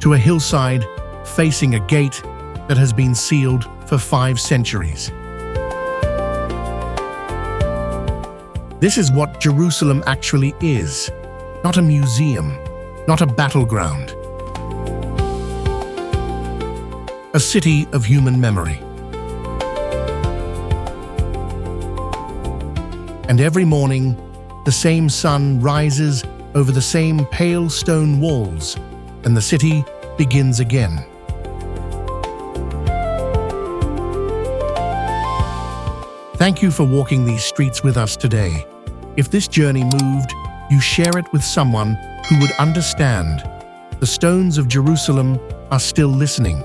Speaker 1: to a hillside facing a gate that has been sealed for 5 centuries. This is what Jerusalem actually is. Not a museum, not a battleground. A city of human memory. And every morning, the same sun rises over the same pale stone walls, and the city begins again. Thank you for walking these streets with us today. If this journey moved, you share it with someone who would understand. The stones of Jerusalem are still listening.